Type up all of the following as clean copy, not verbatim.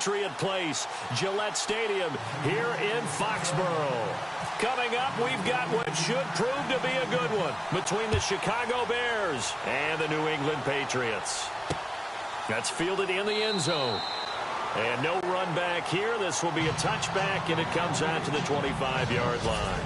Patriot Place, Gillette Stadium here in Foxborough. Coming up, we've got what should prove to be a good one between the Chicago Bears and the New England Patriots. That's fielded in the end zone. And no run back here. This will be a touchback, and it comes out to the 25-yard line.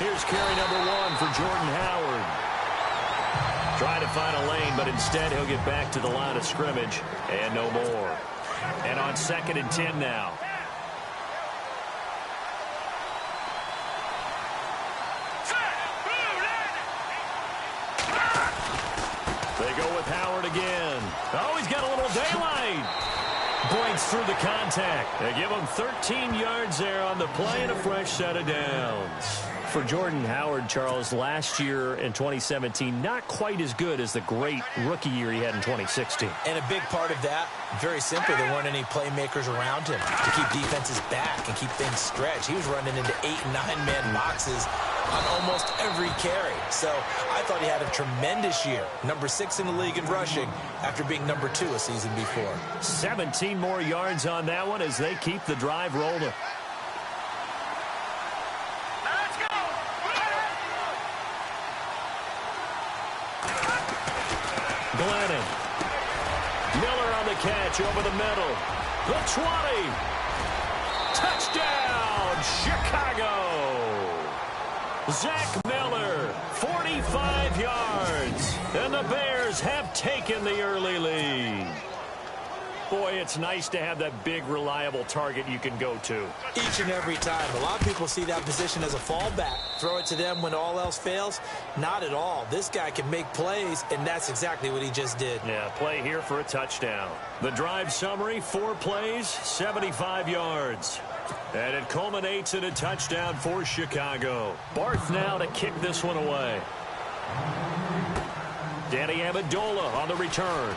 Here's carry number 1 for Jordan Howard. Trying to find a lane, but instead he'll get back to the line of scrimmage and no more. And on 2nd and 10 now. They go with Howard again. Oh, he's got a little daylight. Breaks through the contact. They give him 13 yards there on the play and a fresh set of downs. For Jordan Howard, Charles, last year in 2017, not quite as good as the great rookie year he had in 2016. And a big part of that, very simply, there weren't any playmakers around him to keep defenses back and keep things stretched. He was running into 8- and 9-man boxes on almost every carry. So I thought he had a tremendous year. Number 6 in the league in rushing after being number 2 a season before. 17 more yards on that one as they keep the drive rolling. Glennon. Miller on the catch over the middle. The 20. Touchdown, Chicago. Zach Miller, 45 yards. And the Bears have taken the early lead. Boy, it's nice to have that big, reliable target you can go to. Each and every time. A lot of people see that position as a fallback. Throw it to them when all else fails. Not at all. This guy can make plays, and that's exactly what he just did. Yeah, play here for a touchdown. The drive summary, 4 plays, 75 yards. And it culminates in a touchdown for Chicago. Barth now to kick this one away. Danny Amendola on the return.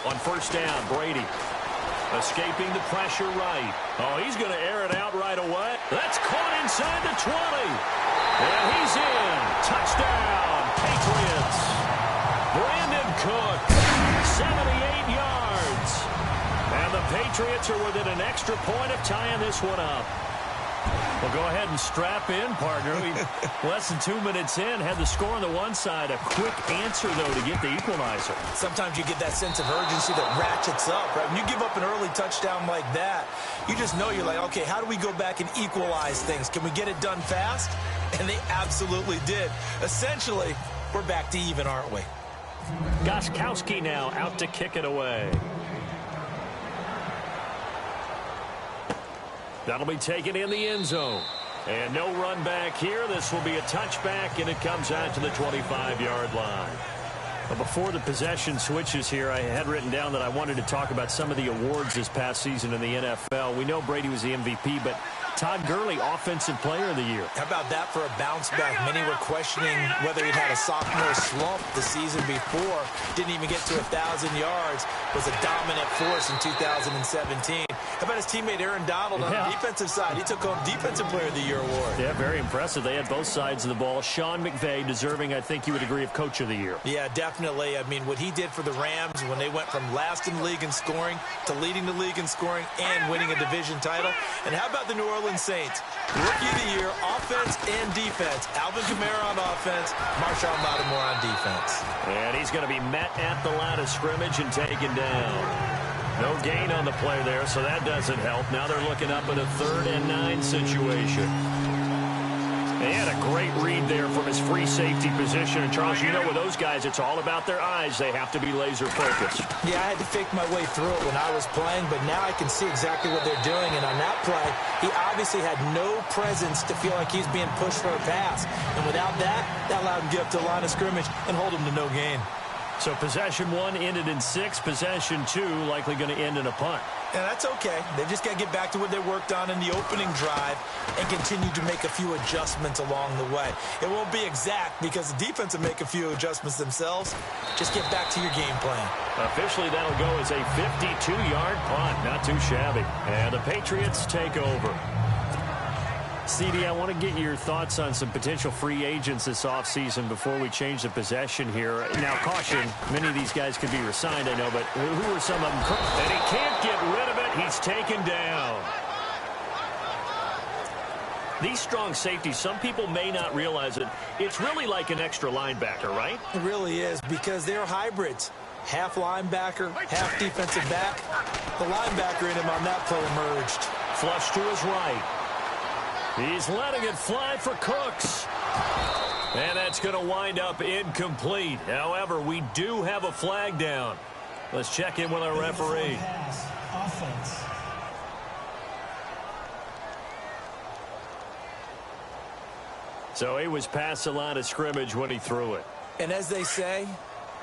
On first down, Brady escaping the pressure right. Oh, he's going to air it out right away. That's caught inside the 20. And he's in. Touchdown, Patriots. Brandon Cook, 78 yards. And the Patriots are within an extra point of tying this one up. Well, go ahead and strap in, partner. Less than 2 minutes in, had the score on the one side. A quick answer, though, to get the equalizer. Sometimes you get that sense of urgency that ratchets up, right? When you give up an early touchdown like that, you just know you're like, okay, how do we go back and equalize things? Can we get it done fast? And they absolutely did. Essentially, we're back to even, aren't we? Gostkowski now out to kick it away. That'll be taken in the end zone. And no run back here. This will be a touchback, and it comes out to the 25-yard line. But before the possession switches here, I had written down that I wanted to talk about some of the awards this past season in the NFL. We know Brady was the MVP, but Todd Gurley, Offensive Player of the Year. How about that for a bounce back? Many were questioning whether he'd had a sophomore slump the season before. Didn't even get to 1,000 yards. Was a dominant force in 2017. How about his teammate Aaron Donald on the defensive side? He took home Defensive Player of the Year award. Yeah, very impressive. They had both sides of the ball. Sean McVay deserving, I think you would agree, of Coach of the Year. Yeah, definitely. I mean, what he did for the Rams when they went from last in the league in scoring to leading the league in scoring and winning a division title. And how about the New Orleans Saints? Rookie of the Year, offense and defense. Alvin Kamara on offense, Marshawn Lattimore on defense. And he's going to be met at the line of scrimmage and taken down. No gain on the play there, so that doesn't help. Now they're looking up at a 3rd and 9 situation. They had a great read there from his free safety position. And, Charles, you know with those guys, it's all about their eyes. They have to be laser focused. Yeah, I had to fake my way through it when I was playing, but now I can see exactly what they're doing. And on that play, he obviously had no presence to feel like he's being pushed for a pass. And without that, that allowed him to get up to the line of scrimmage and hold him to no gain. So possession 1 ended in 6. Possession 2 likely going to end in a punt. And that's okay. They've just got to get back to what they worked on in the opening drive and continue to make a few adjustments along the way. It won't be exact because the defense will make a few adjustments themselves. Just get back to your game plan. Officially, that'll go as a 52-yard punt. Not too shabby. And the Patriots take over. CD, I want to get your thoughts on some potential free agents this offseason before we change the possession here. Now, caution, many of these guys could be resigned, I know, but who are some of them? And he can't get rid of it. He's taken down. These strong safeties, some people may not realize it. It's really like an extra linebacker, right? It really is because they're hybrids. Half linebacker, half defensive back. The linebacker in him on that play emerged. Flush to his right. He's letting it fly for Cooks. And that's going to wind up incomplete. However, we do have a flag down. Let's check in with our referee. So he was past the line of scrimmage when he threw it. And as they say,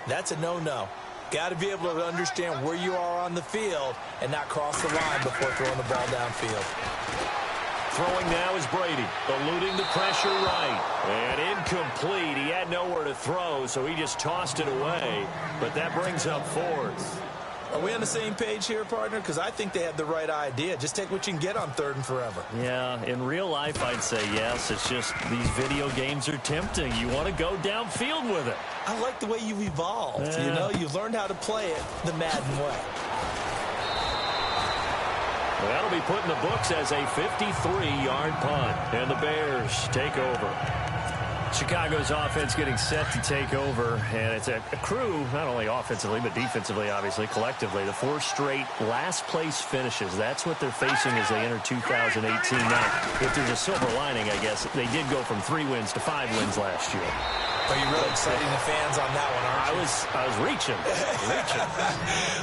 that's a no-no. Got to be able to understand where you are on the field and not cross the line before throwing the ball downfield. Throwing now is Brady, eluding the pressure right. And incomplete. He had nowhere to throw, so he just tossed it away. But that brings up 4th. Are we on the same page here, partner? Because I think they had the right idea. Just take what you can get on 3rd and forever. Yeah, in real life, I'd say yes. It's just these video games are tempting. You want to go downfield with it. I like the way you've evolved. Yeah. You know, you've learned how to play it the Madden way. That'll be put in the books as a 53-yard punt. And the Bears take over. Chicago's offense getting set to take over. And it's a crew, not only offensively, but defensively, obviously, collectively. The 4 straight last-place finishes. That's what they're facing as they enter 2018. Now, if there's a silver lining, I guess, they did go from 3 wins to 5 wins last year. Are you really exciting the fans on that one, aren't you? I was reaching.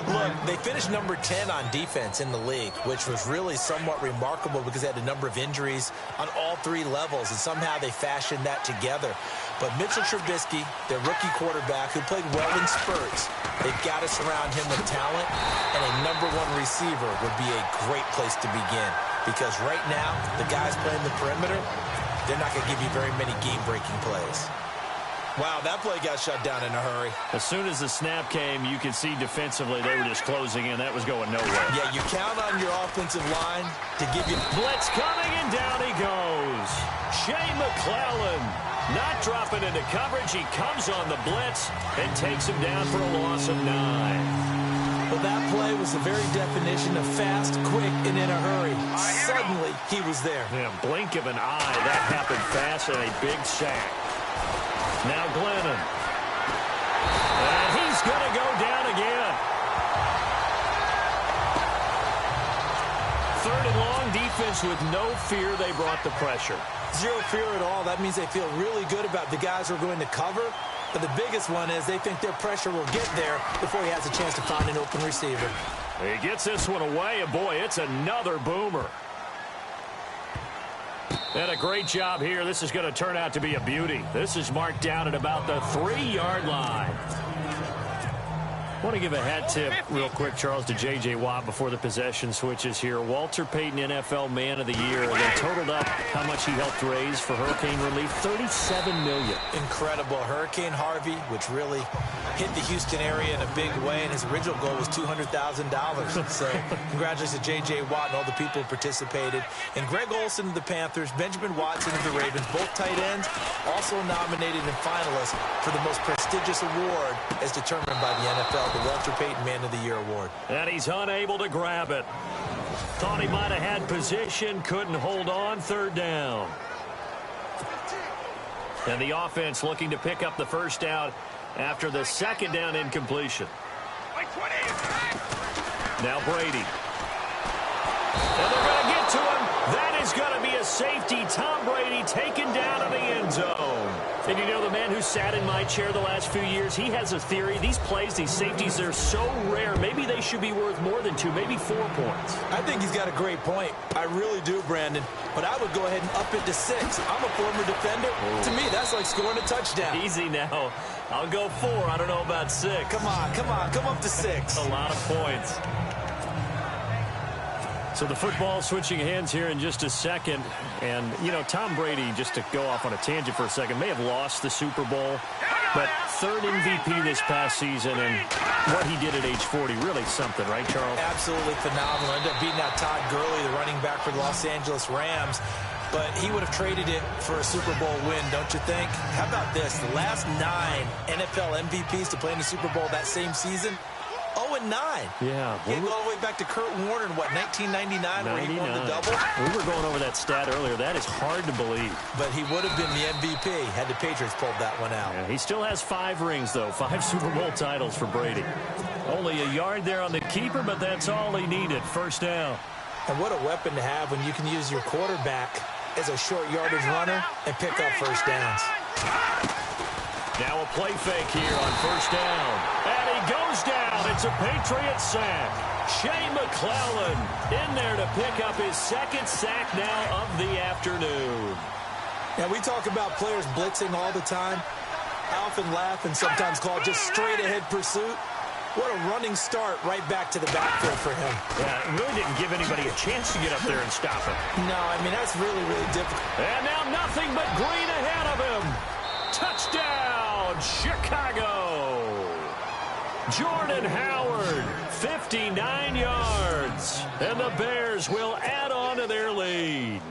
Look, they finished number 10 on defense in the league, which was really somewhat remarkable because they had a number of injuries on all 3 levels, and somehow they fashioned that together. But Mitchell Trubisky, their rookie quarterback, who played well in spurts, they've got to surround him with talent, and a number 1 receiver would be a great place to begin. Because right now, the guys playing the perimeter, they're not going to give you very many game-breaking plays. Wow, that play got shut down in a hurry. As soon as the snap came, you could see defensively they were just closing in. That was going nowhere. Yeah, you count on your offensive line to give you... Blitz coming, and down he goes. Shea McClellan not dropping into coverage. He comes on the blitz and takes him down for a loss of 9. Well, that play was the very definition of fast, quick, and in a hurry. Suddenly, he was there. Yeah, blink of an eye. That happened fast and a big sack. Now Glennon. And he's going to go down again. 3rd and long, defense with no fear. They brought the pressure. Zero fear at all. That means they feel really good about the guys who are going to cover. But the biggest one is they think their pressure will get there before he has a chance to find an open receiver. He gets this one away, and boy, it's another boomer. And a great job here. This is going to turn out to be a beauty. This is marked down at about the 3-yard line. I want to give a hat tip real quick, Charles, to J.J. Watt before the possession switches here. Walter Payton, NFL Man of the Year. They totaled up how much he helped raise for hurricane relief, $37 million. Incredible. Hurricane Harvey, which really hit the Houston area in a big way, and his original goal was $200,000. So congratulations to J.J. Watt and all the people who participated. And Greg Olsen of the Panthers, Benjamin Watson of the Ravens, both tight ends, also nominated and finalists for the most prestigious award as determined by the NFL. The Walter Payton Man of the Year award. And he's unable to grab it. Thought he might have had position, couldn't hold on. 3rd down. And the offense looking to pick up the first down after the 2nd down incompletion. Now Brady. And they're going to get to him. That is going to be a safety. Tom Brady taken down in the end zone. And you know, the man who sat in my chair the last few years, he has a theory. These plays, these safeties, they're so rare. Maybe they should be worth more than 2, maybe 4 points. I think he's got a great point. I really do, Brandon. But I would go ahead and up it to 6. I'm a former defender. Ooh. To me, that's like scoring a touchdown. Easy now. I'll go 4. I don't know about 6. Come on. Come up to 6. A lot of points. So the football switching hands here in just a second. And, you know, Tom Brady, just to go off on a tangent for a second, may have lost the Super Bowl, but 3rd MVP this past season, and what he did at age 40, really something, right, Charles? Absolutely phenomenal. Ended up beating out Todd Gurley, the running back for the Los Angeles Rams. But he would have traded it for a Super Bowl win, don't you think? How about this? The last 9 NFL MVPs to play in the Super Bowl that same season, 0-9. Yeah. He go all the way back to Kurt Warner in, what, 1999, where he won the double? We were going over that stat earlier. That is hard to believe. But he would have been the MVP had the Patriots pulled that one out. Yeah, he still has 5 rings, though. 5 Super Bowl titles for Brady. Only a yard there on the keeper, but that's all he needed. First down. And what a weapon to have when you can use your quarterback as a short yardage runner and pick up first downs. Now a play fake here on first down. And he goes down. It's a Patriots sack. Shea McClellan in there to pick up his 2nd sack now of the afternoon. Now, we talk about players blitzing all the time. I often laugh and sometimes call it just straight-ahead pursuit. What a running start right back to the backfield for him. Yeah, it really didn't give anybody a chance to get up there and stop him. No, I mean, that's really, really difficult. And now nothing but green ahead of him. Touchdown, Chicago. Jordan Howard, 59 yards. And the Bears will add on to their lead.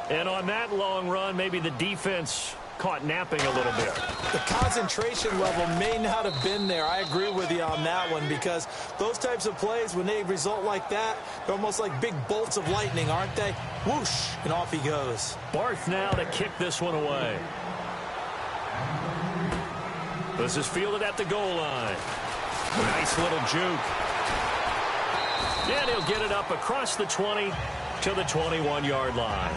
And on that long run, maybe the defense caught napping a little bit. The concentration level may not have been there. I agree with you on that one, because those types of plays, when they result like that, they're almost like big bolts of lightning, aren't they? Whoosh, and off he goes. Barth now to kick this one away. This is fielded at the goal line. Nice little juke. And he'll get it up across the 20 to the 21-yard line.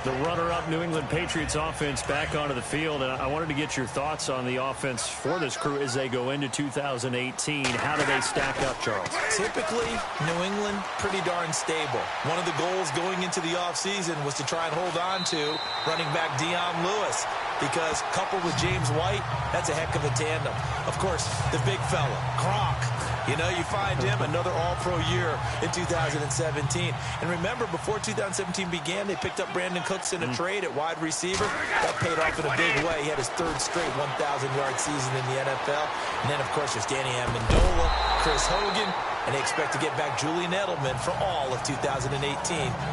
The runner-up New England Patriots offense back onto the field. And I wanted to get your thoughts on the offense for this crew as they go into 2018. How do they stack up, Charles? Typically, New England, pretty darn stable. One of the goals going into the offseason was to try and hold on to running back Dion Lewis, because coupled with James White, that's a heck of a tandem. Of course, the big fella, Gronk. You know, you find him another all-pro year in 2017. And remember, before 2017 began, they picked up Brandon Cooks in a trade at wide receiver. That paid off in a big way. He had his 3rd straight 1,000-yard season in the NFL. And then, of course, there's Danny Amendola, Chris Hogan, and they expect to get back Julian Edelman for all of 2018,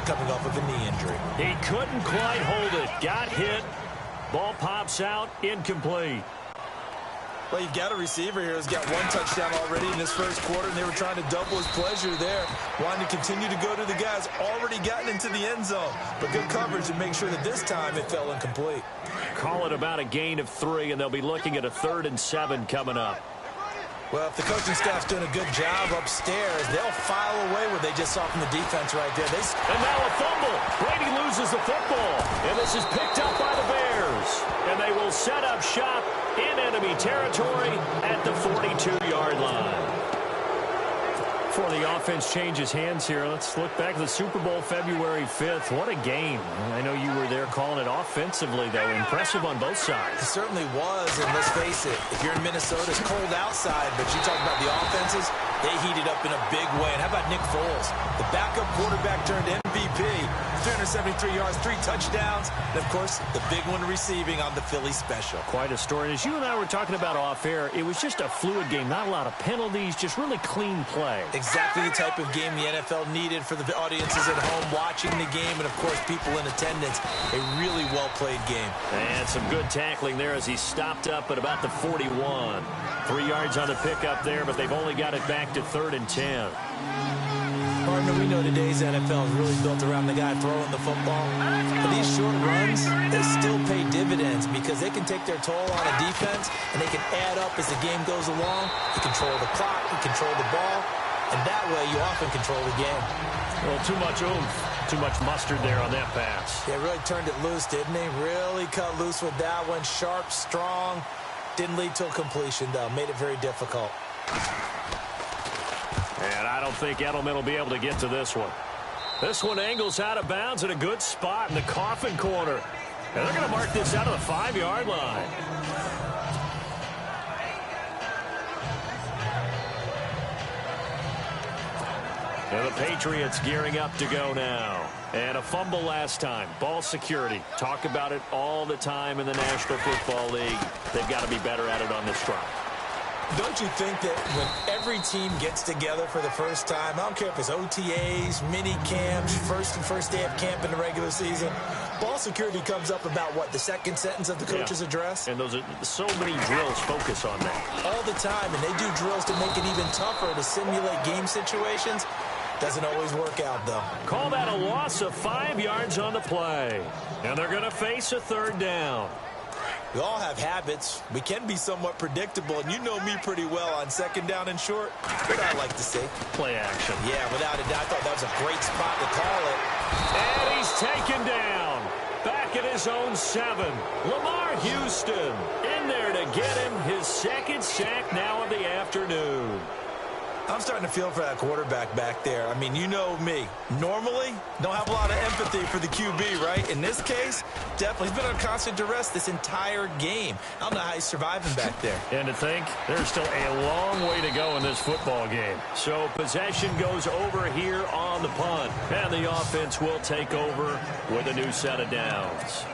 coming off of a knee injury. He couldn't quite hold it. Got hit. Ball pops out. Incomplete. Well, you've got a receiver here who's got 1 touchdown already in this first quarter, and they were trying to double his pleasure there, wanting to continue to go to the guys already gotten into the end zone. But good coverage to make sure that this time it fell incomplete. Call it about a gain of 3, and they'll be looking at a 3rd and 7 coming up. Well, if the coaching staff's doing a good job upstairs, they'll file away what they just saw from the defense right there. And now a fumble. Brady loses the football. And this is picked up by the Bears. And they will set up shop in enemy territory at the 42-yard line. Before the offense changes hands here, let's look back to the Super Bowl February 5th. What a game. I know you were there calling it offensively, though. Impressive on both sides. It certainly was, and let's face it, if you're in Minnesota, it's cold outside, but you talk about the offenses, they heated up in a big way. And how about Nick Foles? The backup quarterback turned MVP, 373 yards, 3 touchdowns, and, of course, the big one receiving on the Philly special. Quite a story. And as you and I were talking about off air, it was just a fluid game. Not a lot of penalties, just really clean play. Exactly the type of game the NFL needed for the audiences at home watching the game, and, of course, people in attendance. A really well-played game. And some good tackling there as he stopped up at about the 41. 3 yards on the pickup there, but they've only got it back to 3rd and 10. Well, Gardner, we know today's NFL is really built around the guy throwing the football. But these short runs, they still pay dividends because they can take their toll on a defense, and they can add up as the game goes along. You control the clock, you control the ball, and that way you often control the game. Well, too much oomph, too much mustard there on that pass. Yeah, really turned it loose, didn't he? Really cut loose with that one. Sharp, strong. Didn't lead to a completion, though. Made it very difficult. And I don't think Edelman will be able to get to this one. This one angles out of bounds at a good spot in the coffin corner. And they're going to mark this out of the 5-yard line. And the Patriots gearing up to go now. And a fumble last time. Ball security. Talk about it all the time in the National Football League. They've got to be better at it on this drive. Don't you think that when every team gets together for the first time, I don't care if it's OTAs, mini camps, first day of camp in the regular season, ball security comes up about, what, the second sentence of the coach's address? And those are so many drills focus on that. All the time, and they do drills to make it even tougher to simulate game situations. Doesn't always work out, though. Call that a loss of 5 yards on the play. And they're going to face a third down. We all have habits. We can be somewhat predictable, and you know me pretty well on second down and short. What I like to see. Play action. Yeah, without a doubt. I thought that was a great spot to call it. And he's taken down. Back at his own 7. Lamar Houston in there to get him his second sack now of the afternoon. I'm starting to feel for that quarterback back there. I mean, you know me. Normally, don't have a lot of empathy for the QB, right? In this case, definitely. He's been on constant duress this entire game. I don't know how he's surviving back there. And to think, there's still a long way to go in this football game. So possession goes over here on the punt. And the offense will take over with a new set of downs.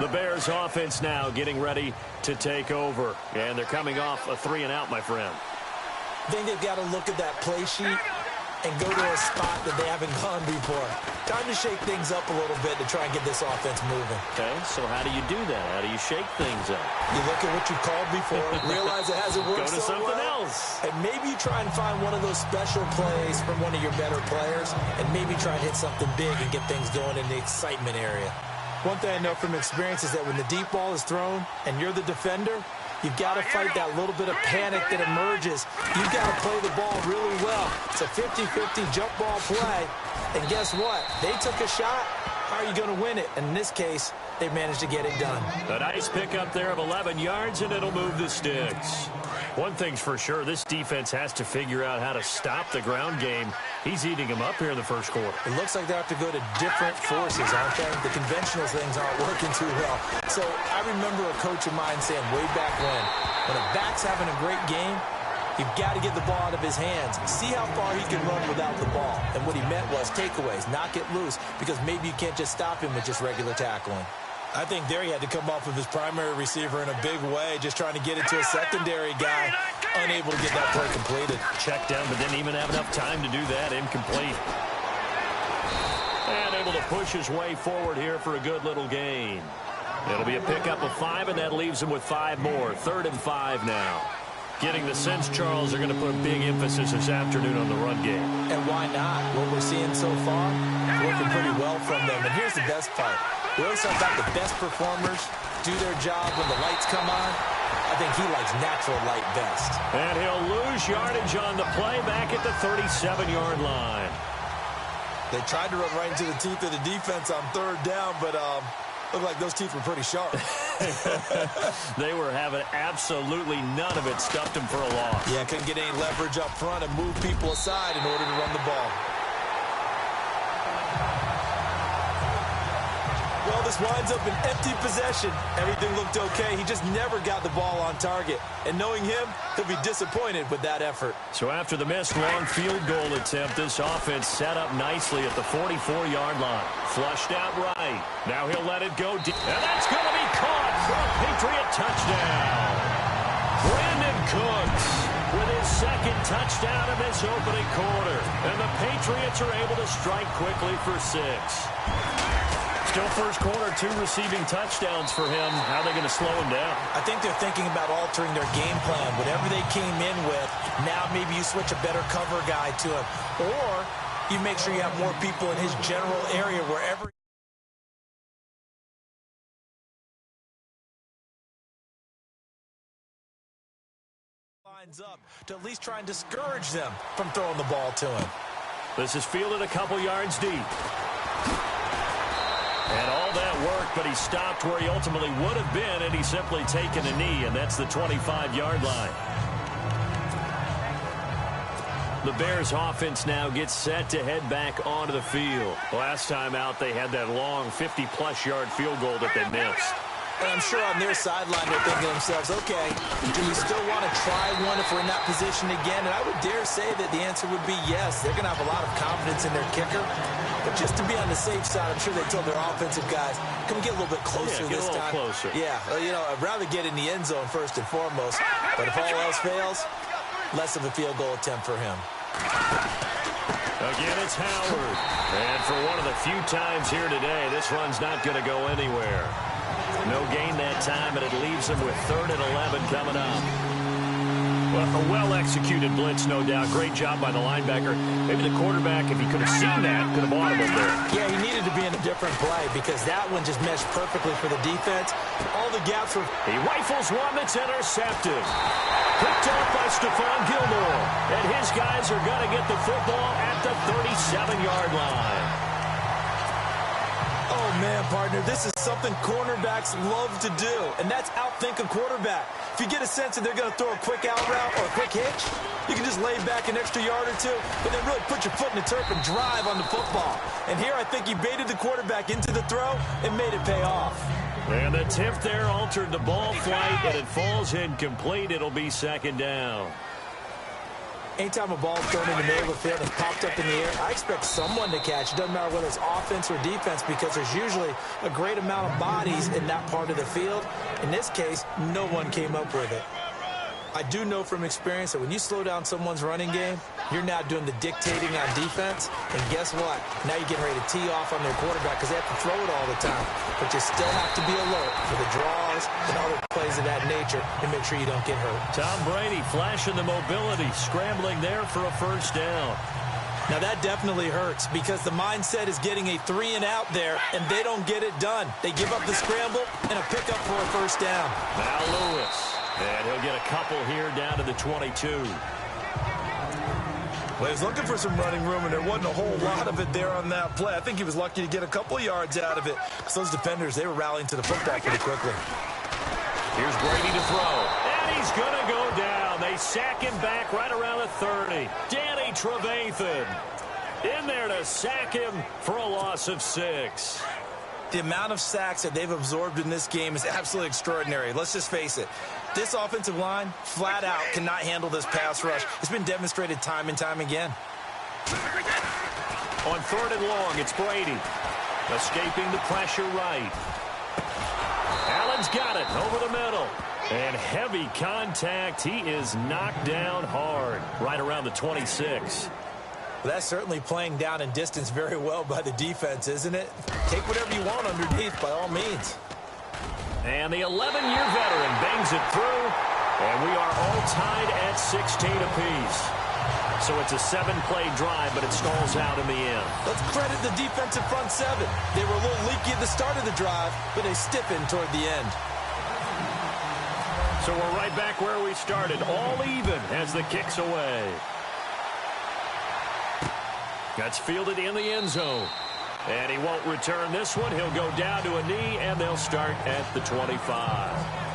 The Bears offense now getting ready to take over. And they're coming off a 3-and-out, my friend. I think they've got to look at that play sheet and go to a spot that they haven't gone before. Time to shake things up a little bit to try and get this offense moving. Okay, so how do you do that? How do you shake things up? You look at what you called before, realize it hasn't worked so well. Go to something else. And maybe you try and find one of those special plays from one of your better players, and maybe try and hit something big and get things going in the excitement area. One thing I know from experience is that when the deep ball is thrown and you're the defender, you've got to fight that little bit of panic that emerges. You've got to play the ball really well. It's a 50-50 jump ball play. And guess what? They took a shot. How are you going to win it? And in this case, they managed to get it done. A nice pickup there of 11 yards, and it'll move the sticks. One thing's for sure, this defense has to figure out how to stop the ground game. He's eating them up here in the first quarter. It looks like they have to go to different forces, aren't they? The conventional things aren't working too well. So I remember a coach of mine saying way back when a back's having a great game, you've got to get the ball out of his hands. See how far he can run without the ball. And what he meant was takeaways, knock it loose, because maybe you can't just stop him with just regular tackling. I think there he had to come off of his primary receiver in a big way, just trying to get it to a secondary guy, unable to get that play completed. Checked down, but didn't even have enough time to do that. Incomplete. And able to push his way forward here for a good little gain. It'll be a pickup of 5, and that leaves him with 5 more. 3rd and 5 now. Getting the sense, Charles, are going to put a big emphasis this afternoon on the run game. And why not? What we're seeing so far, working pretty well from them. And here's the best part. We always talk about the best performers do their job when the lights come on. I think he likes natural light best. And he'll lose yardage on the play back at the 37-yard line. They tried to run right into the teeth of the defense on 3rd down, but looked like those teeth were pretty sharp. They were having absolutely none of it. Stuffed him for a loss. Yeah, couldn't get any leverage up front and move people aside in order to run the ball. Well, this winds up an empty possession. Everything looked okay. He just never got the ball on target. And knowing him, he'll be disappointed with that effort. So after the missed long field goal attempt, this offense set up nicely at the 44-yard line. Flushed out right. Now he'll let it go deep. And that's going to be caught for a Patriot touchdown. Brandon Cooks with his second touchdown in this opening quarter. And the Patriots are able to strike quickly for 6. Still first quarter, 2 receiving touchdowns for him. How are they going to slow him down? I think they're thinking about altering their game plan. Whatever they came in with, now maybe you switch a better cover guy to him. Or you make sure you have more people in his general area wherever. Lines up to at least try and discourage them from throwing the ball to him. This is fielded a couple yards deep. And all that work, but he stopped where he ultimately would have been, and he's simply taken a knee, and that's the 25-yard line. The Bears offense now gets set to head back onto the field. Last time out, they had that long 50-plus yard field goal that they missed. And I'm sure on their sideline they're thinking to themselves, okay, do we still want to try one if we're in that position again? And I would dare say that the answer would be yes. They're going to have a lot of confidence in their kicker. But just to be on the safe side, I'm sure they told their offensive guys, come get a little bit closer this time. Closer. Yeah, you know, I'd rather get in the end zone first and foremost. But if all else fails, less of a field goal attempt for him. Again, it's Howard. And for one of the few times here today, this run's not going to go anywhere. No gain that time, and it leaves them with 3rd and 11 coming up. Well, a well-executed blitz, no doubt. Great job by the linebacker. Maybe the quarterback, if he could have seen that, could have audibled there. Yeah, he needed to be in a different play because that one just meshed perfectly for the defense. All the gaps were... He rifles one that's intercepted. Picked off by Stephon Gilmore. And his guys are going to get the football at the 37-yard line. Oh, man, partner, this is something cornerbacks love to do, and that's outthink a quarterback. If you get a sense that they're going to throw a quick out route or a quick hitch, you can just lay back an extra yard or two, but then really put your foot in the turf and drive on the football. And here I think he baited the quarterback into the throw and made it pay off. And the tip there altered the ball flight, and it falls incomplete. It'll be 2nd down. Anytime a ball is thrown in the middle of the field and popped up in the air, I expect someone to catch. It doesn't matter whether it's offense or defense because there's usually a great amount of bodies in that part of the field. In this case, no one came up with it. I do know from experience that when you slow down someone's running game, you're now doing the dictating on defense. And guess what? Now you're getting ready to tee off on their quarterback because they have to throw it all the time. But you still have to be alert for the draws and other plays of that nature and make sure you don't get hurt. Tom Brady flashing the mobility, scrambling there for a 1st down. Now that definitely hurts because the mindset is getting a 3-and-out there, and they don't get it done. They give up the scramble and a pickup for a 1st down. Now Lewis. And he'll get a couple here down to the 22. Well, he was looking for some running room, and there wasn't a whole lot of it there on that play. I think he was lucky to get a couple of yards out of it. Because those defenders, they were rallying to the football pretty quickly. Here's Brady to throw. And he's going to go down. They sack him back right around the 30. Danny Trevathan in there to sack him for a loss of 6. The amount of sacks that they've absorbed in this game is absolutely extraordinary. Let's just face it. This offensive line, flat out, cannot handle this pass rush. It's been demonstrated time and time again. On 3rd and long, it's Brady. Escaping the pressure right. Allen's got it over the middle. And heavy contact. He is knocked down hard right around the 26. Well, that's certainly playing down in distance very well by the defense, isn't it? Take whatever you want underneath by all means. And the 11-year veteran bangs it through, and we are all tied at 16 apiece. So it's a 7-play drive, but it stalls out in the end. Let's credit the defensive front 7. They were a little leaky at the start of the drive, but they stiffened toward the end. So we're right back where we started, all even as the kick's away. That's fielded in the end zone. And he won't return this one. He'll go down to a knee, and they'll start at the 25.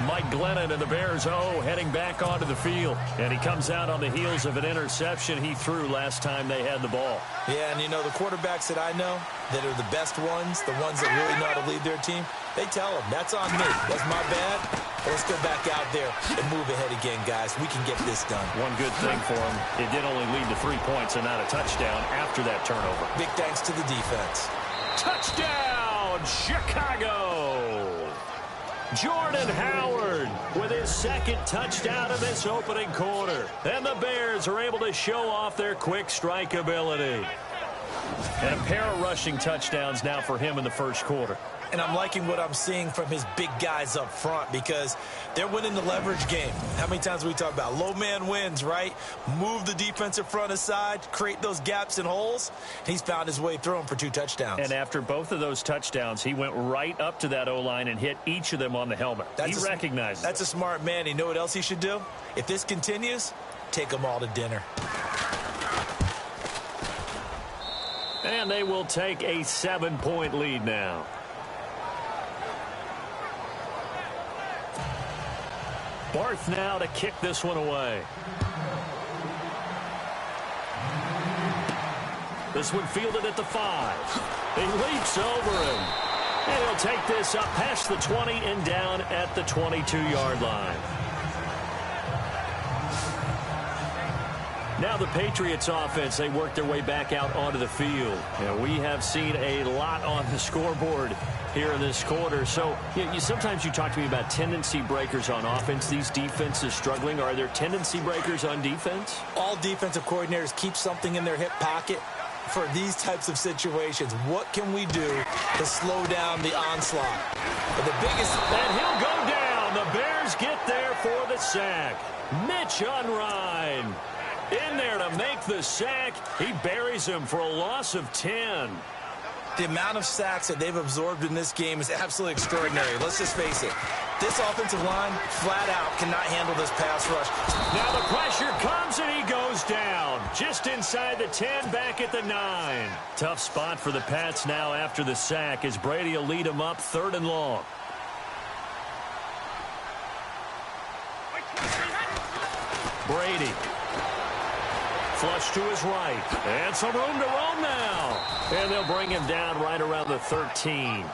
Mike Glennon and the Bears, heading back onto the field. And he comes out on the heels of an interception he threw last time they had the ball. Yeah, and you know, the quarterbacks that I know that are the best ones, the ones that really know how to lead their team, they tell them, that's on me. That's my bad. Let's go back out there and move ahead again, guys. We can get this done. One good thing for him, it did only lead to 3 points and not a touchdown after that turnover. Big thanks to the defense. Touchdown, Chicago! Jordan Howard with his 2nd touchdown in this opening quarter. And the Bears are able to show off their quick strike ability. And a pair of rushing touchdowns now for him in the first quarter. And I'm liking what I'm seeing from his big guys up front because they're winning the leverage game. How many times we talk about low man wins, right? Move the defensive front aside, create those gaps and holes. He's found his way through them for 2 touchdowns. And after both of those touchdowns, he went right up to that O-line and hit each of them on the helmet. He recognized it. That's a smart man. You know what else he should do? If this continues, take them all to dinner. And they will take a 7-point lead now. Barth now to kick this one away. This one fielded at the 5. He leaps over him. And he'll take this up past the 20 and down at the 22-yard line. Now the Patriots offense, they work their way back out onto the field. And we have seen a lot on the scoreboard here in this quarter. So sometimes you talk to me about tendency breakers on offense. These defenses struggling. Are there tendency breakers on defense? All defensive coordinators keep something in their hip pocket for these types of situations. What can we do to slow down the onslaught? But the biggest... And he'll go down. The Bears get there for the sack. Mitch Unrein in there to make the sack. He buries him for a loss of 10. The amount of sacks that they've absorbed in this game is absolutely extraordinary. Let's just face it. This offensive line, flat out, cannot handle this pass rush. Now the pressure comes and he goes down. Just inside the 10, back at the 9. Tough spot for the Pats now after the sack as Brady will lead him up 3rd and long. Brady. Flush to his right. And some room to roam now. And they'll bring him down right around the 13.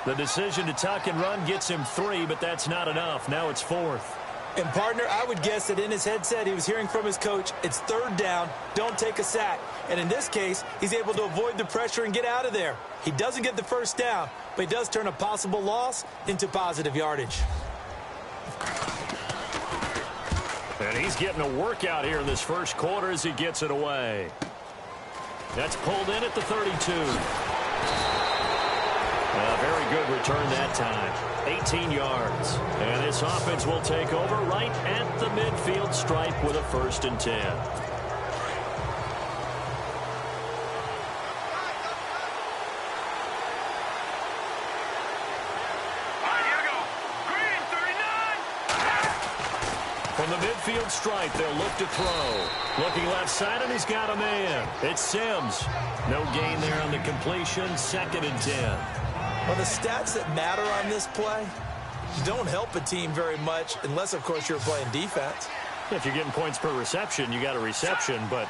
The decision to tuck and run gets him 3, but that's not enough. Now it's 4th. And, partner, I would guess that in his headset he was hearing from his coach, it's 3rd down, don't take a sack. And in this case, he's able to avoid the pressure and get out of there. He doesn't get the first down, but he does turn a possible loss into positive yardage. And he's getting a workout here in this first quarter as he gets it away. That's pulled in at the 32. A very good return that time. 18 yards. And this offense will take over right at the midfield stripe with a 1st and 10. From the midfield stripe, they'll look to throw. Looking left side, and he's got a man. It's Sims. No gain there on the completion. 2nd and 10. Well, the stats that matter on this play don't help a team very much unless, of course, you're playing defense. If you're getting points per reception, you got a reception, but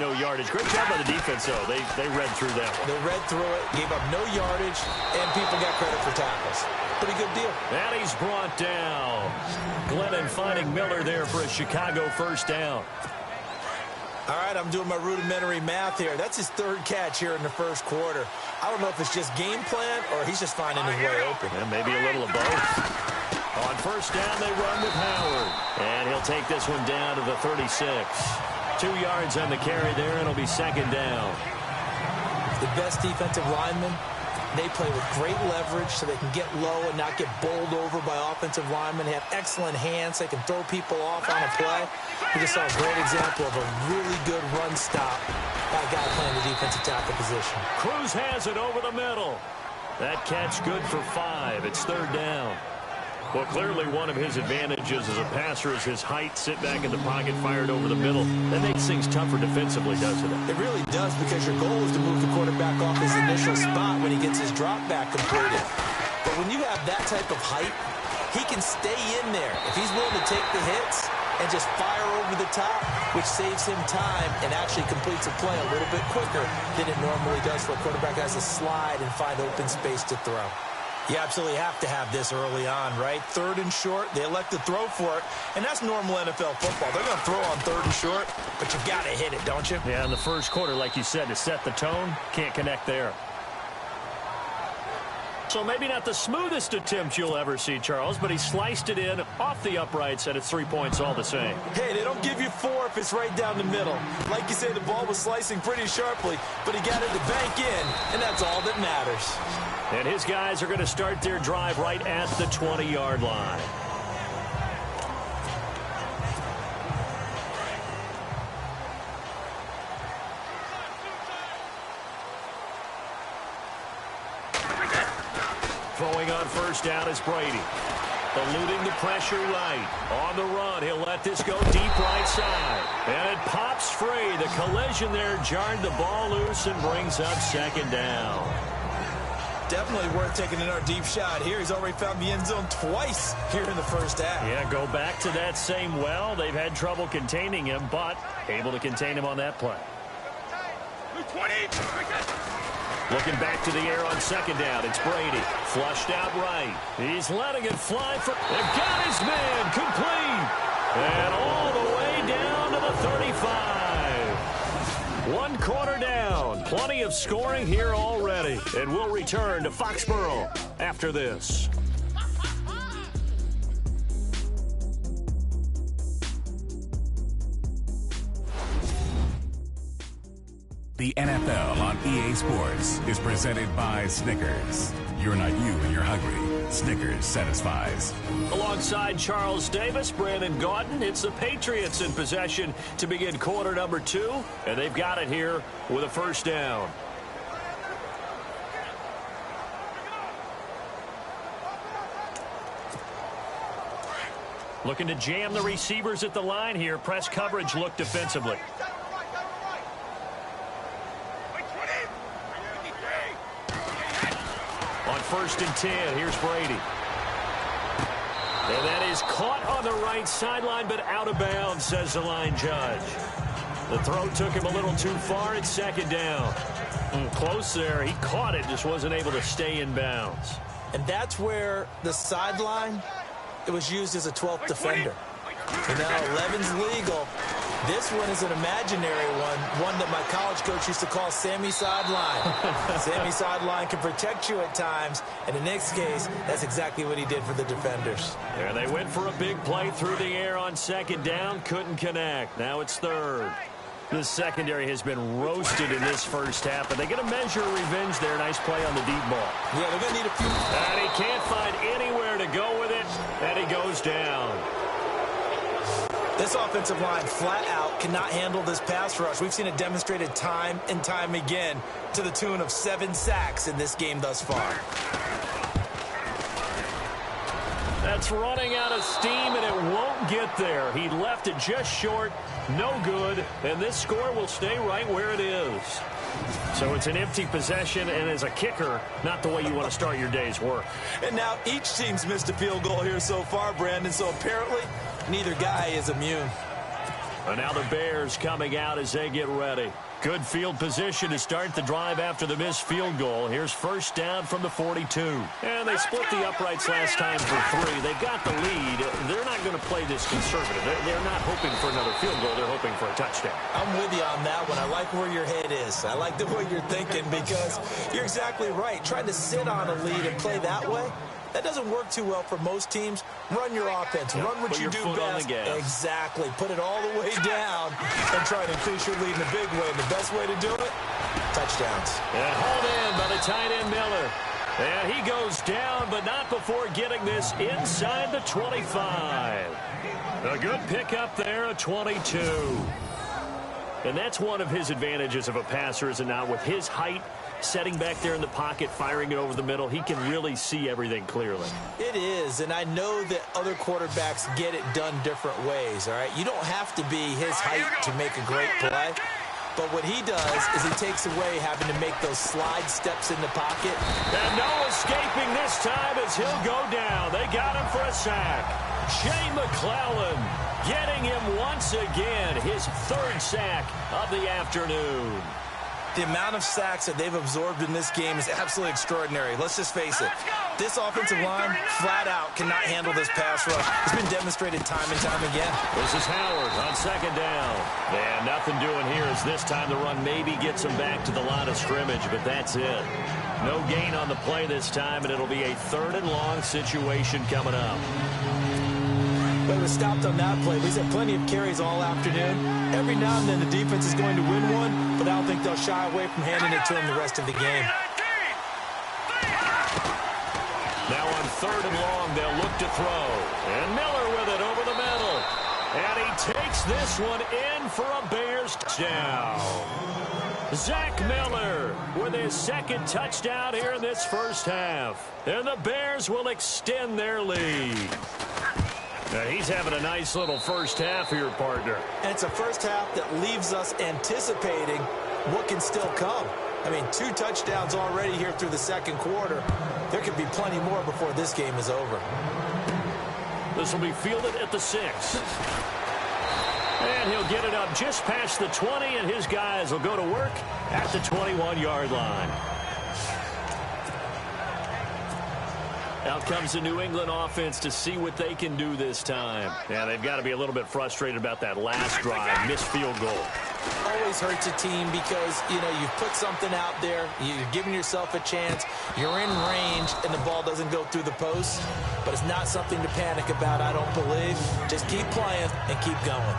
no yardage. Great job by the defense, though. They read through that one. They read through it, gave up no yardage, and people got credit for tackles. Pretty good deal. And he's brought down. Glennon finding Miller there for a Chicago 1st down. All right, I'm doing my rudimentary math here. That's his 3rd catch here in the first quarter. I don't know if it's just game plan or he's just finding his way open. And maybe a little of both. On 1st down, they run with Howard. And he'll take this one down to the 36. 2 yards on the carry there, and it'll be 2nd down. The best defensive linemen, they play with great leverage so they can get low and not get bowled over by offensive linemen. They have excellent hands. They can throw people off on a play. We just saw a great example of a really good run stop by a guy playing the defensive tackle position. Cruz has it over the middle. That catch good for 5. It's 3rd down. Well, clearly one of his advantages as a passer is his height, sit back in the pocket, fired over the middle. That makes things tougher defensively, doesn't it? It really does, because your goal is to move the quarterback off his initial spot when he gets his drop back completed. But when you have that type of height, he can stay in there if he's willing to take the hits and just fire over the top, which saves him time and actually completes a play a little bit quicker than it normally does for a quarterback who has to slide and find open space to throw. You absolutely have to have this early on, right? 3rd and short, they elect to throw for it, and that's normal NFL football. They're going to throw on 3rd and short, but you got to hit it, don't you? Yeah, in the first quarter, like you said, to set the tone, can't connect there. So maybe not the smoothest attempt you'll ever see, Charles, but he sliced it in off the uprights, and it's 3 points all the same. Hey, they don't give you 4 if it's right down the middle. Like you say, the ball was slicing pretty sharply, but he got it to bank in, and that's all that matters. And his guys are going to start their drive right at the 20-yard line. Throwing on first down is Brady. Eluding the pressure right. On the run, he'll let this go deep right side. And it pops free. The collision there jarred the ball loose and brings up second down. Definitely worth taking another deep shot here. He's already found the end zone twice here in the first half. Yeah, go back to that same well. They've had trouble containing him, but able to contain him on that play. 20. Looking back to the air on second down. It's Brady. Flushed out right. He's letting it fly. They've got his man complete. And all the way down to the 35. 1 quarter down. Plenty of scoring here already. And we'll return to Foxborough after this. The NFL on EA Sports is presented by Snickers. You're not you when you're hungry. Snickers satisfies. Alongside Charles Davis, Brandon Gaudin, it's the Patriots in possession to begin quarter number 2, and they've got it here with a first down. Looking to jam the receivers at the line here. Press coverage look defensively. On 1st and 10, here's Brady. And that is caught on the right sideline, but out of bounds, says the line judge. The throw took him a little too far. It's second down. Close there. He caught it, just wasn't able to stay in bounds. And that's where the sideline, it was used as a 12th defender. And now 11's legal. This one is an imaginary one that my college coach used to call Sammy Sideline. Sammy Sideline can protect you at times, and in this case, that's exactly what he did for the defenders. There they went for a big play through the air on second down, couldn't connect. Now it's third. This secondary has been roasted in this first half, but they get a measure of revenge there. Nice play on the deep ball. Yeah, they're going to need a few. And he can't find anywhere to go with it, and he goes down. This offensive line flat out cannot handle this pass rush. We've seen it demonstrated time and time again to the tune of 7 sacks in this game thus far. That's running out of steam, and it won't get there. He left it just short, no good, and this score will stay right where it is. So it's an empty possession, and as a kicker, not the way you want to start your day's work. And now each team's missed a field goal here so far, Brandon, so apparently neither guy is immune. And now the Bears coming out as they get ready. Good field position to start the drive after the missed field goal. Here's first down from the 42. And they split the uprights last time for 3. They've got the lead. They're not going to play this conservative. They're not hoping for another field goal. They're hoping for a touchdown. I'm with you on that one. I like where your head is. I like the way you're thinking because you're exactly right. Trying to sit on a lead and play that way, that doesn't work too well for most teams. Run your offense. Run what you do best. Exactly. Put it all the way down and try to increase your lead in a big way. The best way to do it, touchdowns. And hauled in by the tight end Miller. And he goes down, but not before getting this inside the 25. A good pickup there, a 22. And that's one of his advantages of a passer, is it not? With his height, setting back there in the pocket, firing it over the middle, he can really see everything clearly. It is, and I know that other quarterbacks get it done different ways, all right? You don't have to be his height to make a great play, but what he does is he takes away having to make those slide steps in the pocket. And no escaping this time as he'll go down. They got him for a sack. Jay McClellan getting him once again, his 3rd sack of the afternoon. The amount of sacks that they've absorbed in this game is absolutely extraordinary. Let's just face it. This offensive line, flat out, cannot handle this pass rush. It's been demonstrated time and time again. This is Howard on second down. And nothing doing here as this time the run maybe gets them back to the line of scrimmage, but that's it. No gain on the play this time, and it'll be a 3rd and long situation coming up. But he was stopped on that play. He's had plenty of carries all afternoon. Every now and then the defense is going to win one, but I don't think they'll shy away from handing it to him the rest of the game. Now on 3rd and long, they'll look to throw. And Miller with it over the middle. And he takes this one in for a Bears touchdown. Zach Miller with his 2nd touchdown here in this first half. And the Bears will extend their lead. Now he's having a nice little first half here, partner. And it's a first half that leaves us anticipating what can still come. I mean, 2 touchdowns already here through the 2nd quarter. There could be plenty more before this game is over. This will be fielded at the 6. And he'll get it up just past the 20, and his guys will go to work at the 21-yard line. Out comes the New England offense to see what they can do this time. Yeah, they've got to be a little bit frustrated about that last drive, missed field goal. Always hurts a team because, you know, you've put something out there, you're giving yourself a chance, you're in range, and the ball doesn't go through the post. But it's not something to panic about, I don't believe. Just keep playing and keep going.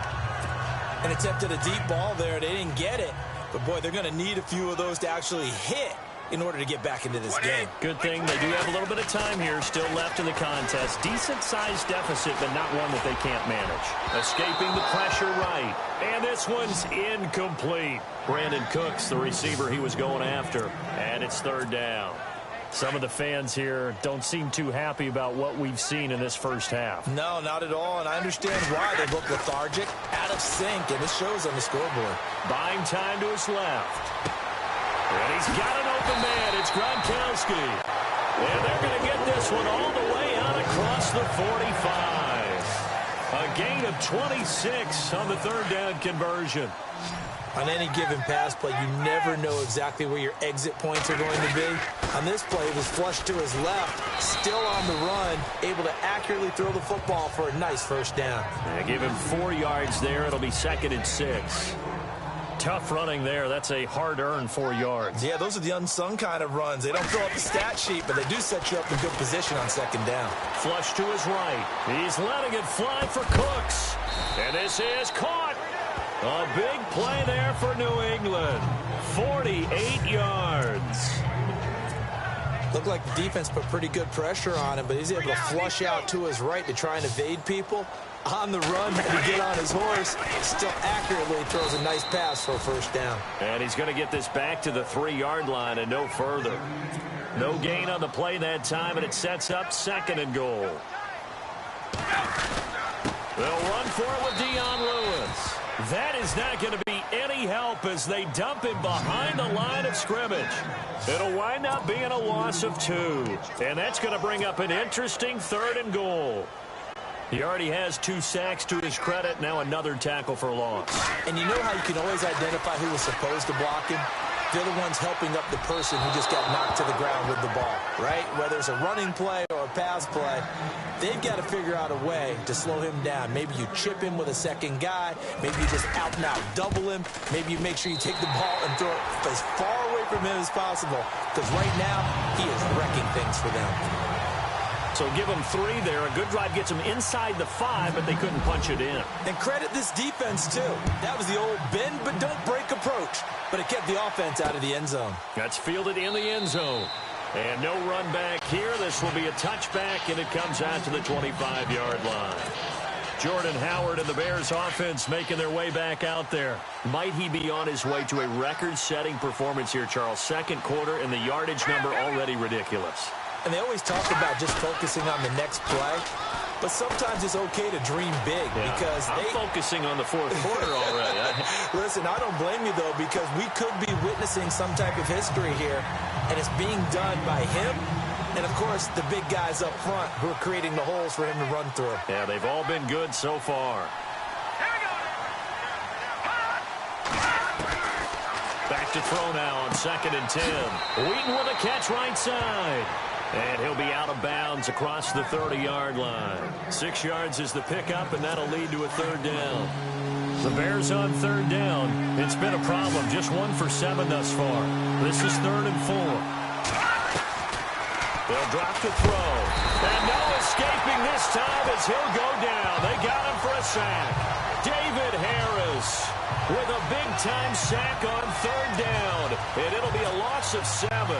And attempted a deep ball there. They didn't get it. But, boy, they're going to need a few of those to actually hit in order to get back into this game. Good thing they do have a little bit of time here still left in the contest. Decent-sized deficit, but not one that they can't manage. Escaping the pressure right. And this one's incomplete. Brandon Cooks, the receiver he was going after. And it's 3rd down. Some of the fans here don't seem too happy about what we've seen in this first half. No, not at all, and I understand why. They look lethargic, out of sync, and it shows on the scoreboard. Buying time to his left. And he's got an open man. It's Gronkowski. And they're going to get this one all the way out across the 45. A gain of 26 on the 3rd down conversion. On any given pass play, you never know exactly where your exit points are going to be. On this play, it was flushed to his left, still on the run, able to accurately throw the football for a nice first down. They give him 4 yards there. It'll be 2nd and 6. Tough running there. That's a hard-earned 4 yards. Yeah, those are the unsung kind of runs. They don't fill up the stat sheet, but they do set you up in good position on 2nd down. Flush to his right. He's letting it fly for Cooks. And this is caught. A big play there for New England. 48 yards. Looked like the defense put pretty good pressure on him, but he's able to flush out to his right to try and evade people. On the run, had to get on his horse. Still accurately throws a nice pass for a first down. And he's going to get this back to the 3-yard line and no further. No gain on the play that time, and it sets up 2nd and goal. They'll run for it with Dion Lewis. That is not going to be any help as they dump him behind the line of scrimmage. It'll wind up being a loss of 2. And that's going to bring up an interesting 3rd and goal. He already has 2 sacks to his credit. Now another tackle for loss. And you know how you can always identify who was supposed to block him? They're the ones helping up the person who just got knocked to the ground with the ball, right? Whether it's a running play or a pass play, they've got to figure out a way to slow him down. Maybe you chip him with a second guy. Maybe you just out and out double him. Maybe you make sure you take the ball and throw it as far away from him as possible. Because right now, he is wrecking things for them. So give them 3 there. A good drive gets them inside the 5, but they couldn't punch it in. And credit this defense, too. That was the old bend but don't break approach. But it kept the offense out of the end zone. That's fielded in the end zone. And no run back here. This will be a touchback, and it comes out to the 25-yard line. Jordan Howard and the Bears offense making their way back out there. Might he be on his way to a record-setting performance here, Charles? 2nd quarter, and the yardage number already ridiculous. And they always talk about just focusing on the next play. But sometimes it's okay to dream big because I'm focusing on the 4th quarter already. Listen, I don't blame you, though, because we could be witnessing some type of history here, and it's being done by him and, of course, the big guys up front who are creating the holes for him to run through. Yeah, they've all been good so far. Back back to throw now on 2nd and 10. Wheaton with a catch right side. And he'll be out of bounds across the 30-yard line. 6 yards is the pickup, and that'll lead to a 3rd down. The Bears on 3rd down. It's been a problem. Just 1 for 7 thus far. This is 3rd and 4. They'll drop to throw. And no escaping this time as he'll go down. They got him for a sack. David Harris with a big-time sack on 3rd down. And it'll be a loss of 7.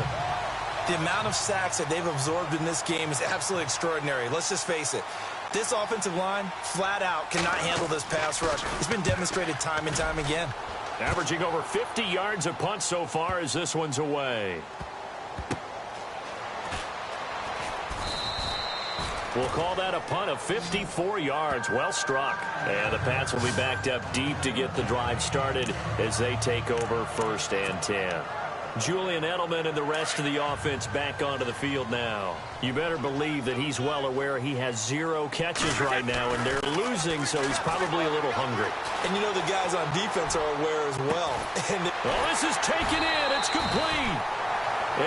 The amount of sacks that they've absorbed in this game is absolutely extraordinary. Let's just face it. This offensive line, flat out, cannot handle this pass rush. It's been demonstrated time and time again. Averaging over 50 yards a punt so far as this one's away. We'll call that a punt of 54 yards. Well struck. And the Pats will be backed up deep to get the drive started as they take over 1st and 10. Julian Edelman and the rest of the offense back onto the field now. You better believe that he's well aware he has 0 catches right now, and they're losing, so he's probably a little hungry. And you know the guys on defense are aware as well. This is taken in. It's complete.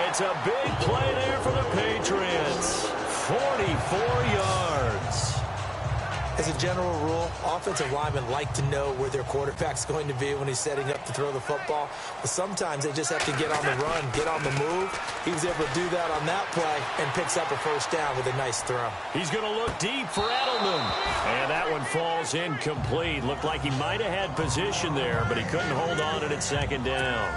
It's a big play there for the Patriots. 44 yards. As a general rule, offensive linemen like to know where their quarterback's going to be when he's setting up to throw the football. But sometimes they just have to get on the run, get on the move. He was able to do that on that play and picks up a 1st down with a nice throw. He's going to look deep for Edelman. And that one falls incomplete. Looked like he might have had position there, but he couldn't hold on to it at 2nd down.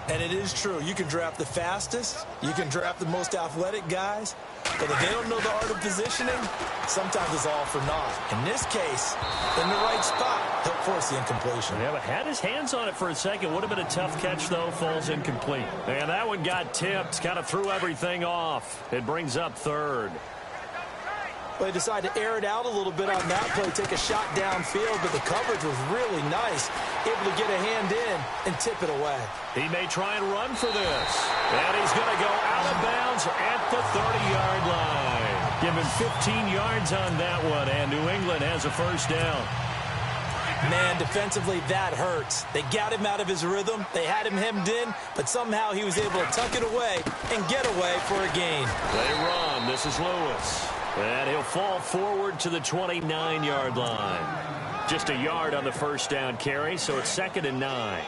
And it is true. You can draft the fastest. You can draft the most athletic guys. But if they don't know the art of positioning, sometimes it's all for naught. In this case, in the right spot, he'll force the incompletion. Yeah, but had his hands on it for a second. Would have been a tough catch, though. Falls incomplete. And that one got tipped. Kind of threw everything off. It brings up 3rd. Well, they decided to air it out a little bit on that play, take a shot downfield, but the coverage was really nice. Able to get a hand in and tip it away. He may try and run for this. And he's going to go out of bounds at the 30-yard line. Give him 15 yards on that one, and New England has a 1st down. Man, defensively, that hurts. They got him out of his rhythm. They had him hemmed in, but somehow he was able to tuck it away and get away for a gain. They run. This is Lewis. And he'll fall forward to the 29-yard line. Just a yard on the 1st down carry, so it's 2nd and 9.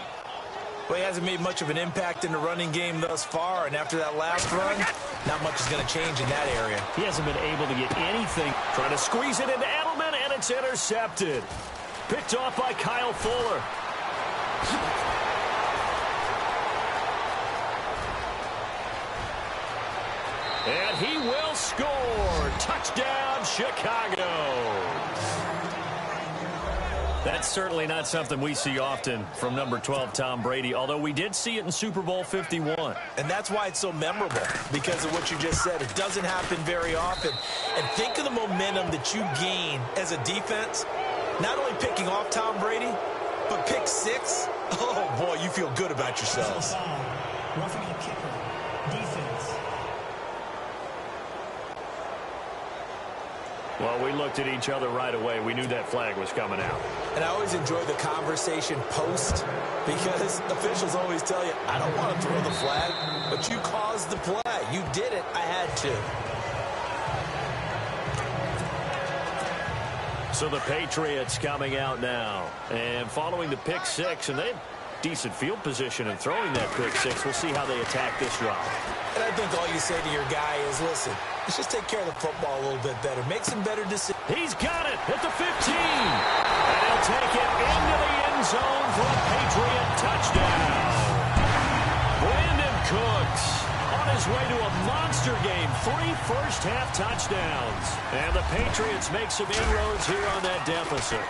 Well, he hasn't made much of an impact in the running game thus far, and after that last run, not much is going to change in that area. He hasn't been able to get anything. Trying to squeeze it into Edelman, and it's intercepted. Picked off by Kyle Fuller. And he will score. Touchdown, Chicago. That's certainly not something we see often from number 12, Tom Brady, although we did see it in Super Bowl 51. And that's why it's so memorable, because of what you just said. It doesn't happen very often. And think of the momentum that you gain as a defense, not only picking off Tom Brady, but pick 6. Oh, boy, you feel good about yourselves. Roughing the kicker. Defense. Well, we looked at each other right away. We knew that flag was coming out. And I always enjoy the conversation post, because officials always tell you, I don't want to throw the flag, but you caused the play. You did it. I had to. So the Patriots coming out now. And following the pick 6, and they had decent field position in throwing that pick 6. We'll see how they attack this drive. And I think all you say to your guy is, listen, let's just take care of the football a little bit better. Make some better decisions. He's got it at the 15. And he'll take it into the end zone for a Patriot touchdown. Brandon Cooks on his way to a monster game. 3 first-half touchdowns. And the Patriots make some inroads here on that deficit.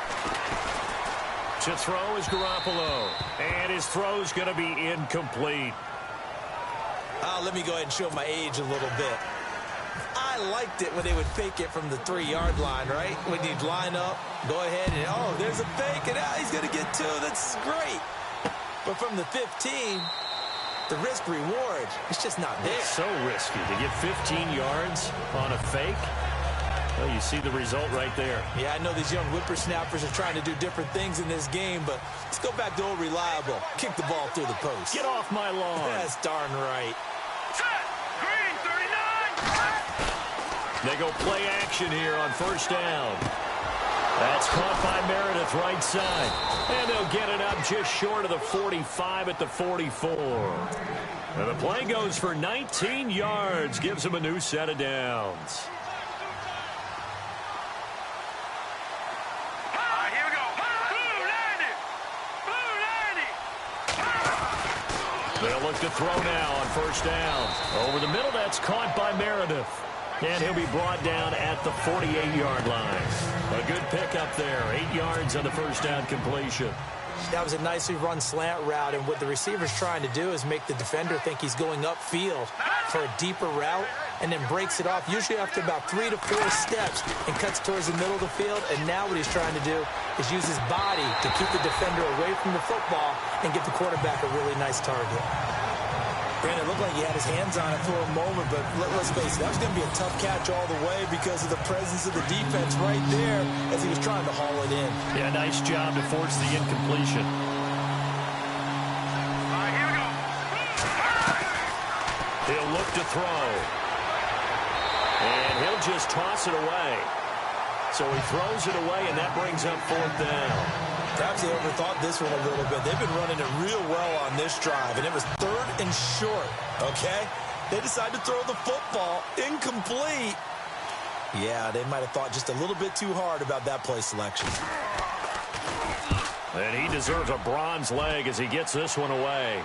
To throw is Garoppolo. And his throw's going to be incomplete. Let me go ahead and show my age a little bit. I liked it when they would fake it from the 3-yard line, right? When you'd line up, go ahead and, oh, there's a fake, and he's going to get 2. That's great. But from the 15, the risk-reward, it's just not there. It's so risky to get 15 yards on a fake. Well, you see the result right there. Yeah, I know these young whippersnappers are trying to do different things in this game, but let's go back to old reliable. Kick the ball through the post. Get off my lawn. That's darn right. Set. Green, 39. They go play action here on first down. That's caught by Meredith right side. And they'll get it up just short of the 45 at the 44. And the play goes for 19 yards. Gives them a new set of downs. Here we go. Blue 90. Blue 90. They'll look to throw now on first down. Over the middle, that's caught by Meredith. And he'll be brought down at the 48-yard line. A good pickup there. 8 yards on the first down completion. That was a nicely run slant route, and what the receiver's trying to do is make the defender think he's going upfield for a deeper route, and then breaks it off, usually after about 3 to 4 steps, and cuts towards the middle of the field. And now what he's trying to do is use his body to keep the defender away from the football and give the quarterback a really nice target. Brandon, it looked like he had his hands on it for a moment, but let's face it, that was going to be a tough catch all the way because of the presence of the defense right there as he was trying to haul it in. Yeah, nice job to force the incompletion. Here we go. He'll look to throw. And he'll just toss it away. So he throws it away, and that brings up fourth down. Perhaps they overthought this one a little bit. They've been running it real well on this drive, and it was 3rd and short, okay? They decided to throw the football incomplete. Yeah, they might have thought just a little bit too hard about that play selection. And he deserves a bronze leg as he gets this one away.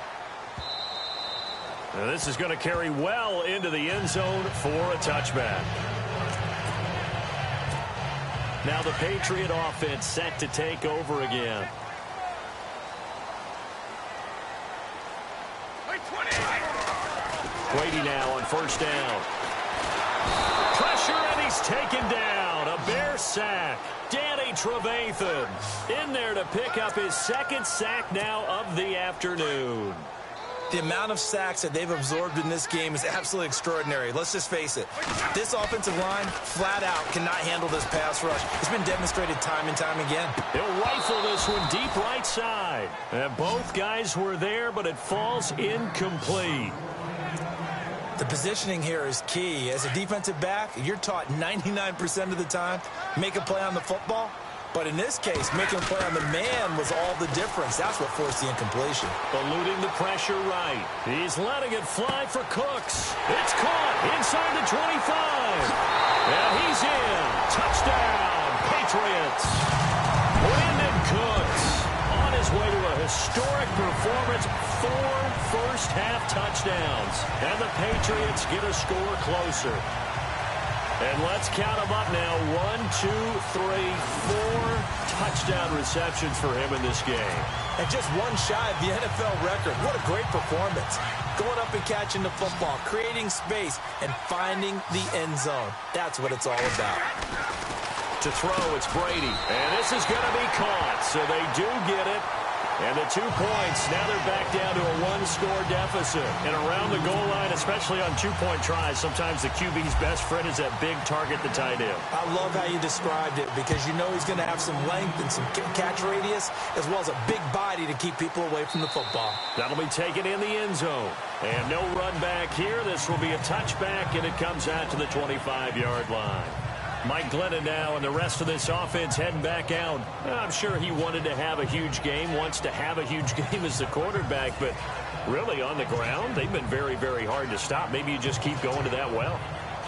And this is going to carry well into the end zone for a touchback. Now the Patriot offense set to take over again. Brady now on first down. Pressure, and he's taken down. A Bear sack. Danny Trevathan in there to pick up his 2nd sack now of the afternoon. The amount of sacks that they've absorbed in this game is absolutely extraordinary. Let's just face it. This offensive line, flat out, cannot handle this pass rush. It's been demonstrated time and time again. He'll rifle this one deep right side. And both guys were there, but it falls incomplete. The positioning here is key. As a defensive back, you're taught 99% of the time, make a play on the football. But in this case, making a play on the man was all the difference. That's what forced the incompletion. Eluding the pressure right. He's letting it fly for Cooks. It's caught inside the 25. And he's in. Touchdown, Patriots. Brandon Cooks on his way to a historic performance. 4 first-half touchdowns. And the Patriots get a score closer. And let's count them up now. 1, 2, 3, 4 touchdown receptions for him in this game. And just one shy of the NFL record. What a great performance. Going up and catching the football, creating space, and finding the end zone. That's what it's all about. To throw, it's Brady. And this is going to be caught. So they do get it. And the 2 points, now they're back down to a 1-score deficit. And around the goal line, especially on 2-point tries, sometimes the QB's best friend is that big target, the tight end. I love how you described it because you know he's going to have some length and some catch radius as well as a big body to keep people away from the football. That'll be taken in the end zone. And no run back here. This will be a touchback, and it comes out to the 25-yard line. Mike Glennon now and the rest of this offense heading back out. I'm sure he wanted to have a huge game, wants to have a huge game as the quarterback, but really on the ground, they've been very, very hard to stop. Maybe you just keep going to that well.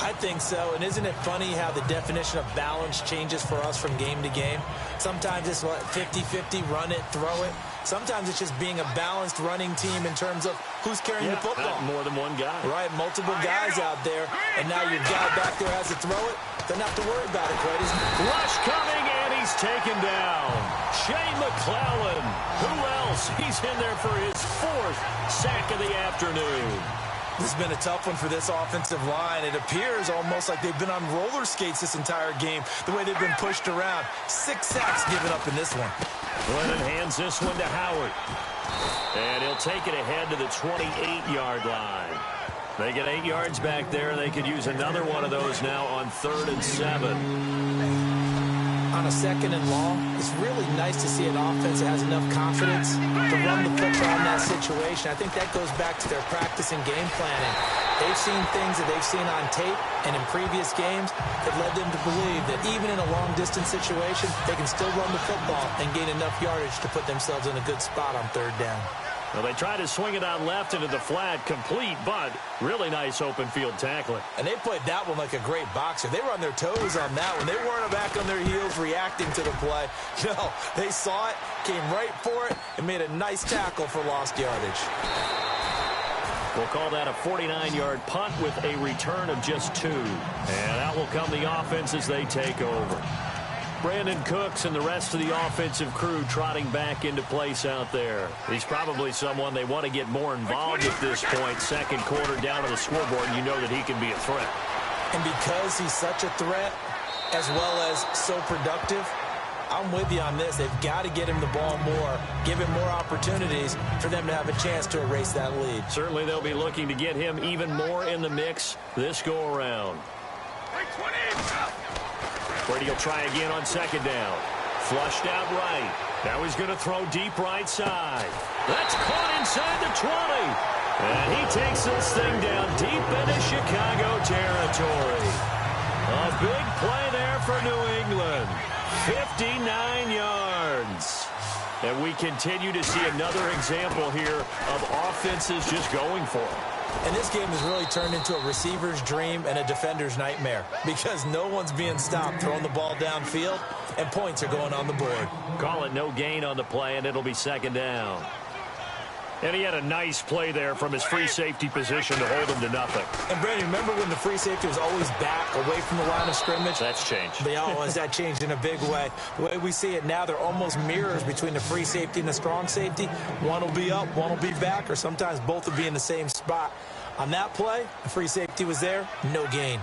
I think so, and isn't it funny how the definition of balance changes for us from game to game? Sometimes it's 50-50, run it, throw it. Sometimes it's just being a balanced running team in terms of who's carrying the football. More than one guy. Right, multiple guys out there, and now your guy back there has to throw it. Doesn't have to worry about it quite as much. Rush coming, and he's taken down. Shane McClellan. Who else? He's in there for his 4th sack of the afternoon. This has been a tough one for this offensive line. It appears almost like they've been on roller skates this entire game, the way they've been pushed around. 6 sacks given up in this one. Glennon hands this one to Howard. And he'll take it ahead to the 28-yard line. They get 8 yards back there. They could use another one of those now on 3rd and 7. On a 2nd and long, it's really nice to see an offense that has enough confidence to run the football in that situation. I think that goes back to their practice and game planning. They've seen things that they've seen on tape and in previous games that led them to believe that even in a long-distance situation, they can still run the football and gain enough yardage to put themselves in a good spot on 3rd down. Well, they try to swing it out left into the flat, complete, but really nice open field tackling. And they played that one like a great boxer. They were on their toes on that one. They weren't back on their heels reacting to the play. No, they saw it, came right for it, and made a nice tackle for lost yardage. We'll call that a 49-yard punt with a return of just 2. And out will come the offense as they take over. Brandon Cooks and the rest of the offensive crew trotting back into place out there. He's probably someone they want to get more involved at this point. 2nd quarter down to the scoreboard, and you know that he can be a threat. And because he's such a threat, as well as so productive, I'm with you on this. They've got to get him the ball more, give him more opportunities for them to have a chance to erase that lead. Certainly they'll be looking to get him even more in the mix this go-around. Brady will try again on 2nd down. Flushed out right. Now he's going to throw deep right side. That's caught inside the 20. And he takes this thing down deep into Chicago territory. A big play there for New England. 59 yards. And we continue to see another example here of offenses just going for it. And this game has really turned into a receiver's dream and a defender's nightmare because no one's being stopped throwing the ball downfield, and points are going on the board. Call it no gain on the play, and it'll be 2nd down. And he had a nice play there from his free safety position to hold him to nothing. And, Brandon, remember when the free safety was always back away from the line of scrimmage? That's changed. That changed in a big way. The way we see it now, they're almost mirrors between the free safety and the strong safety. One will be up, one will be back, or sometimes both will be in the same spot. On that play, the free safety was there, no gain.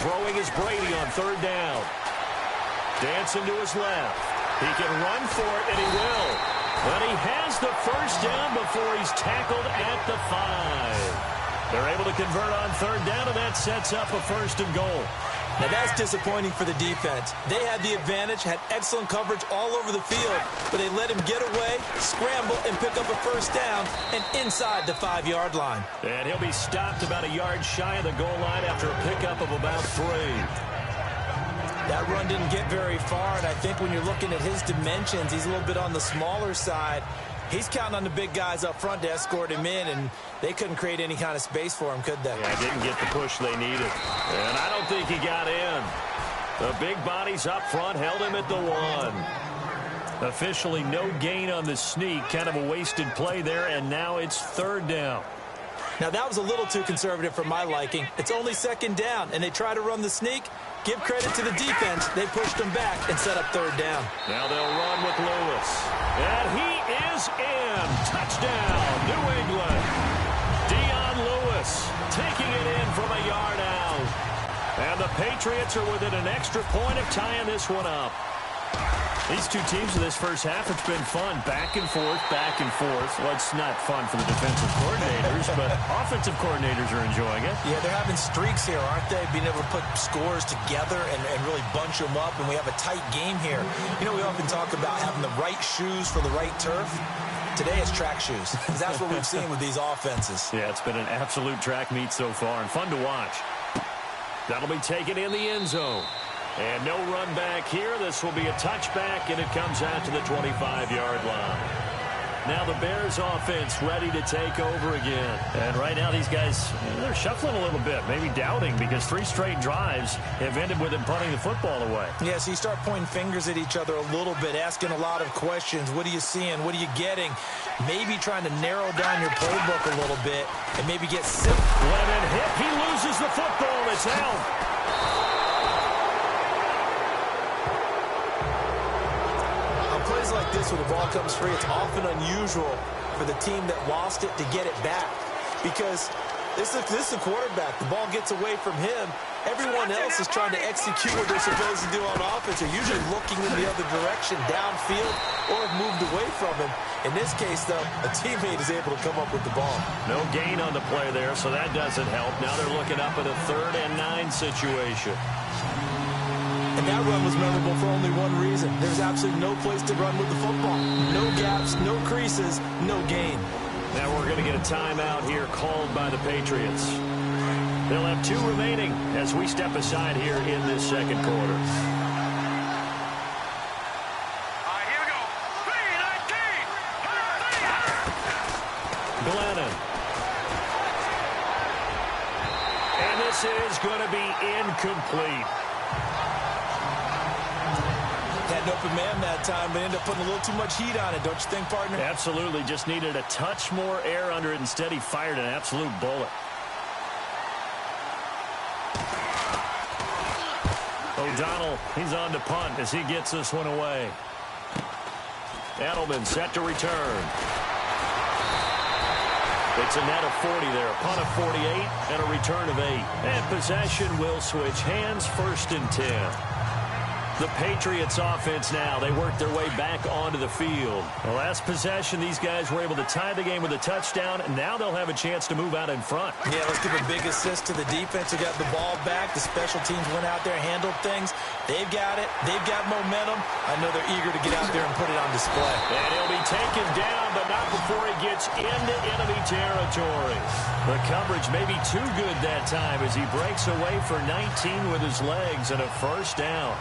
Throwing is Brady on 3rd down. Dancing to his left. He can run for it, and he will. But he has the 1st down before he's tackled at the 5. They're able to convert on 3rd down, and that sets up a 1st and goal. Now, that's disappointing for the defense. They had the advantage, had excellent coverage all over the field, but they let him get away, scramble, and pick up a 1st down, and inside the 5-yard line. And he'll be stopped about a yard shy of the goal line after a pickup of about 3. That run didn't get very far, and I think when you're looking at his dimensions, he's a little bit on the smaller side. He's counting on the big guys up front to escort him in, and they couldn't create any kind of space for him, could they? Yeah, didn't get the push they needed. And I don't think he got in. The big bodies up front held him at the 1. Officially no gain on the sneak. Kind of a wasted play there, and now it's 3rd down. Now, that was a little too conservative for my liking. It's only 2nd down, and they try to run the sneak. Give credit to the defense. They pushed him back and set up 3rd down. Now they'll run with Lewis. And he is in. Touchdown, New England. Dion Lewis taking it in from a yard out. And the Patriots are within an extra point of tying this one up. These two teams in this first half, it's been fun. Back and forth, back and forth. Well, it's not fun for the defensive coordinators, but offensive coordinators are enjoying it. Yeah, they're having streaks here, aren't they? Being able to put scores together and really bunch them up, and we have a tight game here. You know, we often talk about having the right shoes for the right turf. Today it's track shoes. That's what we've seen with these offenses. Yeah, it's been an absolute track meet so far, and fun to watch. That'll be taken in the end zone. And no run back here. This will be a touchback, and it comes out to the 25-yard line. Now the Bears offense ready to take over again. And right now these guys, they're shuffling a little bit, maybe doubting, because 3 straight drives have ended with them punting the football away. Yeah, so you start pointing fingers at each other a little bit, asking a lot of questions. What are you seeing? What are you getting? Maybe trying to narrow down your playbook a little bit and maybe get simple. Lemon hit. He loses the football. It's out. Plays like this where the ball comes free, it's often unusual for the team that lost it to get it back, because This is a quarterback. The ball gets away from him. Everyone else is trying to execute what they're supposed to do on offense. They're usually looking in the other direction, downfield, or have moved away from him. In this case, though, a teammate is able to come up with the ball. No gain on the play there, so that doesn't help. Now they're looking up at a 3rd and 9 situation. And that run was memorable for only one reason. There's absolutely no place to run with the football. No gaps, no creases, no gain. Now we're going to get a timeout here called by the Patriots. They'll have 2 remaining as we step aside here in this second quarter. Here we go. 3-19. Glennon. And this is going to be incomplete. Had an open man that time, but ended up putting a little too much heat on it, don't you think, partner? Absolutely. Just needed a touch more air under it. Instead, he fired an absolute bullet. O'Donnell, he's on to punt as he gets this one away. Edelman set to return. It's a net of 40 there. A punt of 48 and a return of 8. And possession will switch hands, 1st and 10. The Patriots offense now. They work their way back onto the field. The last possession, these guys were able to tie the game with a touchdown, and now they'll have a chance to move out in front. Yeah, let's give a big assist to the defense who got the ball back. The special teams went out there, handled things. They've got it. They've got momentum. I know they're eager to get out there and put it on display. And he'll be taken down, but not before he gets into enemy territory. The coverage may be too good that time as he breaks away for 19 with his legs and a 1st down.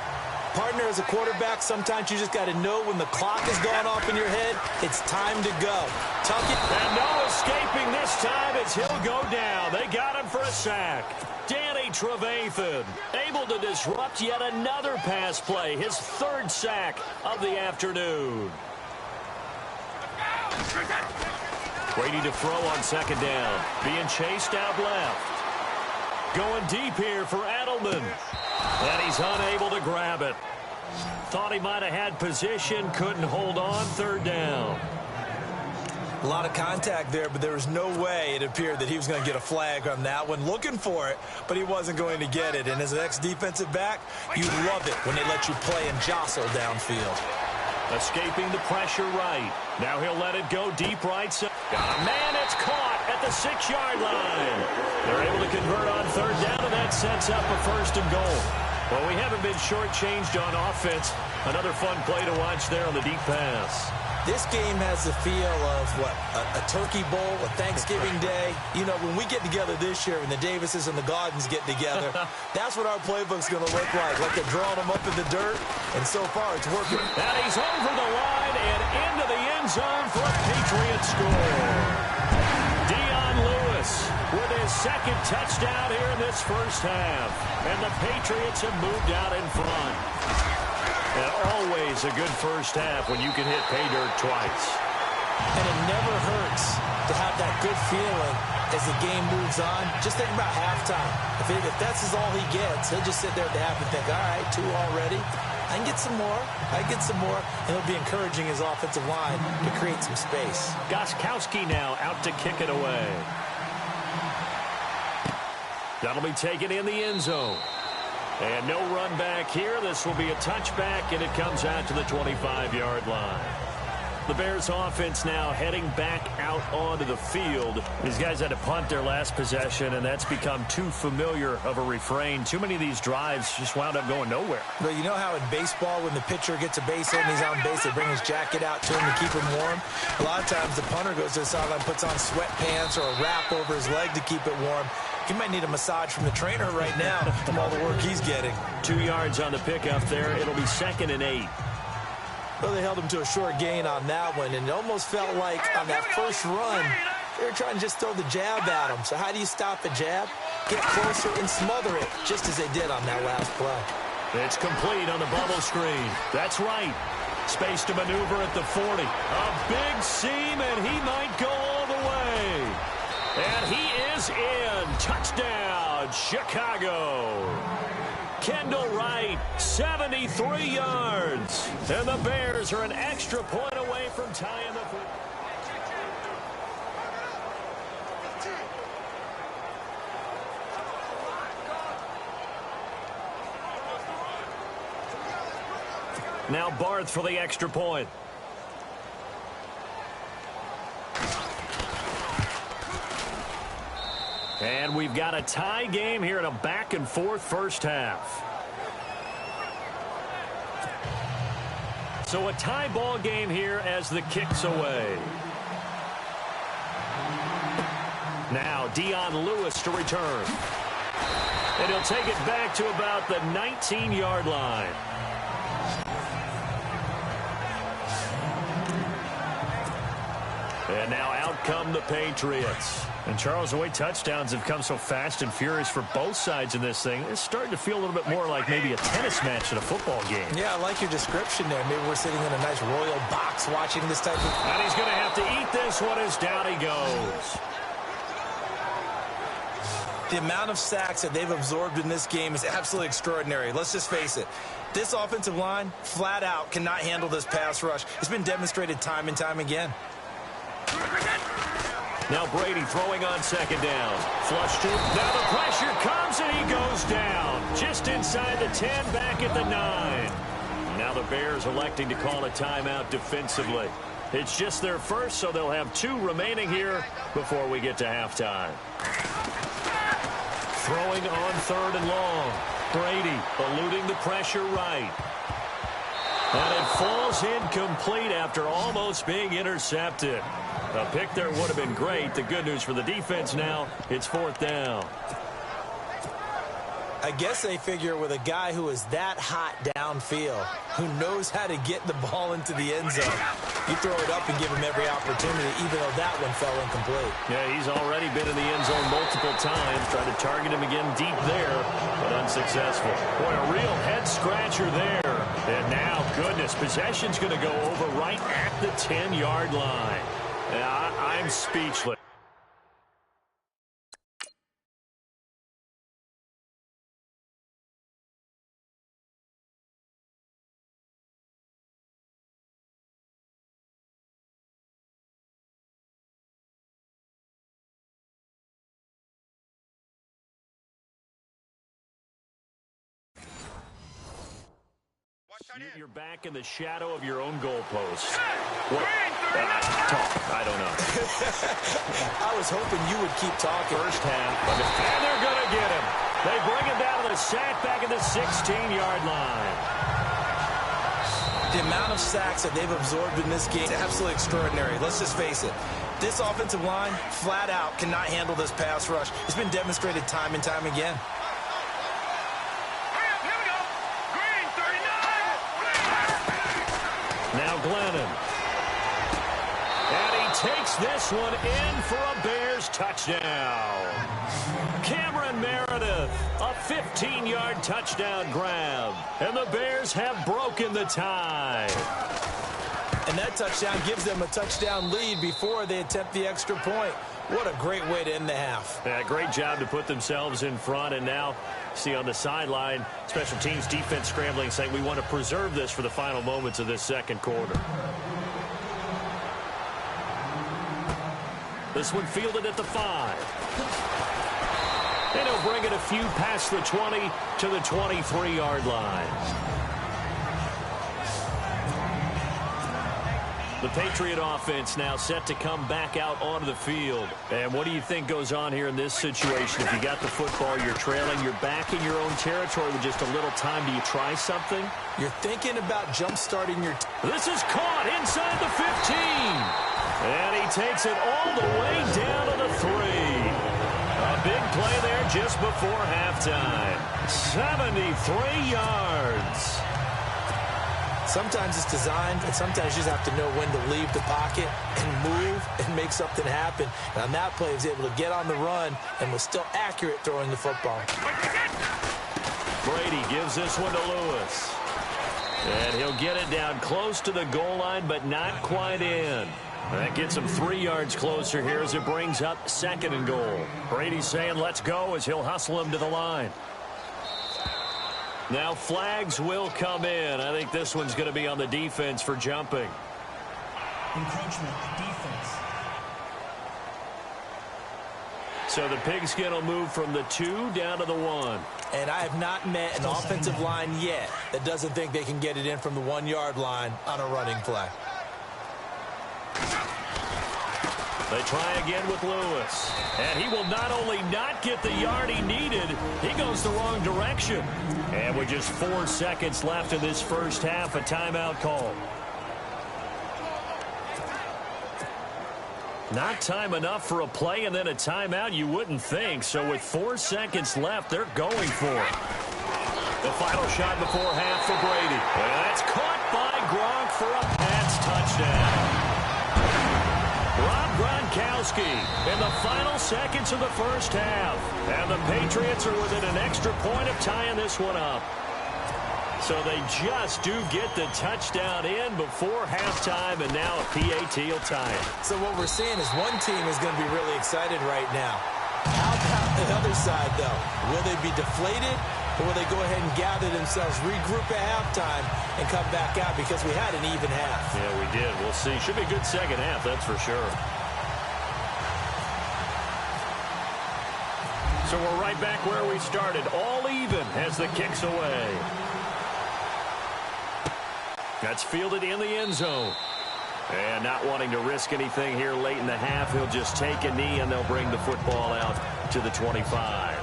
Partner, as a quarterback, sometimes you just got to know when the clock has gone off in your head, it's time to go. Tuck it. And no escaping this time as he'll go down. They got him for a sack. Danny Trevathan able to disrupt yet another pass play. His 3rd sack of the afternoon. Brady to throw on 2nd down. Being chased out left. Going deep here for Edelman. And he's unable to grab it. Thought he might have had position, couldn't hold on, 3rd down. A lot of contact there, but there was no way it appeared that he was going to get a flag on that one. Looking for it, but he wasn't going to get it. And as an ex-defensive back, you love it when they let you play and jostle downfield. Escaping the pressure right. Now he'll let it go deep right side. Got a man that's caught at the 6-yard line. They're able to convert on 3rd down, and that sets up a 1st and goal. Well, we haven't been shortchanged on offense. Another fun play to watch there on the deep pass. This game has the feel of, what, a turkey bowl, a Thanksgiving day. You know, when we get together this year, when the Davises and the Gaudens get together, that's what our playbook's going to look like they're drawing them up in the dirt, and so far it's working. And he's over the line and into the end zone for a Patriots score. Dion Lewis with his 2nd touchdown here in this 1st half. And the Patriots have moved out in front. And always a good 1st half when you can hit pay dirt twice. And it never hurts to have that good feeling as the game moves on. Just think about halftime. If that's all he gets, he'll just sit there at the half and think, all right, 2 already. I can get some more. I can get some more. And he'll be encouraging his offensive line to create some space. Gostkowski now out to kick it away. That'll be taken in the end zone. And no run back here. This will be a touchback, and it comes out to the 25-yard line. The Bears offense now heading back out onto the field. These guys had to punt their last possession, and that's become too familiar of a refrain. Too many of these drives just wound up going nowhere. But you know how in baseball, when the pitcher gets a base hit and he's on base, they bring his jacket out to him to keep him warm? A lot of times the punter goes to the sideline, puts on sweatpants or a wrap over his leg to keep it warm. He might need a massage from the trainer right now from all the work he's getting. 2 yards on the pickup there. It'll be 2nd and 8. Well, they held him to a short gain on that one, and it almost felt like on that first run, they were trying to just throw the jab at him. So how do you stop a jab? Get closer and smother it, just as they did on that last play. It's complete on the bubble screen. That's right. Space to maneuver at the 40. A big seam, and he might go all the way. And he is in. Touchdown, Chicago. Kendall Wright, 73 yards. And the Bears are an extra point away from tying the football. Now Barth for the extra point. And we've got a tie game here in a back-and-forth first half. So a tie ball game here as the kick's away. Now Dion Lewis to return. And he'll take it back to about the 19-yard line. And now out come the Patriots. And Charles, the way touchdowns have come so fast and furious for both sides in this thing, it's starting to feel a little bit more like maybe a tennis match in a football game. Yeah, I like your description there. Maybe we're sitting in a nice royal box watching this type of... And he's going to have to eat this one as down he goes. The amount of sacks that they've absorbed in this game is absolutely extraordinary. Let's just face it. This offensive line, flat out, cannot handle this pass rush. It's been demonstrated time and time again. Now Brady throwing on second down. Flush to him. Now the pressure comes and he goes down. Just inside the 10, back at the 9. Now the Bears electing to call a timeout defensively. It's just their first, so they'll have 2 remaining here before we get to halftime. Throwing on 3rd and long. Brady eluding the pressure right. And it falls incomplete after almost being intercepted. A pick there would have been great. The good news for the defense now, it's 4th down. I guess they figure with a guy who is that hot downfield, who knows how to get the ball into the end zone, you throw it up and give him every opportunity, even though that one fell incomplete. Yeah, he's already been in the end zone multiple times, trying to target him again deep there, but unsuccessful. Boy, a real head-scratcher there. And now, goodness, possession's going to go over right at the 10-yard line. I'm speechless. You're back in the shadow of your own goalpost. What? Talk. I don't know. I was hoping you would keep talking. First half. And they're going to get him. They bring him down to the sack back at the 16-yard line. The amount of sacks that they've absorbed in this game is absolutely extraordinary. Let's just face it. This offensive line, flat out, cannot handle this pass rush. It's been demonstrated time and time again. Now Glennon. And he takes this one in for a Bears touchdown. Cameron Meredith, a 15-yard touchdown grab. And the Bears have broken the tie. And that touchdown gives them a touchdown lead before they attempt the extra point. What a great way to end the half. Yeah, great job to put themselves in front. And now, see on the sideline, special teams defense scrambling, saying we want to preserve this for the final moments of this second quarter. This one fielded at the 5. And he'll bring it a few past the 20 to the 23-yard line. The Patriot offense now set to come back out onto the field. And what do you think goes on here in this situation? If you got the football, you're trailing, you're back in your own territory with just a little time. Do you try something? You're thinking about jump-starting your... This is caught inside the 15. And he takes it all the way down to the 3. A big play there just before halftime. 73 yards. Sometimes it's designed, and sometimes you just have to know when to leave the pocket and move and make something happen. And on that play, he was able to get on the run and was still accurate throwing the football. Brady gives this one to Lewis. And he'll get it down close to the goal line, but not quite in. That gets him 3 yards closer here as it brings up 2nd and goal. Brady's saying let's go as he'll hustle him to the line. Now flags will come in. I think this one's going to be on the defense for jumping. Encroachment, defense. So the pigskin will move from the 2 down to the 1. And I have not met an offensive line yet that doesn't think they can get it in from the 1-yard line on a running play. They try again with Lewis. And he will not only not get the yard he needed, he goes the wrong direction. And with just 4 seconds left in this first half, a timeout call. Not time enough for a play and then a timeout, you wouldn't think. So with 4 seconds left, they're going for it. The final shot before half for Brady. And that's caught by Gronk for a Pats touchdown. Rob Gronkowski in the final seconds of the first half. And the Patriots are within an extra point of tying this one up. So they just do get the touchdown in before halftime, and now a PAT will tie it. So what we're seeing is one team is going to be really excited right now. How about the other side, though? Will they be deflated, or will they go ahead and gather themselves, regroup at halftime, and come back out because we had an even half? Yeah, we did. We'll see. Should be a good second half, that's for sure. So we're right back where we started, all even as the kick's away. That's fielded in the end zone. And not wanting to risk anything here late in the half, he'll just take a knee and they'll bring the football out to the 25.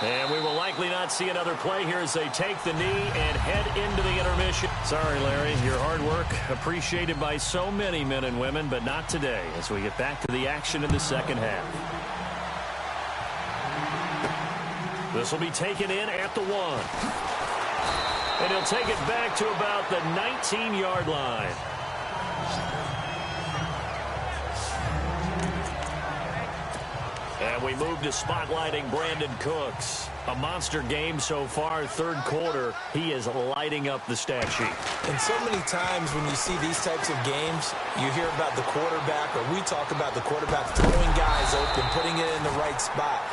And we will likely not see another play here as they take the knee and head into the intermission. Sorry, Larry, your hard work appreciated by so many men and women, but not today as we get back to the action in the second half. This will be taken in at the 1. And he'll take it back to about the 19-yard line. And we move to spotlighting Brandon Cooks. A monster game so far, third quarter. He is lighting up the stat sheet. And so many times when you see these types of games, you hear about the quarterback, or we talk about the quarterback throwing guys open, putting it in the right spot.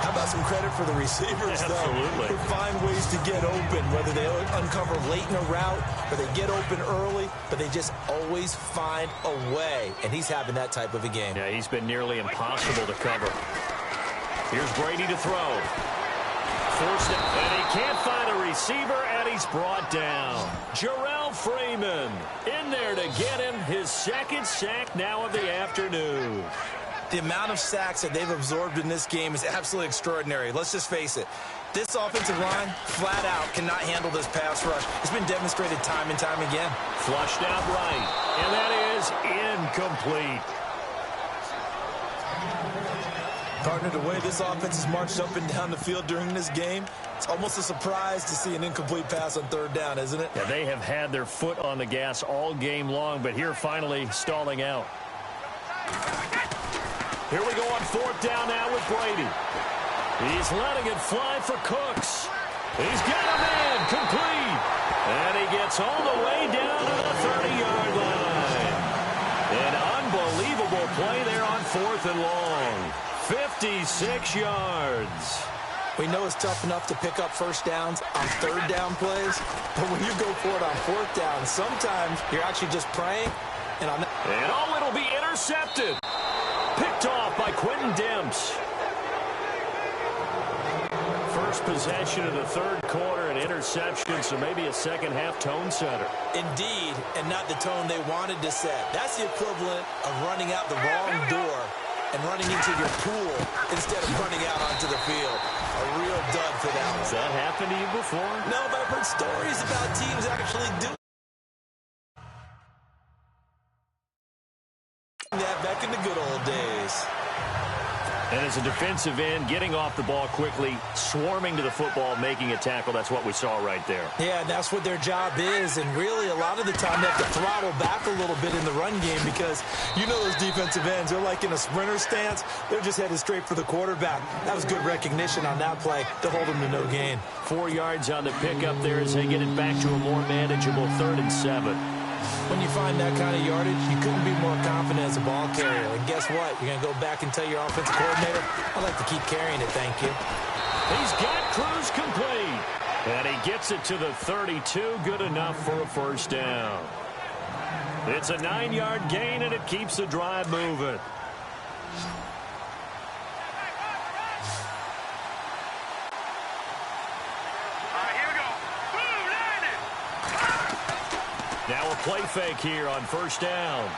How about some credit for the receivers, Absolutely. though, who find ways to get open, whether they uncover late in a route or they get open early, but they just always find a way. And he's having that type of a game. Yeah, he's been nearly impossible to cover. Here's Brady to throw. Forced it, and he can't find a receiver, and he's brought down. Jarrell Freeman in there to get him his second sack now of the afternoon. The amount of sacks that they've absorbed in this game is absolutely extraordinary. Let's just face it. This offensive line, flat out, cannot handle this pass rush. It's been demonstrated time and time again. Flushed out right, and that is incomplete. Partner, the way this offense has marched up and down the field during this game, it's almost a surprise to see an incomplete pass on third down, isn't it? Yeah, they have had their foot on the gas all game long, but here finally stalling out. Here we go on fourth down now with Brady. He's letting it fly for Cooks. He's got him in, complete. And he gets all the way down to the 30-yard line. An unbelievable play there on fourth and long. 56 yards. We know it's tough enough to pick up first downs on third down plays, but when you go for it on fourth down, sometimes you're actually just praying. And it'll be intercepted. Picked off by Quentin Demps. First possession of the third quarter, an interception, so maybe a second-half tone setter. Indeed, and not the tone they wanted to set. That's the equivalent of running out the wrong door and running into your pool instead of running out onto the field. A real dud for that one. Has that happened to you before? No, but I've heard stories about teams actually doing that back in the good old days. And as a defensive end, getting off the ball quickly, swarming to the football, making a tackle, that's what we saw right there. Yeah, that's what their job is, and really a lot of the time they have to throttle back a little bit in the run game because you know those defensive ends, they're like in a sprinter stance. They're just headed straight for the quarterback. That was good recognition on that play to hold them to no gain. 4 yards on the pickup there as they get it back to a more manageable 3rd and 7. When you find that kind of yardage, you couldn't be more confident as a ball carrier. And guess what? You're going to go back and tell your offensive coordinator, I'd like to keep carrying it, thank you. He's got Cruz complete. And he gets it to the 32. Good enough for a first down. It's a 9-yard gain, and it keeps the drive moving. Now a play fake here on first down.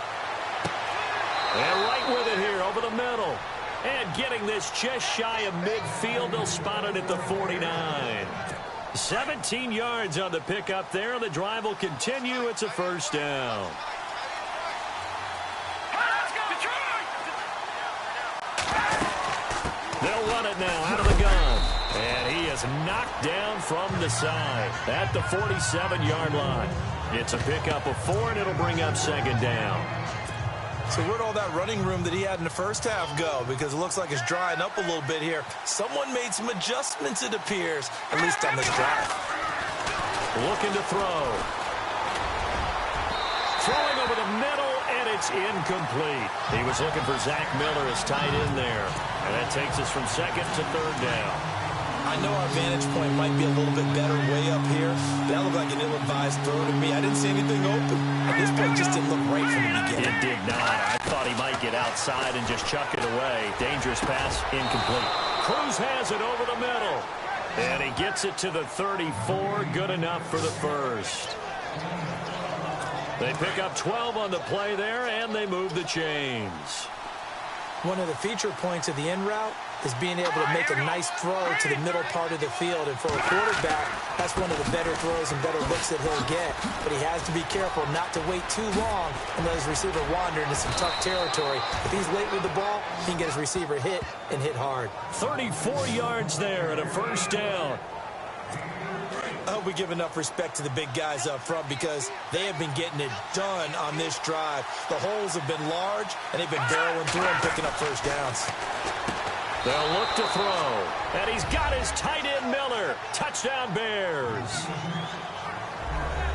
And right with it here over the middle. And getting this just shy of midfield. They'll spot it at the 49. 17 yards on the pickup there. The drive will continue. It's a first down. They'll run it now out of the gun. And he is knocked down from the side at the 47-yard line. It's a pickup of 4, and it'll bring up second down. So where'd all that running room that he had in the first half go? Because it looks like it's drying up a little bit here. Someone made some adjustments, it appears, at least on this drive. Looking to throw. Throwing over the middle, and it's incomplete. He was looking for Zach Miller as tight end there. And that takes us from second to third down. I know our vantage point might be a little bit better way up here. That looked like an ill-advised throw to me. I didn't see anything open. And this play just didn't look right from the beginning. It did not. I thought he might get outside and just chuck it away. Dangerous pass, incomplete. Cruz has it over the middle. And he gets it to the 34. Good enough for the first. They pick up 12 on the play there, and they move the chains. One of the feature points of the in route is being able to make a nice throw to the middle part of the field. And for a quarterback, that's one of the better throws and better looks that he'll get. But he has to be careful not to wait too long and let his receiver wander into some tough territory. If he's late with the ball, he can get his receiver hit and hit hard. 34 yards there and a first down. I hope we give enough respect to the big guys up front because they have been getting it done on this drive. The holes have been large, and they've been barreling through and picking up first downs. They'll look to throw. And he's got his tight end Miller. Touchdown Bears.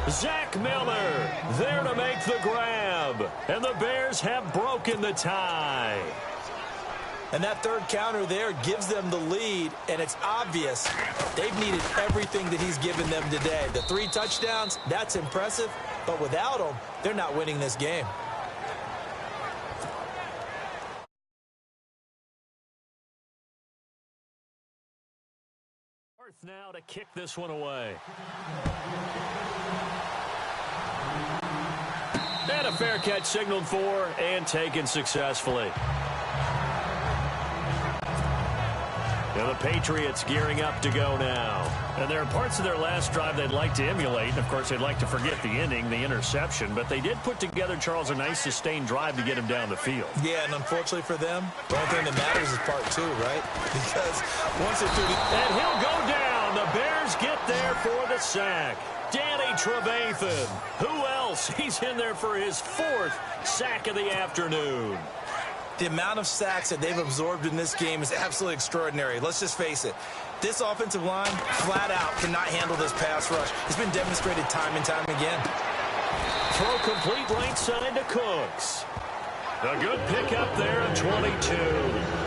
Zach Miller there to make the grab. And the Bears have broken the tie. And that third counter there gives them the lead, and it's obvious they've needed everything that he's given them today. The 3 touchdowns, that's impressive, but without him, they're not winning this game. Fourth now to kick this one away. And a fair catch signaled for and taken successfully. And the Patriots gearing up to go now. And there are parts of their last drive they'd like to emulate. And, of course, they'd like to forget the ending, the interception. But they did put together, Charles, a nice sustained drive to get him down the field. Yeah, and unfortunately for them, the only thing that matters is part 2, right? Because once they're through and he'll go down. The Bears get there for the sack. Danny Trevathan. Who else? He's in there for his 4th sack of the afternoon. The amount of sacks that they've absorbed in this game is absolutely extraordinary. Let's just face it. This offensive line, flat out, cannot handle this pass rush. It's been demonstrated time and time again. Throw complete right side to Cooks. A good pickup there at 22.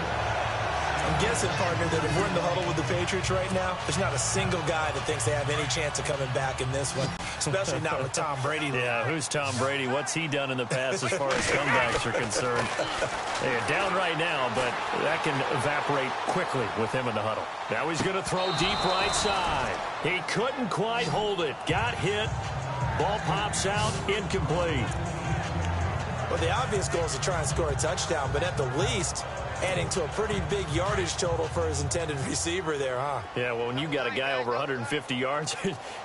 I'm guessing, partner, that if we're in the huddle with the Patriots right now, there's not a single guy that thinks they have any chance of coming back in this one, especially not with Tom Brady. Yeah, who's Tom Brady? What's he done in the past as far as comebacks are concerned? They are down right now, but that can evaporate quickly with him in the huddle. Now he's going to throw deep right side. He couldn't quite hold it. Got hit. Ball pops out. Incomplete. Well, the obvious goal is to try and score a touchdown, but at the least, adding to a pretty big yardage total for his intended receiver there, huh? Yeah, well, when you got a guy over 150 yards,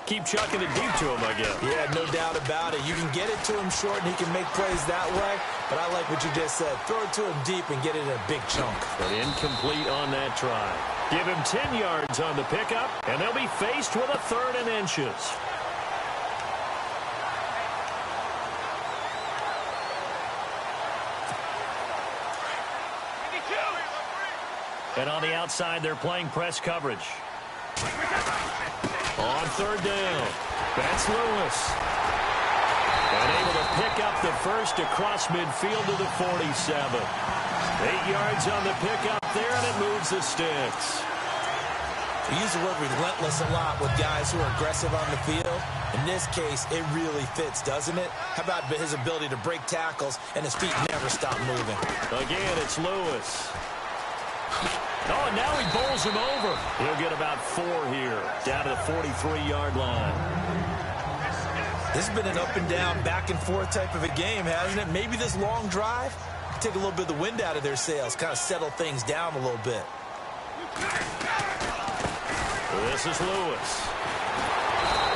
keep chucking it deep to him, I guess. Yeah, no doubt about it. You can get it to him short, and he can make plays that way, but I like what you just said. Throw it to him deep and get it in a big chunk. But incomplete on that try. Give him 10 yards on the pickup, and they'll be faced with a 3rd and inches. And on the outside, they're playing press coverage. On 3rd down, that's Lewis. And able to pick up the first across midfield to the 47. 8 yards on the pickup there, and it moves the sticks. We use the word relentless a lot with guys who are aggressive on the field. In this case, it really fits, doesn't it? How about his ability to break tackles and his feet never stop moving? Again, it's Lewis. Oh, and now he bowls him over. He'll get about 4 here, down to the 43-yard line. This has been an up-and-down, back-and-forth type of a game, hasn't it? Maybe this long drive can take a little bit of the wind out of their sails, kind of settle things down a little bit. This is Lewis.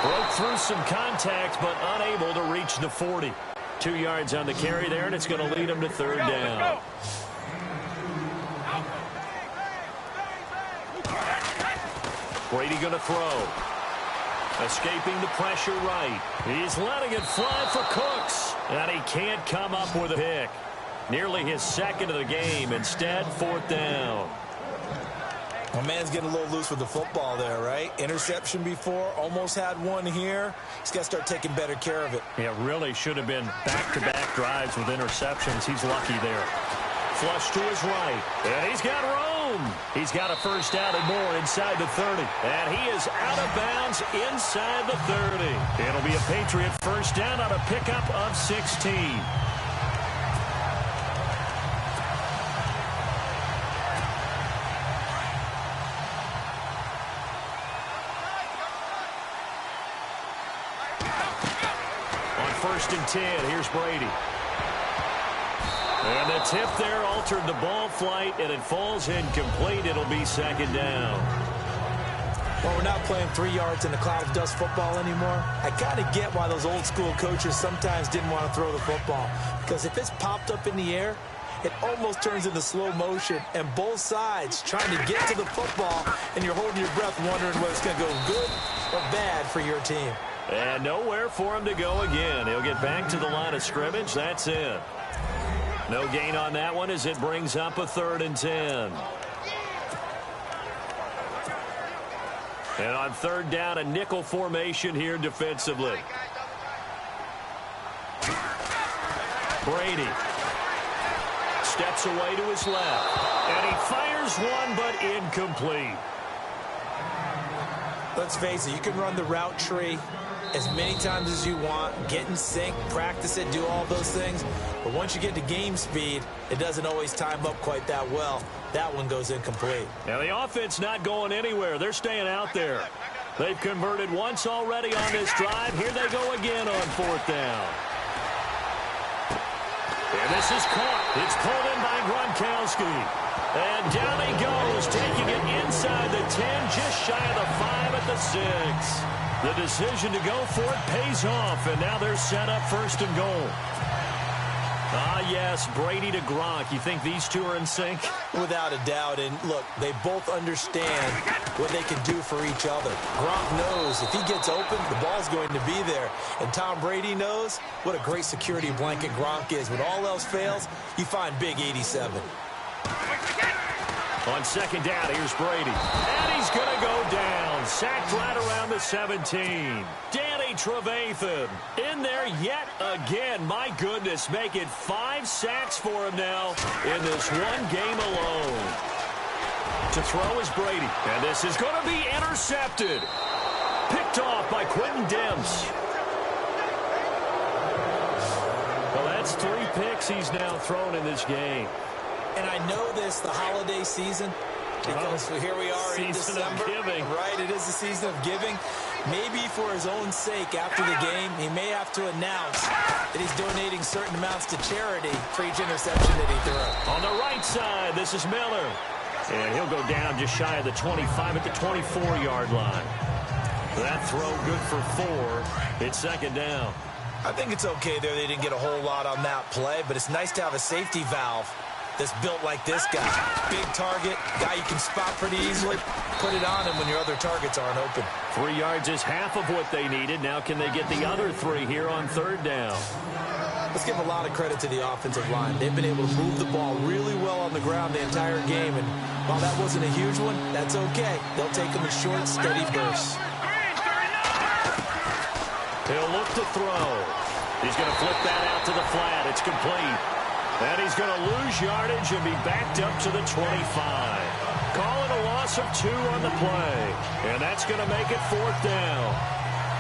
Broke through some contact, but unable to reach the 40. 2 yards on the carry there, and it's going to lead him to 3rd down. Brady going to throw. Escaping the pressure right. He's letting it fly for Cooks, and he can't come up with a pick. Nearly his 2nd of the game. Instead, 4th down. My man's getting a little loose with the football there, right? Interception before, almost had one here. He's got to start taking better care of it. Yeah, really should have been back-to-back drives with interceptions. He's lucky there. Flush to his right, and he's got room. He's got a 1st down and more inside the 30, and he is out of bounds inside the 30. It'll be a Patriot 1st down on a pickup of 16. On 1st and 10, here's Brady. And the tip there altered the ball flight, and it falls incomplete. It'll be 2nd down. Well, we're not playing 3 yards in a cloud of dust football anymore. I kind of get why those old school coaches sometimes didn't want to throw the football. Because if it's popped up in the air, it almost turns into slow motion. And both sides trying to get to the football, and you're holding your breath wondering whether it's going to go good or bad for your team. And nowhere for him to go again. He'll get back to the line of scrimmage. That's it. No gain on that one as it brings up a 3rd and 10. And on 3rd down, a nickel formation here defensively. Brady steps away to his left. And he fires one, but incomplete. Let's face it, you can run the route tree as many times as you want, get in sync, practice it, do all those things. But once you get to game speed, it doesn't always time up quite that well. That one goes incomplete. Now the offense not going anywhere. They're staying out there. They've converted once already on this drive. Here they go again on 4th down. And this is caught. It's pulled in by Gronkowski. And down he goes, taking it inside the 10, just shy of the 5 at the 6. The decision to go for it pays off, and now they're set up 1st and goal. Ah, yes, Brady to Gronk. You think these two are in sync? Without a doubt, and look, they both understand what they can do for each other. Gronk knows if he gets open, the ball's going to be there. And Tom Brady knows what a great security blanket Gronk is. When all else fails, you find Big 87. On 2nd down, here's Brady. And he's going to go down. Sacked right around the 17. Danny Trevathan in there yet again. My goodness, make it 5 sacks for him now in this one game alone. To throw is Brady. And this is going to be intercepted. Picked off by Quentin Demps. Well, that's 3 picks he's now thrown in this game. And I know this, the holiday season, because here we are in December. Season of giving. Right, it is the season of giving. Maybe for his own sake after the game, he may have to announce that he's donating certain amounts to charity for each interception that he threw. On the right side, this is Miller. And he'll go down just shy of the 25 at the 24-yard line. That throw good for 4. It's 2nd down. I think it's okay there. They didn't get a whole lot on that play, but it's nice to have a safety valve that's built like this guy. Big target, guy you can spot pretty easily. Put it on him when your other targets aren't open. 3 yards is half of what they needed. Now can they get the other 3 here on 3rd down? Let's give a lot of credit to the offensive line. They've been able to move the ball really well on the ground the entire game. And while that wasn't a huge one, that's okay. They'll take them in short, steady bursts. He'll look to throw. He's going to flip that out to the flat. It's complete. And he's going to lose yardage and be backed up to the 25. Call it a loss of 2 on the play. And that's going to make it 4th down.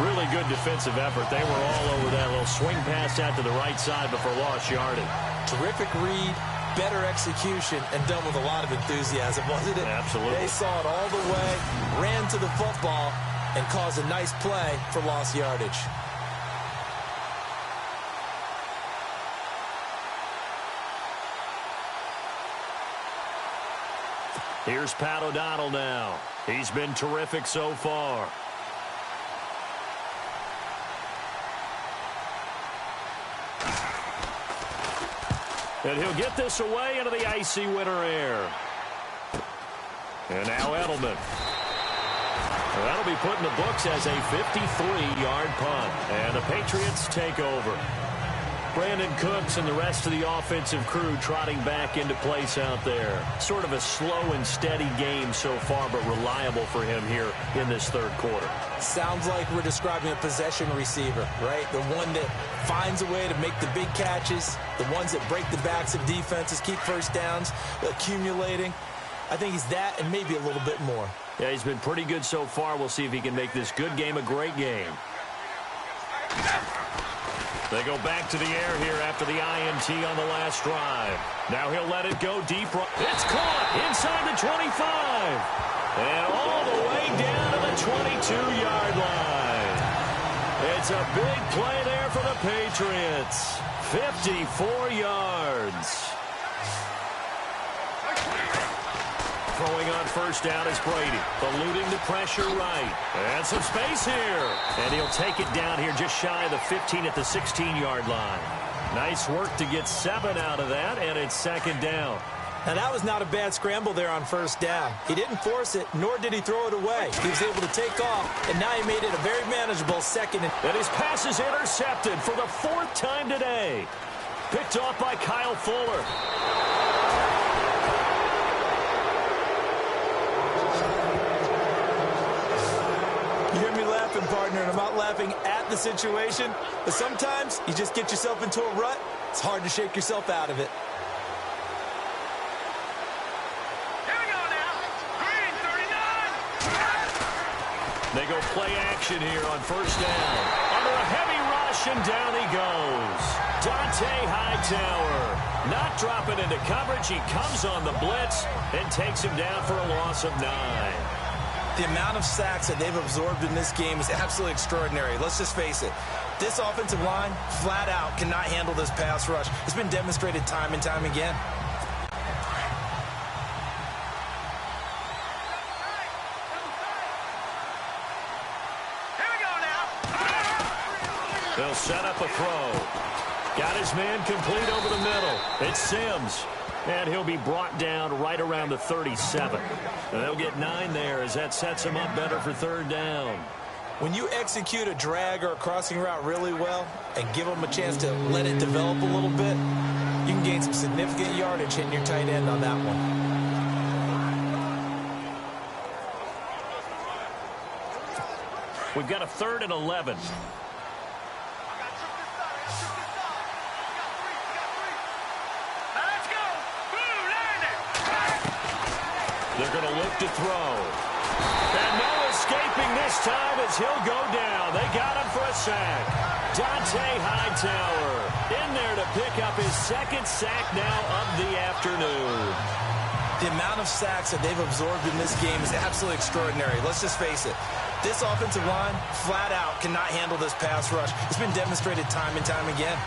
Really good defensive effort. They were all over that little swing pass out to the right side before lost yardage. Terrific read, better execution, and done with a lot of enthusiasm, wasn't it? Absolutely. They saw it all the way, ran to the football, and caused a nice play for lost yardage. Here's Pat O'Donnell now. He's been terrific so far. And he'll get this away into the icy winter air. And now Edelman. Well, that'll be put in the books as a 53-yard punt. And the Patriots take over. Brandon Cooks and the rest of the offensive crew trotting back into place out there. Sort of a slow and steady game so far, but reliable for him here in this 3rd quarter. Sounds like we're describing a possession receiver, right? The one that finds a way to make the big catches, the ones that break the backs of defenses, keep first downs, accumulating. I think he's that and maybe a little bit more. Yeah, he's been pretty good so far. We'll see if he can make this good game a great game. They go back to the air here after the INT on the last drive. Now he'll let it go deep. It's caught inside the 25. And all the way down to the 22-yard line. It's a big play there for the Patriots. 54 yards. Throwing on first down is Brady. Eluding the pressure right. And some space here. And he'll take it down here just shy of the 15 at the 16-yard line. Nice work to get 7 out of that, and it's 2nd down. Now, that was not a bad scramble there on first down. He didn't force it, nor did he throw it away. He was able to take off, and now he made it a very manageable 2nd. And his pass is intercepted for the 4th time today. Picked off by Kyle Fuller. You hear me laughing, partner, and I'm not laughing at the situation, but sometimes you just get yourself into a rut. It's hard to shake yourself out of it. Here we go now. Green 39. They go play action here on first down. Under a heavy rush, and down he goes. Dante Hightower not dropping into coverage. He comes on the blitz and takes him down for a loss of 9. The amount of sacks that they've absorbed in this game is absolutely extraordinary. Let's just face it. This offensive line, flat out, cannot handle this pass rush. It's been demonstrated time and time again. Here we go now. They'll set up a throw. Got his man complete over the middle. It's Sims. And he'll be brought down right around the 37. And they'll get 9 there as that sets him up better for 3rd down. When you execute a drag or a crossing route really well and give them a chance to let it develop a little bit, you can gain some significant yardage hitting your tight end on that one. We've got a 3rd and 11. They're going to look to throw. And no escaping this time as he'll go down. They got him for a sack. Dante Hightower in there to pick up his 2nd sack now of the afternoon. The amount of sacks that they've absorbed in this game is absolutely extraordinary. Let's just face it. This offensive line, flat out, cannot handle this pass rush. It's been demonstrated time and time again.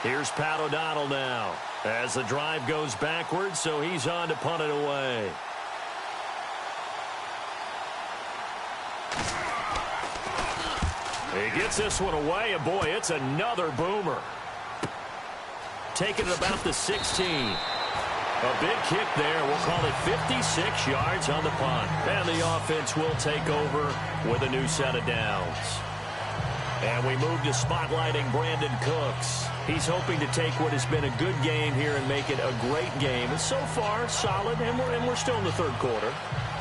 Here's Pat O'Donnell now as the drive goes backwards, so he's on to punt it away. He gets this one away, and boy, it's another boomer. Taking it about the 16. A big kick there. We'll call it 56 yards on the punt. And the offense will take over with a new set of downs. And we move to spotlighting Brandon Cooks. He's hoping to take what has been a good game here and make it a great game. And so far, solid, and we're still in the third quarter.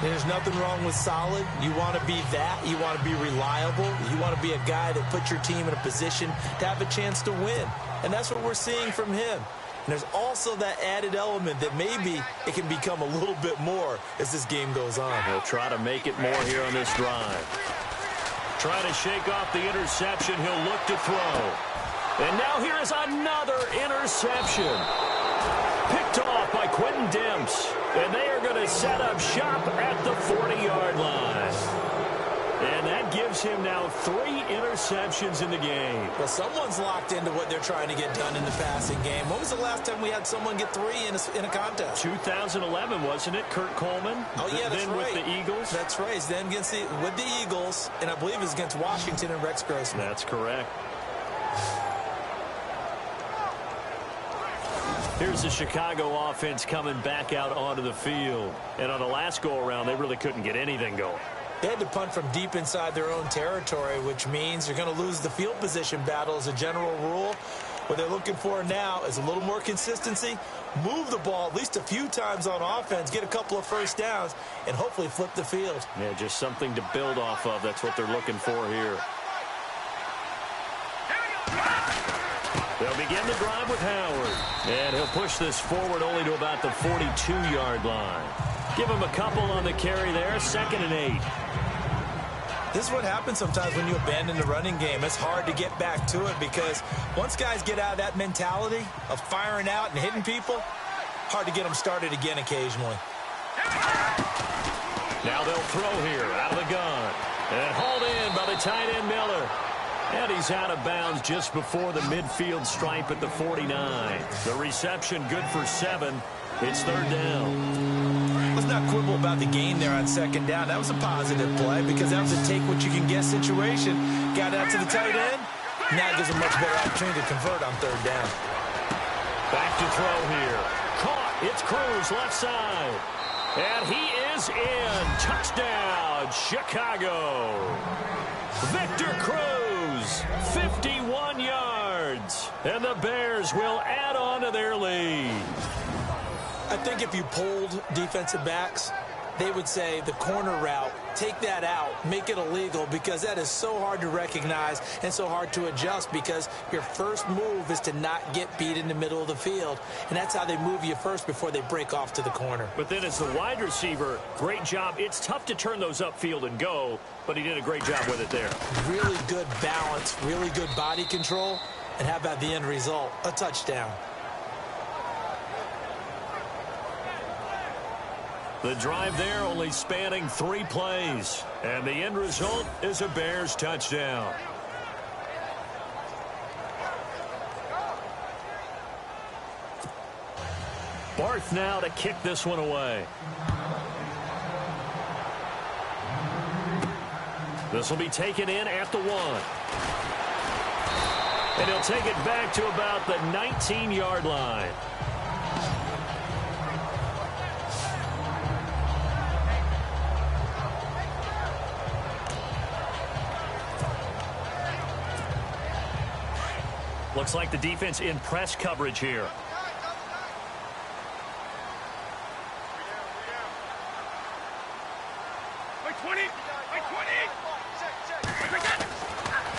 There's nothing wrong with solid. You want to be that. You want to be reliable. You want to be a guy that puts your team in a position to have a chance to win. And that's what we're seeing from him. And there's also that added element that maybe it can become a little bit more as this game goes on. He'll try to make it more here on this drive. Trying to shake off the interception. He'll look to throw. And now here is another interception. Picked off by Quentin Demps. And they are going to set up shop at the 40-yard line. And that gives him now 3 interceptions in the game. Well, someone's locked into what they're trying to get done in the passing game. When was the last time we had someone get 3 in a contest? 2011, wasn't it? Kurt Coleman? Oh, yeah, that's then right. With the Eagles? That's right. It's then with the Eagles, and I believe it's against Washington and Rex Grossman. That's correct. Here's the Chicago offense coming back out onto the field. And on the last go-around, they really couldn't get anything going. They had to punt from deep inside their own territory, which means you're going to lose the field position battle as a general rule. What they're looking for now is a little more consistency, move the ball at least a few times on offense, get a couple of first downs, and hopefully flip the field. Yeah, just something to build off of. That's what they're looking for here. They'll begin the drive with Howard. And he'll push this forward only to about the 42-yard line. Give him a couple on the carry there, 2nd and 8. This is what happens sometimes when you abandon the running game. It's hard to get back to it because once guys get out of that mentality of firing out and hitting people, hard to get them started again occasionally. Now they'll throw here out of the gun. And hauled in by the tight end Miller. And he's out of bounds just before the midfield stripe at the 49. The reception good for 7. It's 3rd down. Let's not quibble about the gain there on 2nd down. That was a positive play because that was a take-what-you-can-get situation. Got out to the tight end. Now it gives a much better opportunity to convert on 3rd down. Back to throw here. Caught. It's Cruz left side. And he is in. Touchdown, Chicago. Victor Cruz, 51 yards. And the Bears will add on to their lead. I think if you polled defensive backs, they would say the corner route, take that out, make it illegal, because that is so hard to recognize and so hard to adjust because your first move is to not get beat in the middle of the field. And that's how they move you first before they break off to the corner. But then as the wide receiver, great job. It's tough to turn those upfield and go, but he did a great job with it there. Really good balance, really good body control. And how about the end result? A touchdown. The drive there only spanning 3 plays. And the end result is a Bears touchdown. Barth now to kick this one away. This will be taken in at the 1. And he'll take it back to about the 19-yard line. Looks like the defense in press coverage here.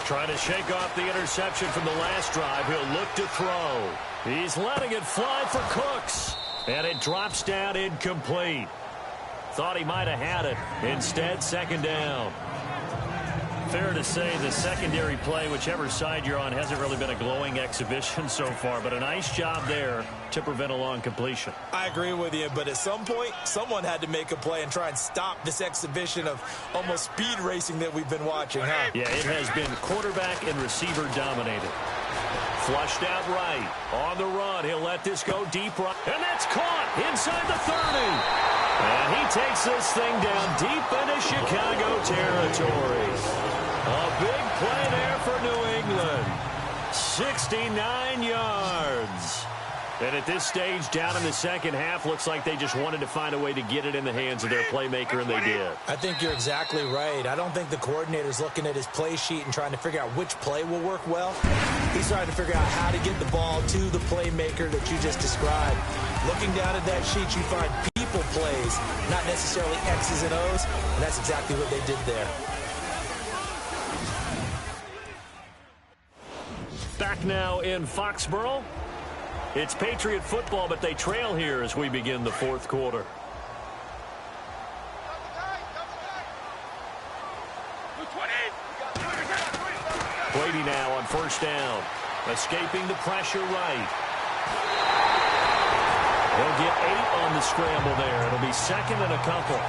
Trying to shake off the interception from the last drive. He'll look to throw. He's letting it fly for Cooks. And it drops down incomplete. Thought he might have had it. Instead, 2nd down. Fair to say the secondary play, whichever side you're on, hasn't really been a glowing exhibition so far, but a nice job there to prevent a long completion. I agree with you, but at some point, someone had to make a play and try and stop this exhibition of almost speed racing that we've been watching, huh? Yeah, it has been quarterback and receiver dominated. Flushed out right. On the run, he'll let this go deep right. And that's caught inside the 30. And he takes this thing down deep into Chicago territory. A big play there for New England. 69 yards. And at this stage, down in the second half, looks like they just wanted to find a way to get it in the hands of their playmaker, and they did. I think you're exactly right. I don't think the coordinator's looking at his play sheet and trying to figure out which play will work well. He's trying to figure out how to get the ball to the playmaker that you just described. Looking down at that sheet, you find people plays, not necessarily X's and O's, and that's exactly what they did there. Back now in Foxborough. It's Patriot football, but they trail here as we begin the fourth quarter. Brady now on first down. Escaping the pressure right. He'll get 8 on the scramble there. It'll be second and a couple.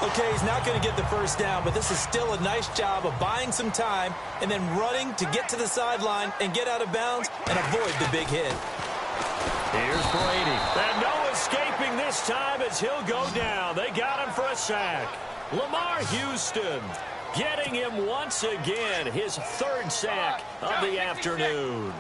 Okay, he's not going to get the first down, but this is still a nice job of buying some time and then running to get to the sideline and get out of bounds and avoid the big hit. Here's Brady. And no escaping this time as he'll go down. They got him for a sack. Lamar Houston getting him once again, his 3rd sack of the afternoon.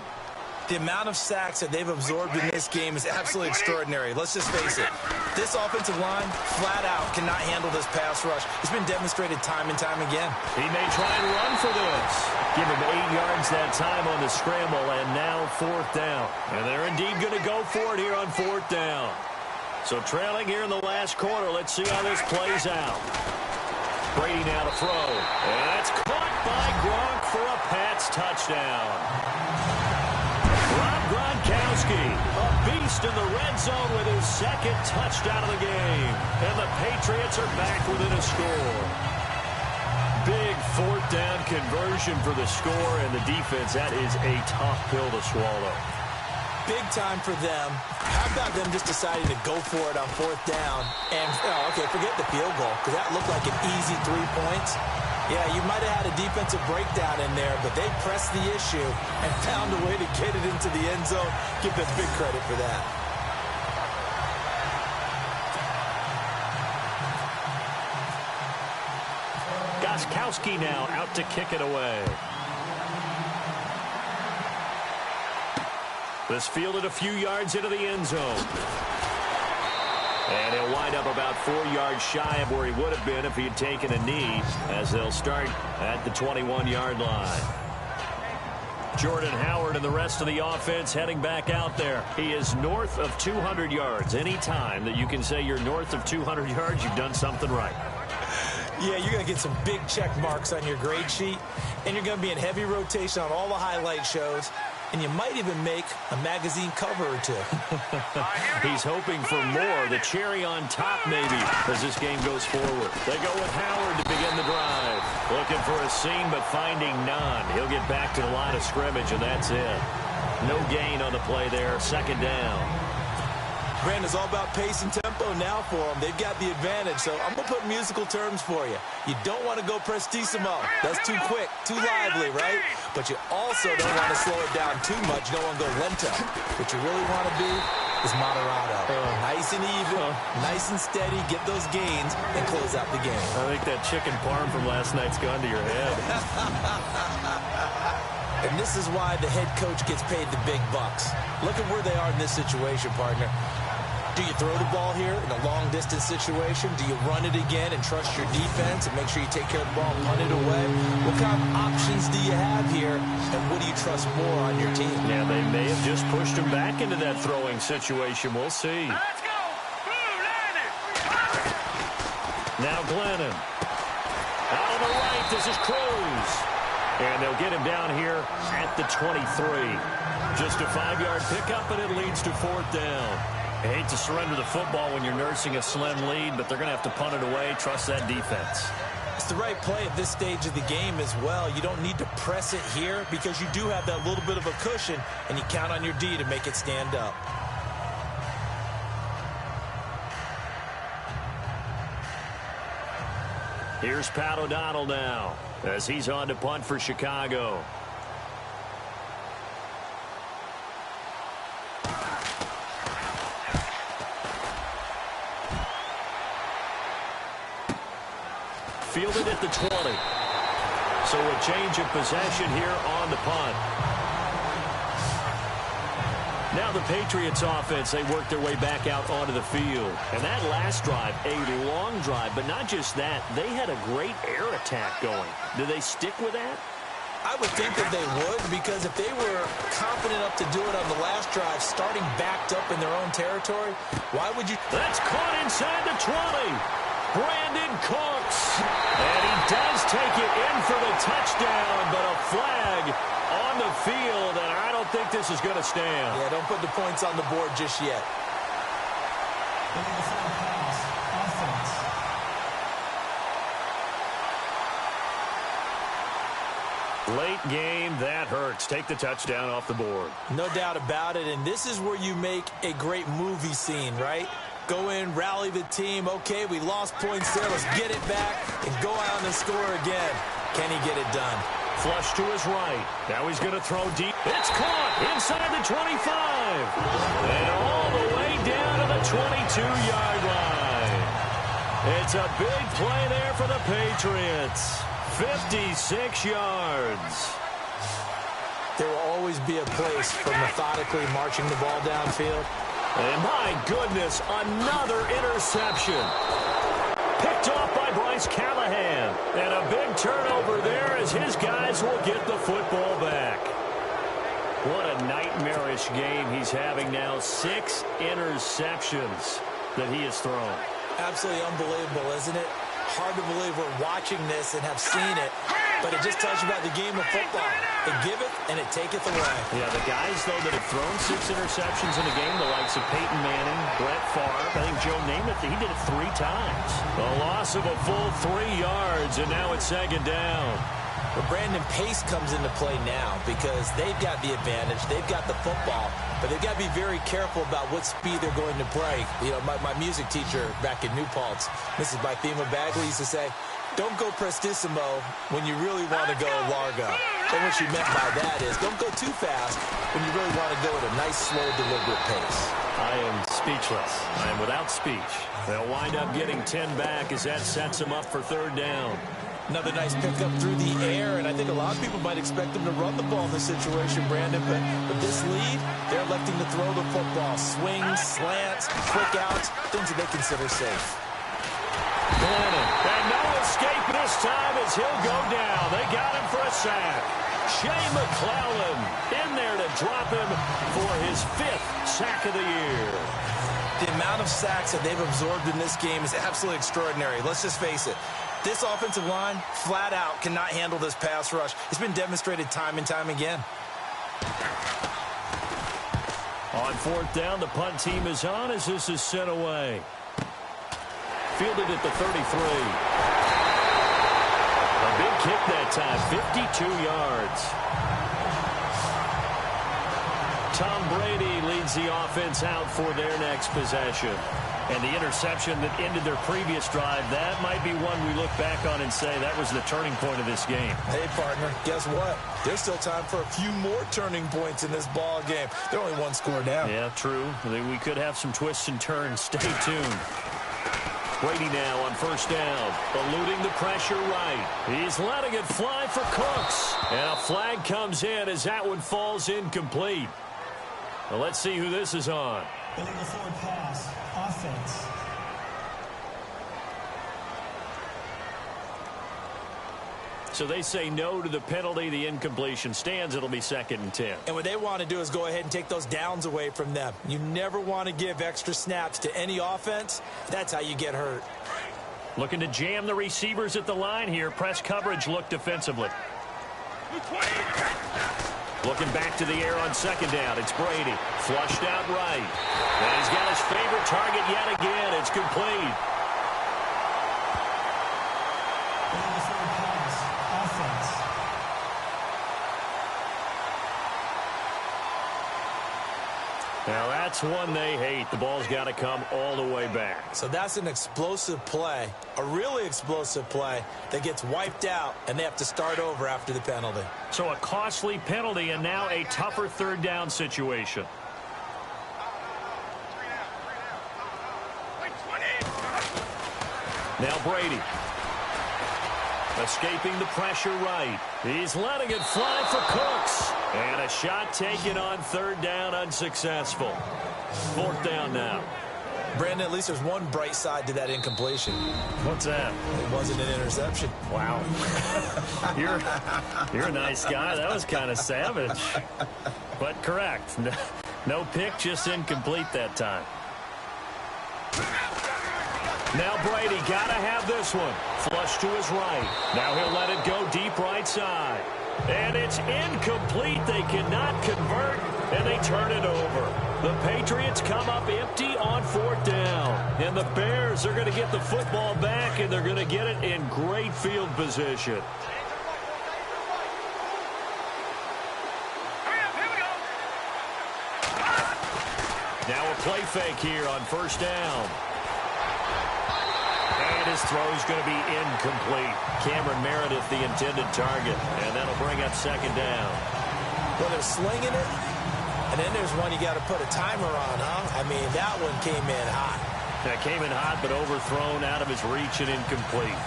The amount of sacks that they've absorbed in this game is absolutely extraordinary. Let's just face it. This offensive line, flat out, cannot handle this pass rush. It's been demonstrated time and time again. He may try and run for this. Give him 8 yards that time on the scramble, and now 4th down. And they're indeed going to go for it here on 4th down. So trailing here in the last quarter, let's see how this plays out. Brady now to throw. And that's caught by Gronk for a Pats touchdown. Gronkowski, a beast in the red zone with his 2nd touchdown of the game. And the Patriots are back within a score. Big 4th down conversion for the score, and the defense, that is a tough pill to swallow. Big time for them. How about them just deciding to go for it on 4th down? And, okay, forget the field goal, because that looked like an easy 3 points. Yeah, you might have had a defensive breakdown in there, but they pressed the issue and found a way to get it into the end zone. Give them big credit for that. Gronkowski now out to kick it away. This fielded a few yards into the end zone. And he'll wind up about 4 yards shy of where he would have been if he had taken a knee, as they'll start at the 21-yard line. Jordan Howard and the rest of the offense heading back out there. He is north of 200 yards. Any time that you can say you're north of 200 yards, you've done something right. Yeah, you're going to get some big check marks on your grade sheet, and you're going to be in heavy rotation on all the highlight shows. And you might even make a magazine cover or two. He's hoping for more, the cherry on top maybe, as this game goes forward. They go with Howard to begin the drive. Looking for a seam, but finding none. He'll get back to the line of scrimmage, and that's it. No gain on the play there, 2nd down. Brandon's all about pace and tempo now for them. They've got the advantage, so I'm going to put musical terms for you. You don't want to go prestissimo. That's too quick, too lively, right? But you also don't want to slow it down too much. You don't want to go lento. What you really want to be is moderato. Nice and even, nice and steady, get those gains, and close out the game. I think that chicken parm from last night's gone to your head. And this is why the head coach gets paid the big bucks. Look at where they are in this situation, partner. Do you throw the ball here in a long-distance situation? Do you run it again and trust your defense and make sure you take care of the ball and punt it away? What kind of options do you have here, and what do you trust more on your team? Yeah, they may have just pushed him back into that throwing situation. We'll see. Let's go. Blue Landon. Now Glennon. Out on the right, this is Cruz. And they'll get him down here at the 23. Just a 5-yard pickup, and it leads to 4th down. I hate to surrender the football when you're nursing a slim lead, but they're going to have to punt it away, trust that defense. It's the right play at this stage of the game as well. You don't need to press it here because you do have that little bit of a cushion, and you count on your D to make it stand up. Here's Pat O'Donnell now as he's on to punt for Chicago. Fielded at the 20. So a change of possession here on the punt. Now the Patriots offense, they work their way back out onto the field. And that last drive, a long drive, but not just that. They had a great air attack going. Do they stick with that? I would think that they would, because if they were confident enough to do it on the last drive, starting backed up in their own territory, why would you? That's caught inside the 20. Brandon Cooks. And he does take it in for the touchdown, but a flag on the field, and I don't think this is going to stand. Yeah, don't put the points on the board just yet. Late game, that hurts. Take the touchdown off the board. No doubt about it, and this is where you make a great movie scene, right? Go in, rally the team. Okay, we lost points there. Let's get it back and go out and score again. Can he get it done? Flush to his right. Now he's going to throw deep. It's caught inside the 25. And all the way down to the 22-yard line. It's a big play there for the Patriots. 56 yards. There will always be a place for methodically marching the ball downfield. And my goodness, another interception. Picked off by Bryce Callahan. And a big turnover there as his guys will get the football back. What a nightmarish game he's having now. 6 interceptions that he has thrown. Absolutely unbelievable, isn't it? Hard to believe we're watching this and have seen it, but it just tells you about the game of football. It giveth and it taketh away. Yeah, the guys, though, that have thrown 6 interceptions in a game, the likes of Peyton Manning, Brett Favre, I think Joe Namath, he did it 3 times. A loss of a full 3 yards, and now it's 2nd down. But Brandon, pace comes into play now because they've got the advantage. They've got the football, but they've got to be very careful about what speed they're going to play. You know, my music teacher back in New Paltz, Mrs. Bythema Bagley, used to say, don't go prestissimo when you really want to go largo. And what she meant by that is don't go too fast when you really want to go at a nice, slow, deliberate pace. I am speechless. I am without speech. They'll wind up getting 10 back as that sets them up for 3rd down. Another nice pickup through the air, and I think a lot of people might expect them to run the ball in this situation, Brandon, but with this lead, they're electing to throw the football. Swings, slants, quick outs, things that they consider safe. Glennon, and no escape this time as he'll go down. They got him for a sack. Shea McClellan in there to drop him for his 5th sack of the year. The amount of sacks that they've absorbed in this game is absolutely extraordinary. Let's just face it. This offensive line, flat out, cannot handle this pass rush. It's been demonstrated time and time again. On 4th down, the punt team is on as this is sent away. Fielded at the 33. A big kick that time, 52 yards. Tom Brady leads the offense out for their next possession. And the interception that ended their previous drive, that might be one we look back on and say that was the turning point of this game. Hey, partner, guess what? There's still time for a few more turning points in this ball game. They're only 1 score down. Yeah, true. We could have some twists and turns. Stay tuned. Brady now on 1st down, eluding the pressure right. He's letting it fly for Cooks. And a flag comes in as that one falls incomplete. Well, let's see who this is on. Illegal forward pass, offense. So they say no to the penalty. The incompletion stands. It'll be 2nd and 10. And what they want to do is go ahead and take those downs away from them. You never want to give extra snaps to any offense. That's how you get hurt. Looking to jam the receivers at the line here. Press coverage look defensively. Looking back to the air on 2nd down. It's Brady. Flushed out right. And he's got his favorite target yet again. It's complete. Illegal forward pass, offense. Now that's one they hate. The ball's got to come all the way back. So that's an explosive play, a really explosive play that gets wiped out, and they have to start over after the penalty. So a costly penalty and now a tougher 3rd down situation. Now Brady. Escaping the pressure right. He's letting it fly for Cooks. And a shot taken on third down, unsuccessful. Fourth down now. Brandon, at least there's one bright side to that incompletion. What's that? It wasn't an interception. Wow. You're a nice guy. That was kind of savage. But correct. No pick, just incomplete that time. Now Brady got to have this one. Flush to his right. Now he'll let it go deep right side. And it's incomplete. They cannot convert, and they turn it over. The Patriots come up empty on fourth down. And the Bears are going to get the football back, and they're going to get it in great field position. Now a play fake here on first down. And his throw is going to be incomplete. Cameron Meredith, the intended target. And that'll bring up second down. Well, they're slinging it. And then there's one you got to put a timer on, huh? I mean, that one came in hot. That came in hot, but overthrown, out of his reach, and incomplete.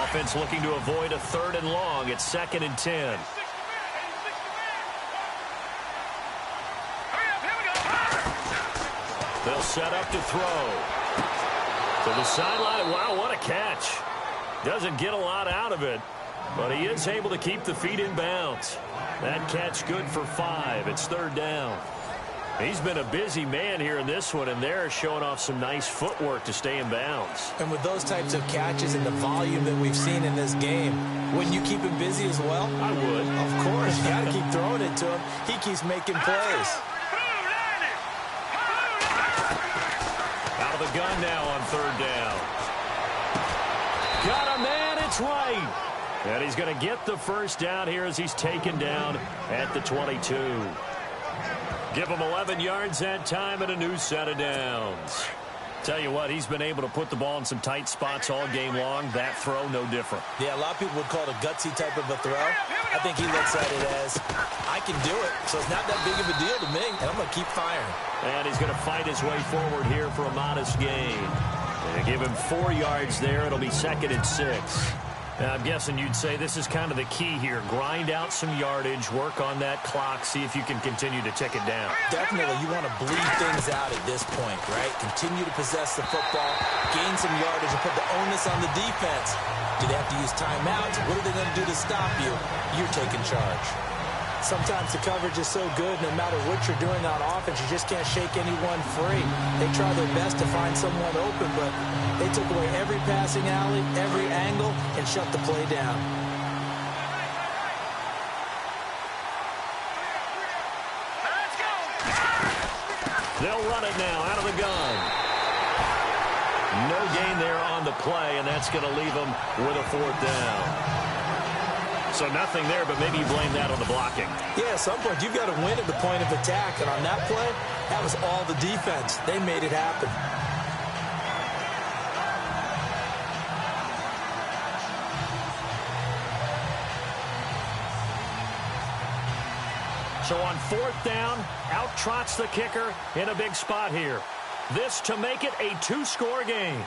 Offense looking to avoid a third and long. It's 2nd and 10. They'll set up to throw. To the sideline. Wow, what a catch. Doesn't get a lot out of it, but he is able to keep the feet in bounds. That catch good for 5. It's third down. He's been a busy man here in this one, and they're showing off some nice footwork to stay in bounds. And with those types of catches and the volume that we've seen in this game, wouldn't you keep him busy as well? I would. Of course. You got to keep throwing it to him. He keeps making plays. Out of the gun now on third down. Got a man, it's right. And he's going to get the first down here as he's taken down at the 22. Give him 11 yards that time and a new set of downs. Tell you what, he's been able to put the ball in some tight spots all game long. That throw, no different. Yeah, a lot of people would call it a gutsy type of a throw. I think he looks at it as, I can do it, so it's not that big of a deal to me, and I'm going to keep firing. And he's going to fight his way forward here for a modest gain. They give him 4 yards there. It'll be 2nd and 6. I'm guessing you'd say this is kind of the key here. Grind out some yardage, work on that clock, see if you can continue to tick it down. Definitely, you want to bleed things out at this point, right? Continue to possess the football, gain some yardage, and put the onus on the defense. Do they have to use timeouts? What are they going to do to stop you? You're taking charge. Sometimes the coverage is so good, no matter what you're doing on offense, you just can't shake anyone free. They try their best to find someone open, but they took away every passing alley, every angle, and shut the play down. They'll run it now out of the gun. No gain there on the play, and that's going to leave them with a fourth down. So nothing there, but maybe you blame that on the blocking. Yeah, at some point, you've got to win at the point of attack. And on that play, that was all the defense. They made it happen. So on fourth down, out trots the kicker in a big spot here. This to make it a 2-score game.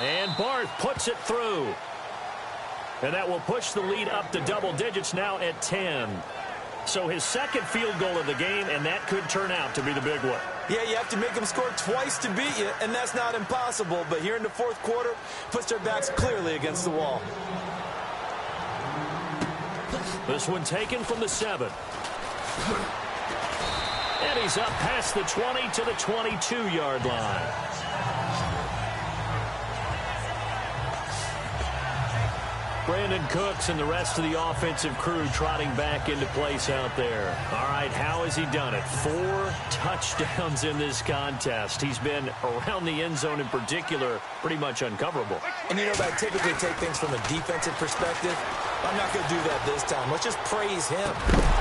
And Barth puts it through. And that will push the lead up to double digits now at 10. So his second field goal of the game, and that could turn out to be the big one. Yeah, you have to make them score twice to beat you, and that's not impossible. But here in the fourth quarter, puts their backs clearly against the wall. This one taken from the 7. And he's up past the 20 to the 22-yard line. Brandon Cooks and the rest of the offensive crew trotting back into place out there. All right, how has he done it? 4 touchdowns in this contest. He's been around the end zone in particular, pretty much uncoverable. And you know, I typically take things from a defensive perspective. I'm not going to do that this time. Let's just praise him.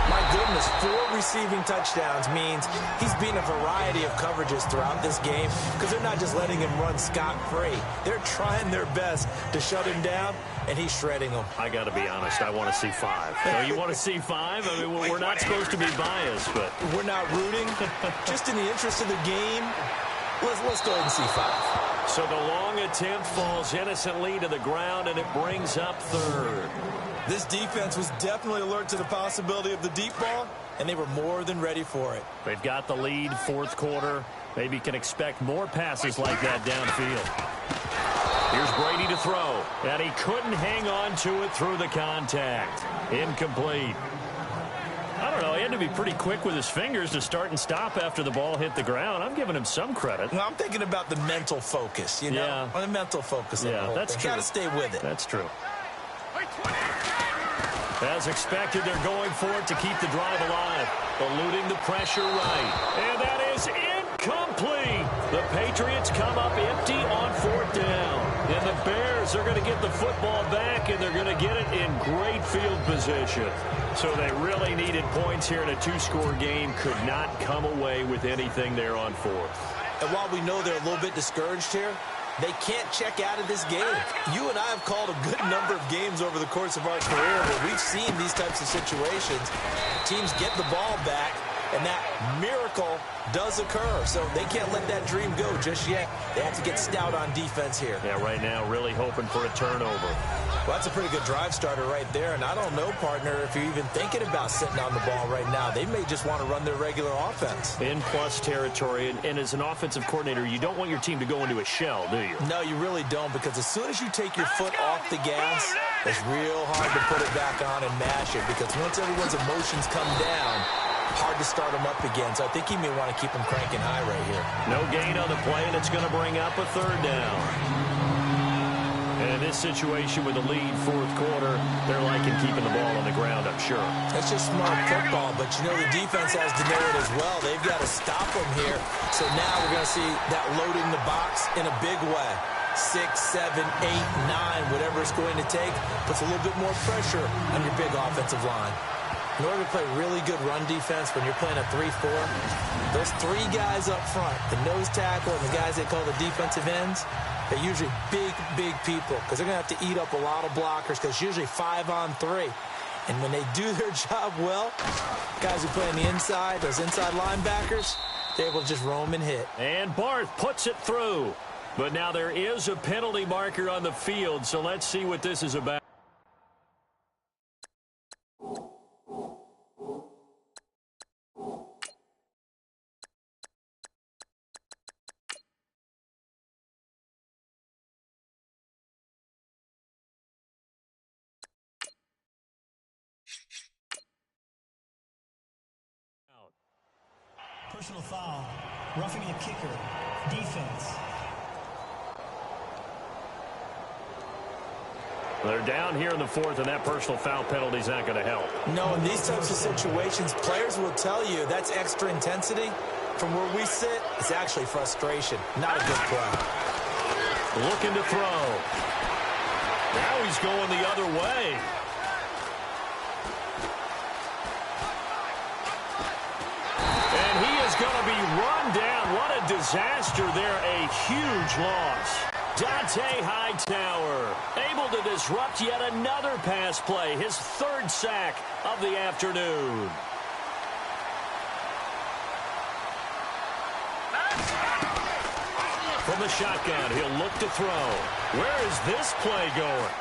My goodness, 4 receiving touchdowns means he's been a variety of coverages throughout this game because they're not just letting him run scot-free. They're trying their best to shut him down, and he's shredding them. I got to be honest, I want to see 5. So you want to see 5? I mean, we're not supposed to be biased, but... We're not rooting. Just in the interest of the game, let's go ahead and see 5. So the long attempt falls innocently to the ground, and it brings up 3rd. This defense was definitely alert to the possibility of the deep ball, and they were more than ready for it. They've got the lead, 4th quarter. Maybe can expect more passes like that downfield. Here's Brady to throw, and he couldn't hang on to it through the contact. Incomplete. I don't know, he had to be pretty quick with his fingers to start and stop after the ball hit the ground. I'm giving him some credit. Well, I'm thinking about the mental focus, you know? Yeah. On the mental focus. Yeah, that's true. Got to stay with it. That's true. As expected, they're going for it to keep the drive alive. Eluding the pressure right. And that is incomplete. The Patriots come up empty on 4th down. And the Bears are going to get the football back, and they're going to get it in great field position. So they really needed points here in a 2-score game. Could not come away with anything there on 4th. And while we know they're a little bit discouraged here, they can't check out of this game. You and I have called a good number of games over the course of our career where we've seen these types of situations. Teams get the ball back, and that miracle does occur. So they can't let that dream go just yet. They have to get stout on defense here. Yeah, right now really hoping for a turnover. Well, that's a pretty good drive starter right there. And I don't know, partner, if you're even thinking about sitting on the ball right now. They may just want to run their regular offense. In plus territory, and as an offensive coordinator, you don't want your team to go into a shell, do you? No, you really don't, because as soon as you take your foot off the gas, it's real hard to put it back on and mash it, because once everyone's emotions come down, hard to start them up again. So I think he may want to keep them cranking high right here. No gain on the play, and it's going to bring up a 3rd down. And in this situation with the lead, 4th quarter, they're liking keeping the ball on the ground, I'm sure. That's just smart football, but you know the defense has to know it as well. They've got to stop them here. So now we're going to see that loading the box in a big way. 6, 7, 8, 9, whatever it's going to take, puts a little bit more pressure on your big offensive line. In order to play really good run defense when you're playing a 3-4, those 3 guys up front, the nose tackle and the guys they call the defensive ends, they're usually big, big people because they're going to have to eat up a lot of blockers because it's usually 5 on 3. And when they do their job well, guys who play on the inside, those inside linebackers, they're able to just roam and hit. And Barth puts it through. But now there is a penalty marker on the field, so let's see what this is about. Personal foul. Roughing the kicker. Defense. They're down here in the 4th, and that personal foul penalty is not going to help. No, in these types of situations, players will tell you that's extra intensity. From where we sit, it's actually frustration. Not a good play. Looking to throw. Now he's going the other way. And he is going to be run down. What a disaster there. A huge loss. Dante Hightower able to disrupt yet another pass play. His 3rd sack of the afternoon. From the shotgun, he'll look to throw. Where is this play going?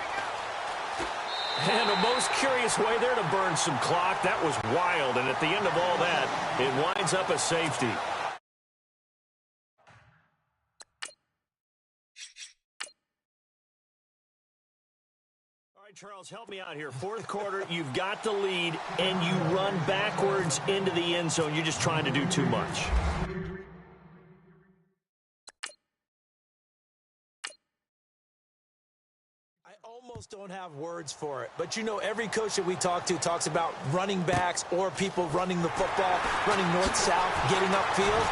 And a most curious way there to burn some clock. That was wild, and at the end of all that, it winds up a safety. All right, Charles, help me out here. 4th quarter, you've got the lead, and you run backwards into the end zone. You're just trying to do too much. Almost don't have words for it, but you know every coach that we talk to talks about running backs or people running the football, running north-south, getting upfield.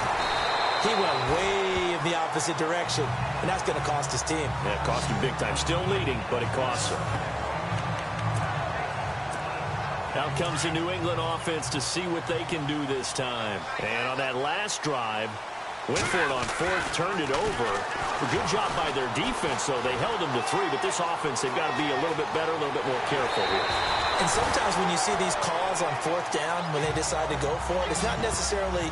He went way in the opposite direction, and that's going to cost his team. Yeah, it cost him big time. Still leading, but it costs him. Out comes the New England offense to see what they can do this time. And on that last drive, went for it on fourth, turned it over. A good job by their defense, though. They held them to 3, but this offense, they've got to be a little bit better, a little bit more careful here. And sometimes when you see these calls on fourth down, when they decide to go for it, it's not necessarily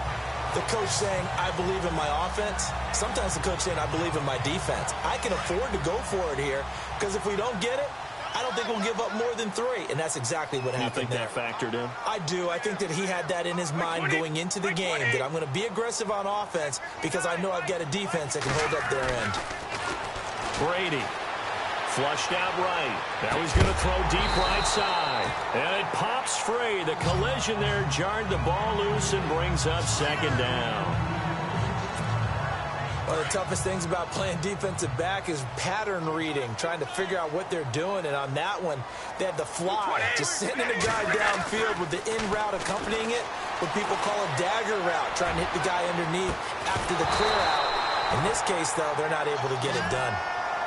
the coach saying, I believe in my offense. Sometimes the coach saying, I believe in my defense. I can afford to go for it here, because if we don't get it, I don't think we'll give up more than 3, and that's exactly what happened there. You think that factored in? I do. I think that he had that in his mind going into the game, that I'm going to be aggressive on offense because I know I've got a defense that can hold up their end. Brady flushed out right. Now he's going to throw deep right side. And it pops free. The collision there jarred the ball loose and brings up second down. One of the toughest things about playing defensive back is pattern reading, trying to figure out what they're doing. And on that one, they had the fly, just sending a guy downfield with the in route accompanying it, what people call a dagger route, trying to hit the guy underneath after the clear out. In this case, though, they're not able to get it done.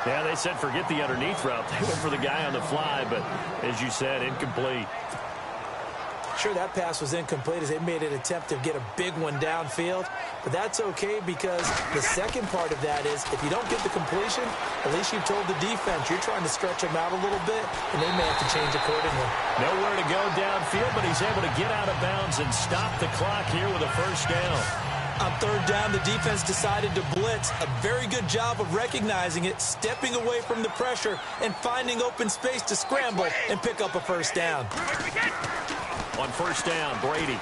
Yeah, they said forget the underneath route. They went for the guy on the fly, but as you said, incomplete. Sure, that pass was incomplete as they made an attempt to get a big one downfield, but that's okay because the second part of that is if you don't get the completion, at least you've told the defense you're trying to stretch them out a little bit, and they may have to change accordingly. Nowhere to go downfield, but he's able to get out of bounds and stop the clock here with a first down. On third down, the defense decided to blitz. A very good job of recognizing it, stepping away from the pressure, and finding open space to scramble and pick up a first down. On first down, Brady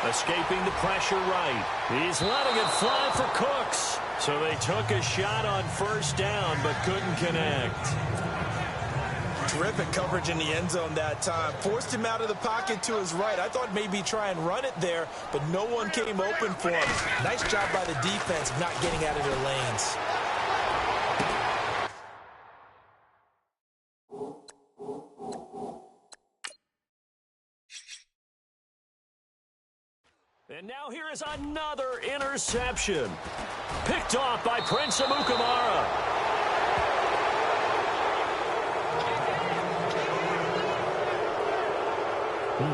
escaping the pressure right. He's letting it fly for Cooks. So they took a shot on first down but couldn't connect. Terrific coverage in the end zone that time. Forced him out of the pocket to his right. I thought maybe try and run it there, but no one came open for him. Nice job by the defense of not getting out of their lanes. And now here is another interception. Picked off by Prince Amukamara.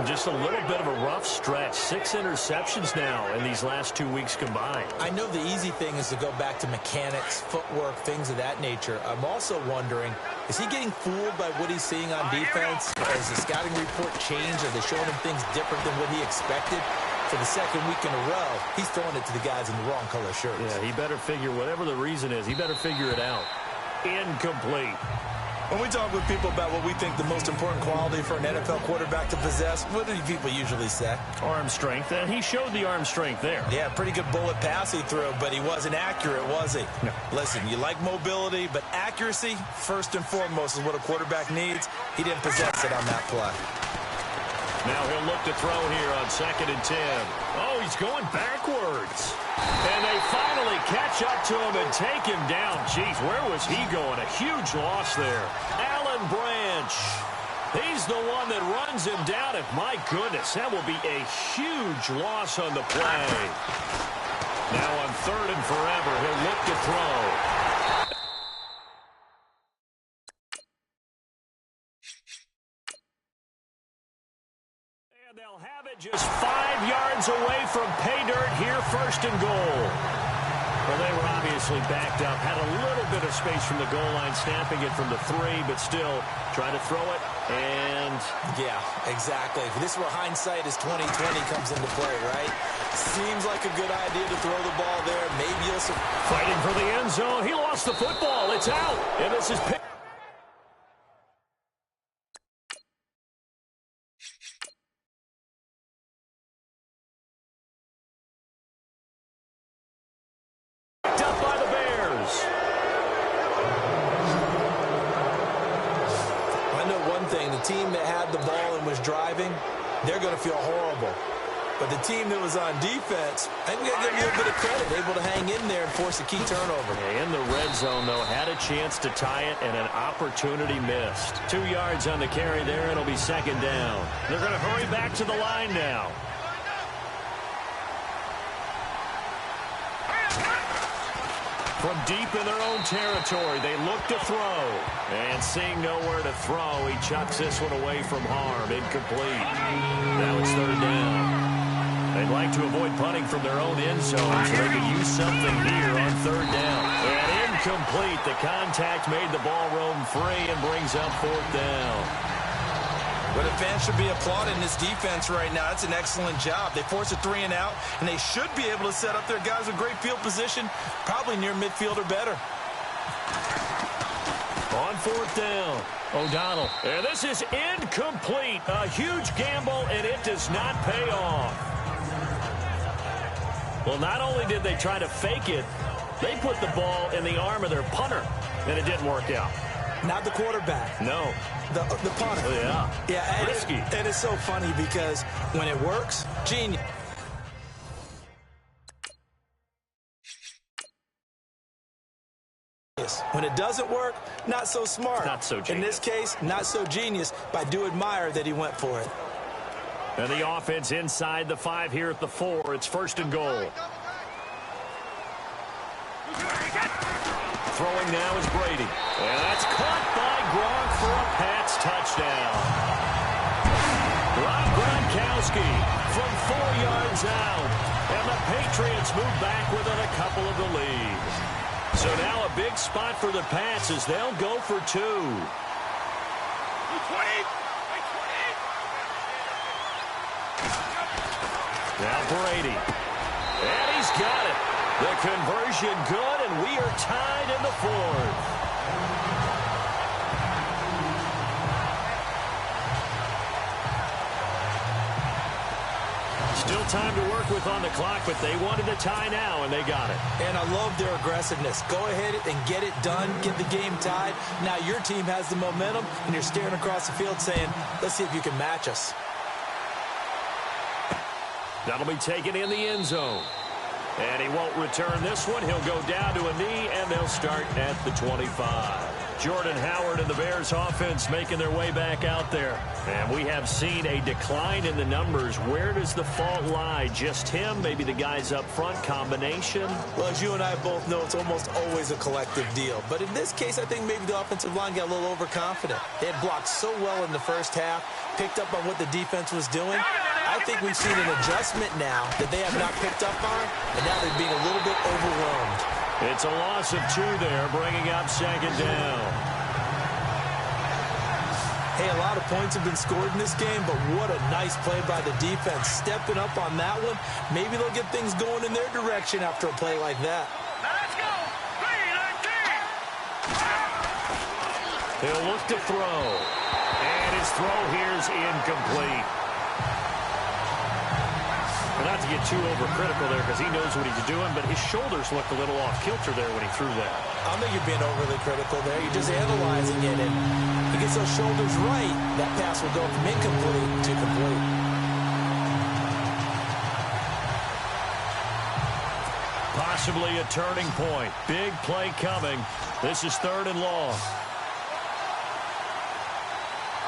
Just a little bit of a rough stretch. 6 interceptions now in these last 2 weeks combined. I know the easy thing is to go back to mechanics, footwork, things of that nature. I'm also wondering, is he getting fooled by what he's seeing on defense? Has the scouting report changed? Are they showing him things different than what he expected? For the second week in a row, he's throwing it to the guys in the wrong color shirts. Yeah, he better figure, whatever the reason is, he better figure it out. Incomplete. When we talk with people about what we think the most important quality for an NFL quarterback to possess, what do people usually say? Arm strength, and he showed the arm strength there. Yeah, pretty good bullet pass he threw, but he wasn't accurate, was he? No. Listen, you like mobility, but accuracy, first and foremost, is what a quarterback needs. He didn't possess it on that play. Now he'll look to throw here on 2nd and 10. Oh, he's going backwards. And they finally catch up to him and take him down. Jeez, where was he going? A huge loss there. Alan Branch. He's the one that runs him down. And my goodness, that will be a huge loss on the play. Now on 3rd and forever, he'll look to throw. They'll have it just 5 yards away from pay dirt here, 1st and goal. Well, they were obviously backed up, had a little bit of space from the goal line, snapping it from the 3, but still trying to throw it, and... Yeah, exactly. This is where hindsight is 20/20 comes into play, right? Seems like a good idea to throw the ball there. Maybe you'll... Fighting for the end zone. He lost the football. It's out, and this is... team that had the ball and was driving, they're going to feel horrible. But the team that was on defense, I think we got to give them a little bit of credit, able to hang in there and force a key turnover. In the red zone, though, had a chance to tie it, and an opportunity missed. 2 yards on the carry there, it'll be 2nd down. They're going to hurry back to the line now. From deep in their own territory, they look to throw. And seeing nowhere to throw, he chucks this one away from harm. Incomplete. Now it's third down. They'd like to avoid punting from their own end zone, so they could use something here on third down. And incomplete. The contact made the ball roam free and brings up fourth down. But the fans should be applauding this defense right now. It's an excellent job. They force a 3 and out, and they should be able to set up their guys with great field position, probably near midfield or better. On fourth down, O'Donnell. And this is incomplete. A huge gamble, and it does not pay off. Well, not only did they try to fake it, they put the ball in the arm of their punter, and it didn't work out. Not the quarterback. No. The punter. Oh, yeah. Yeah, risky. And it's so funny because when it works, genius. When it doesn't work, not so smart. Not so genius. In this case, not so genius, but I do admire that he went for it. And the offense inside the 5 here at the 4. It's first and goal. Throwing now is Brady. And that's caught by Gronk for a Pats touchdown. Rob Gronkowski from 4 yards out. And the Patriots move back within a couple of the lead. So now a big spot for the Pats as they'll go for 2. Now Brady. And he's got it. The conversion good, and we are tied in the 4th. Still time to work with on the clock, but they wanted to tie now, and they got it. And I love their aggressiveness. Go ahead and get it done, get the game tied. Now your team has the momentum, and you're staring across the field saying, let's see if you can match us. That'll be taken in the end zone. And he won't return this one. He'll go down to a knee, and they'll start at the 25. Jordan Howard and the Bears offense making their way back out there. And we have seen a decline in the numbers. Where does the fault lie? Just him? Maybe the guys up front? Combination? Well, as you and I both know, it's almost always a collective deal. But in this case, I think maybe the offensive line got a little overconfident. They had blocked so well in the first half, picked up on what the defense was doing. I think we've seen an adjustment now that they have not picked up on, and now they're being a little bit overwhelmed. It's a loss of 2 there, bringing up second down. Hey, a lot of points have been scored in this game, but what a nice play by the defense. Stepping up on that one, maybe they'll get things going in their direction after a play like that. Let's go. 3-19. He'll look to throw. And his throw here's incomplete. Not to get too overcritical there because he knows what he's doing, but his shoulders looked a little off kilter there when he threw that. I don't think you're being overly critical there. You're just analyzing it, and he gets those shoulders right. That pass will go from incomplete to complete. Possibly a turning point. Big play coming. This is 3rd and long. All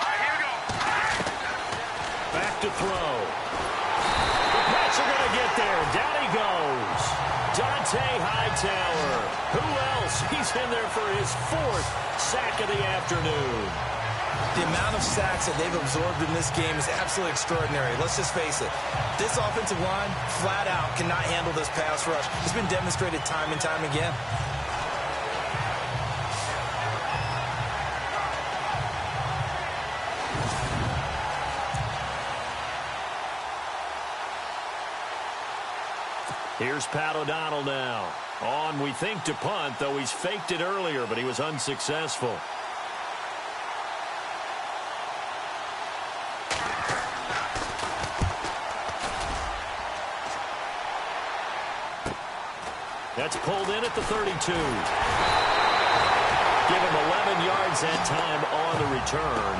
right, here we go. Back to throw. Are going to get there. Down he goes. Dante Hightower. Who else? He's in there for his 4th sack of the afternoon. The amount of sacks that they've absorbed in this game is absolutely extraordinary. Let's just face it. This offensive line, flat out, cannot handle this pass rush. It's been demonstrated time and time again. Here's Pat O'Donnell now. On, we think, to punt, though he's faked it earlier, but he was unsuccessful. That's pulled in at the 32. Give him 11 yards that time on the return.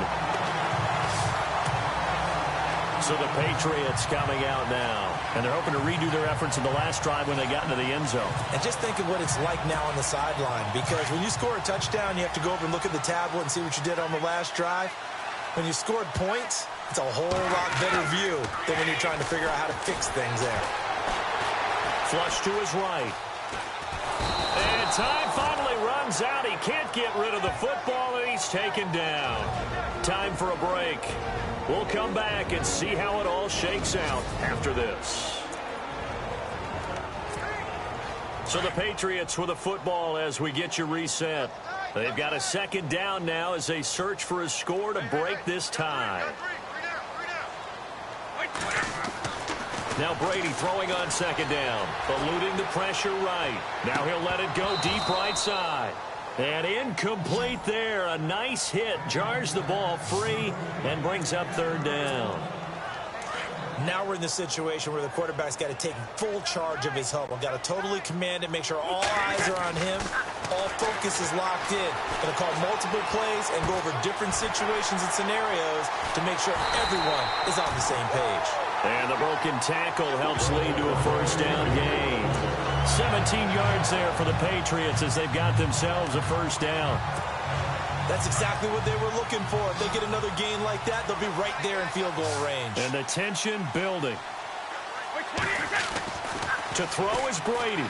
So the Patriots coming out now. And they're hoping to redo their efforts in the last drive when they got into the end zone. And just think of what it's like now on the sideline. Because when you score a touchdown, you have to go over and look at the tablet and see what you did on the last drive. When you scored points, it's a whole lot better view than when you're trying to figure out how to fix things there. Flush to his right. And time finally runs out. He can't get rid of the football, and he's taken down. Time for a break. We'll come back and see how it all shakes out after this. So the Patriots with the football as we get you reset. They've got a second down now as they search for a score to break this tie. Now Brady throwing on second down, eluding the pressure right. Now he'll let it go deep right side. And incomplete there. A nice hit. Jars the ball free and brings up third down. Now we're in the situation where the quarterback's got to take full charge of his huddle. Got to totally command it, make sure all eyes are on him. All focus is locked in. Going to call multiple plays and go over different situations and scenarios to make sure everyone is on the same page. And the broken tackle helps lead to a first down gain. 17 yards there for the Patriots as they've got themselves a first down. That's exactly what they were looking for. If they get another gain like that, they'll be right there in field goal range. And the tension building. To throw is Brady.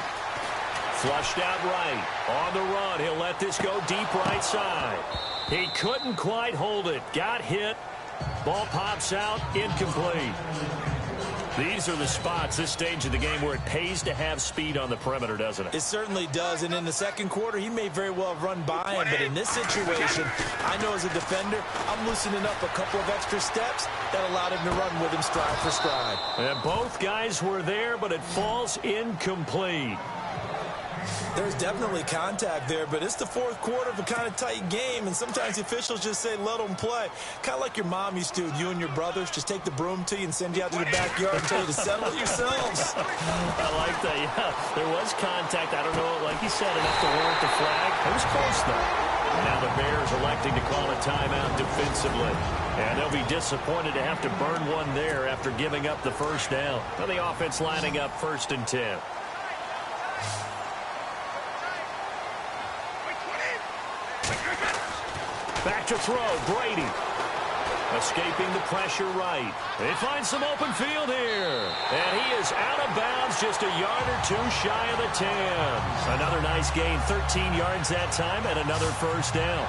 Flushed out right. On the run, he'll let this go deep right side. He couldn't quite hold it. Got hit. Ball pops out. Incomplete. These are the spots, this stage of the game, where it pays to have speed on the perimeter, doesn't it? It certainly does, and in the second quarter, he may very well have run by him, but in this situation, I know as a defender, I'm loosening up a couple of extra steps that allowed him to run with him stride for stride. And both guys were there, but it falls incomplete. There's definitely contact there, but it's the fourth quarter of a kind of tight game, and sometimes the officials just say, let them play. Kind of like your mom used to with you and your brothers. Just take the broom to you and send you out to the backyard and tell you to settle it yourselves. I like that, yeah. There was contact. I don't know, like you said, enough to warrant the flag. It was close, though. Now the Bears electing to call a timeout defensively. And they'll be disappointed to have to burn one there after giving up the first down. And the offense lining up 1st and 10. Back to throw, Brady. Escaping the pressure right. They find some open field here. And he is out of bounds, just a yard or two shy of the 10. Another nice gain, 13 yards that time, and another first down.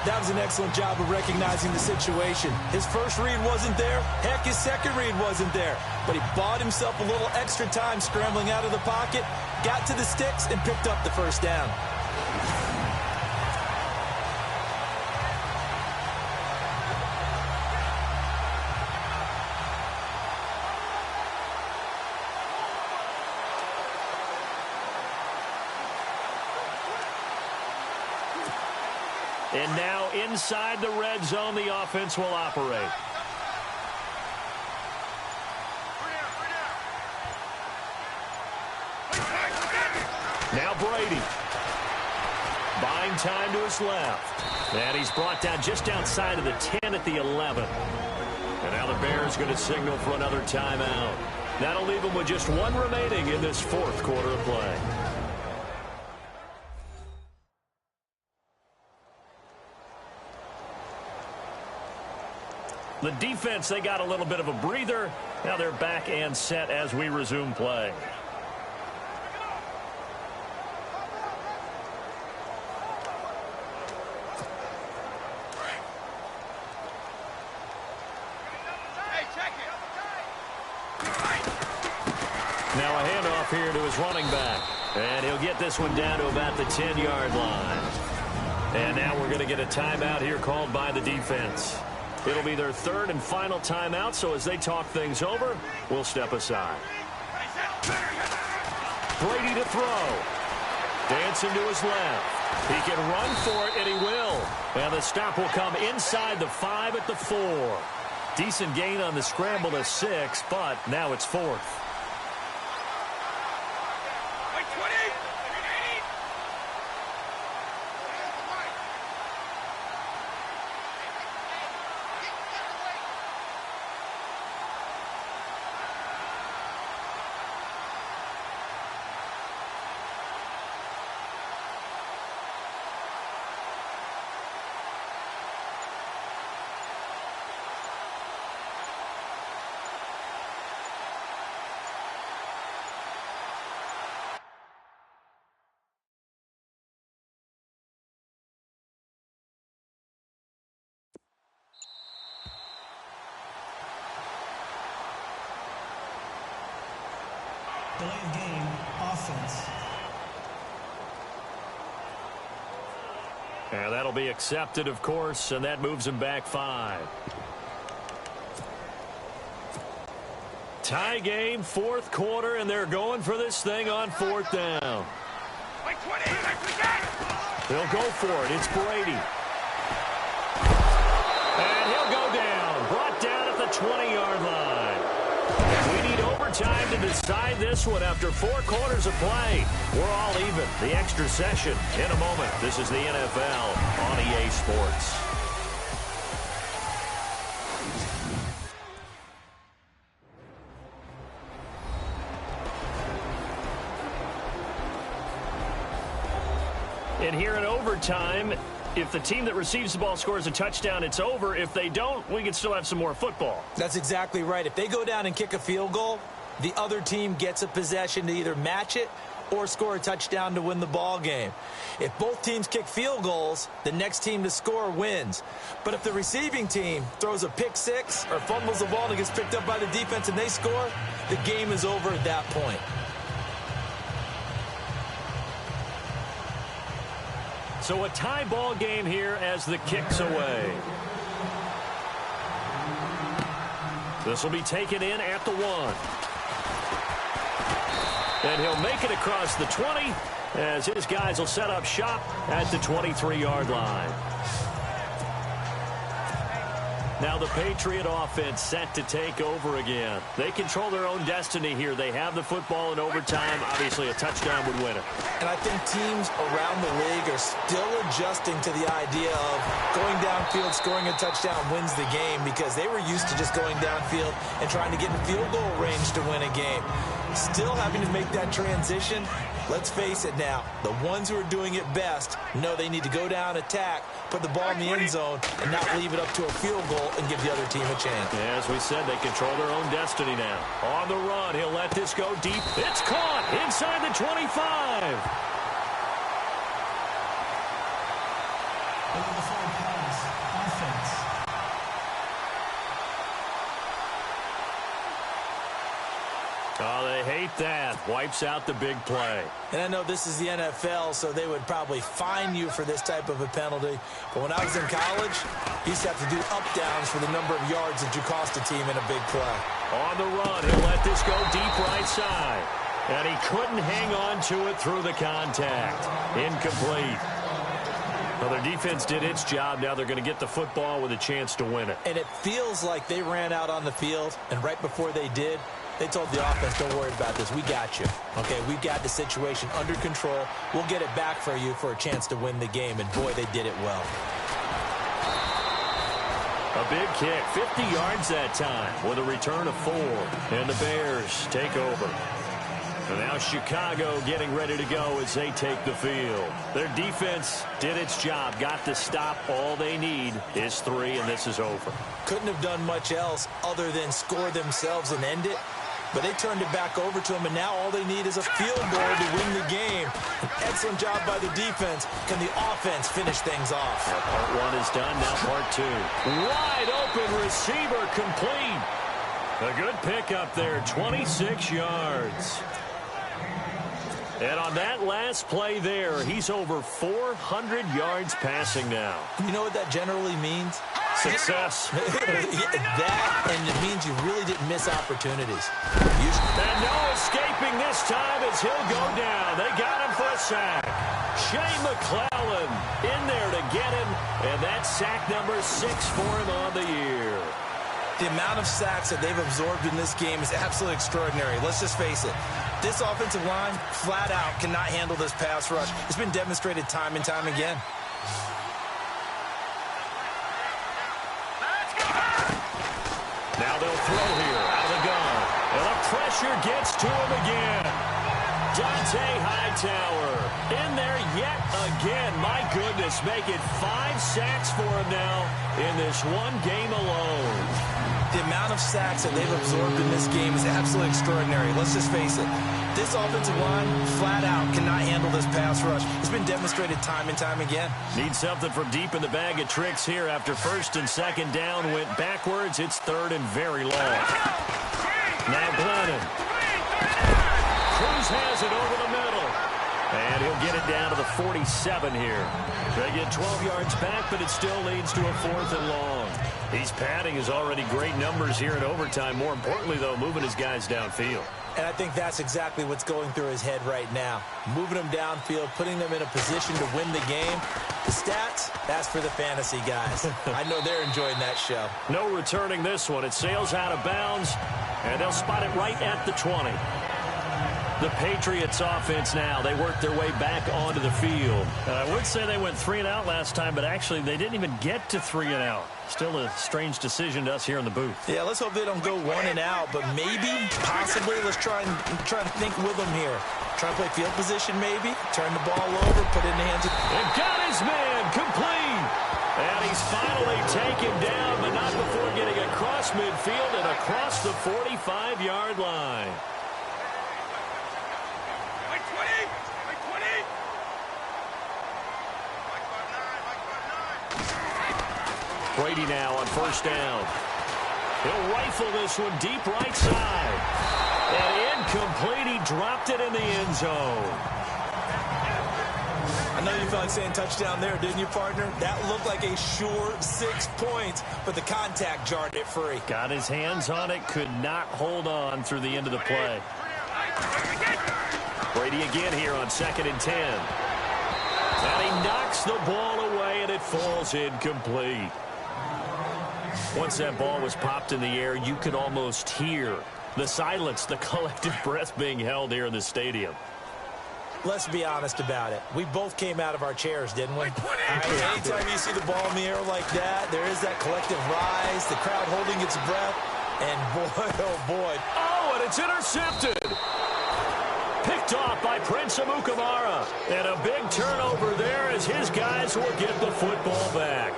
That was an excellent job of recognizing the situation. His first read wasn't there. Heck, his second read wasn't there. But he bought himself a little extra time scrambling out of the pocket, got to the sticks, and picked up the first down. And now inside the red zone, the offense will operate. Now Brady. Buying time to his left. And he's brought down just outside of the 10 at the 11. And now the Bears going to signal for another timeout. That'll leave them with just one remaining in this fourth quarter of play. The defense, they got a little bit of a breather. Now they're back and set as we resume play. Now a handoff here to his running back. And he'll get this one down to about the 10-yard line. And now we're going to get a timeout here called by the defense. It'll be their third and final timeout, so as they talk things over, we'll step aside. Brady to throw. Dancing to his left. He can run for it, and he will. And the stop will come inside the 5 at the 4. Decent gain on the scramble to 6, but now it's 4th. Delay of game, offense. And that'll be accepted, of course, and that moves him back 5. Tie game, 4th quarter, and they're going for this thing on 4th down. They'll go for it. It's Brady. And he'll go down. Brought down at the 20-yard line. We need overtime to decide this one after 4 quarters of play. We're all even. The extra session in a moment. This is the NFL on EA Sports. And here in overtime, if the team that receives the ball scores a touchdown, it's over. If they don't, we can still have some more football. That's exactly right. If they go down and kick a field goal, the other team gets a possession to either match it or score a touchdown to win the ball game. If both teams kick field goals, the next team to score wins. But if the receiving team throws a pick six or fumbles the ball and it gets picked up by the defense and they score, the game is over at that point. So a tie ball game here as the kick's away. This will be taken in at the 1. And he'll make it across the 20 as his guys will set up shop at the 23-yard line. Now the Patriot offense set to take over again. They control their own destiny here. They have the football in overtime. Obviously, a touchdown would win it. And I think teams around the league are still adjusting to the idea of going downfield, scoring a touchdown wins the game because they were used to just going downfield and trying to get in field goal range to win a game. Still having to make that transition. Let's face it now, the ones who are doing it best know they need to go down, attack, put the ball in the end zone, and not leave it up to a field goal and give the other team a chance. As we said, they control their own destiny now. On the run, he'll let this go deep. It's caught inside the 25. Over the forward pass, offense. Oh, they hate that. Wipes out the big play. And I know this is the NFL, so they would probably fine you for this type of a penalty. But when I was in college, you used to have to do up-downs for the number of yards that you cost a team in a big play. On the run, he'll let this go deep right side. And he couldn't hang on to it through the contact. Incomplete. Well, their defense did its job. Now they're going to get the football with a chance to win it. And it feels like they ran out on the field, and right before they did, they told the offense, don't worry about this. We got you. Okay, we got the situation under control. We'll get it back for you for a chance to win the game. And, boy, they did it well. A big kick, 50 yards that time with a return of 4. And the Bears take over. And now Chicago getting ready to go as they take the field. Their defense did its job, got the stop. All they need is 3, and this is over. Couldn't have done much else other than score themselves and end it. But they turned it back over to them, and now all they need is a field goal to win the game. An excellent job by the defense. Can the offense finish things off? Now part 1 is done, now part 2. Wide open receiver complete. A good pickup there, 26 yards. And on that last play there, he's over 400 yards passing now. You know what that generally means? Success. That, and it means you really didn't miss opportunities. And no escaping this time as he'll go down. They got him for a sack. Shane McClellan in there to get him, and that's sack number 6 for him on the year. The amount of sacks that they've absorbed in this game is absolutely extraordinary. Let's just face it. This offensive line, flat out, cannot handle this pass rush. It's been demonstrated time and time again. Now they'll throw here out of the gun. And the pressure gets to him again. Dante Hightower in there yet again. My goodness, make it 5 sacks for him now in this one game alone. The amount of sacks that they've absorbed in this game is absolutely extraordinary. Let's just face it. This offensive line, flat out, cannot handle this pass rush. It's been demonstrated time and time again. Need something from deep in the bag of tricks here after 1st and 2nd down went backwards. It's 3rd and very long. Now Glennon. has it over the middle. And he'll get it down to the 47 here. They get 12 yards back, but it still leads to a 4th and long. He's padding his already great numbers here in overtime. More importantly, though, moving his guys downfield. And I think that's exactly what's going through his head right now. Moving them downfield, putting them in a position to win the game. The stats, that's for the fantasy guys. I know they're enjoying that show. No returning this one. It sails out of bounds, and they'll spot it right at the 20. The Patriots offense now, they work their way back onto the field. I would say they went 3 and out last time, but actually they didn't even get to 3 and out. Still a strange decision to us here in the booth. Yeah, let's hope they don't go 1 and out, but maybe, possibly, let's try to think with them here. Try to play field position maybe, turn the ball over, put it in the hands of... And got his man, complete. And he's finally taken down, but not before getting across midfield and across the 45-yard line. Brady now on 1st down. He'll rifle this one deep right side. And incomplete. He dropped it in the end zone. I know you felt like saying touchdown there, didn't you, partner? That looked like a sure 6 points, but the contact jarred it free. Got his hands on it, could not hold on through the end of the play. Brady again here on 2nd and 10. And he knocks the ball away, and it falls incomplete. Once that ball was popped in the air, you could almost hear the silence, the collective breath being held here in the stadium. Let's be honest about it. We both came out of our chairs, didn't we? Anytime you see the ball in the air like that, there is that collective rise, the crowd holding its breath, and boy, oh boy. Oh, and it's intercepted. Picked off by Prince Amukamara. And a big turnover there as his guys will get the football back.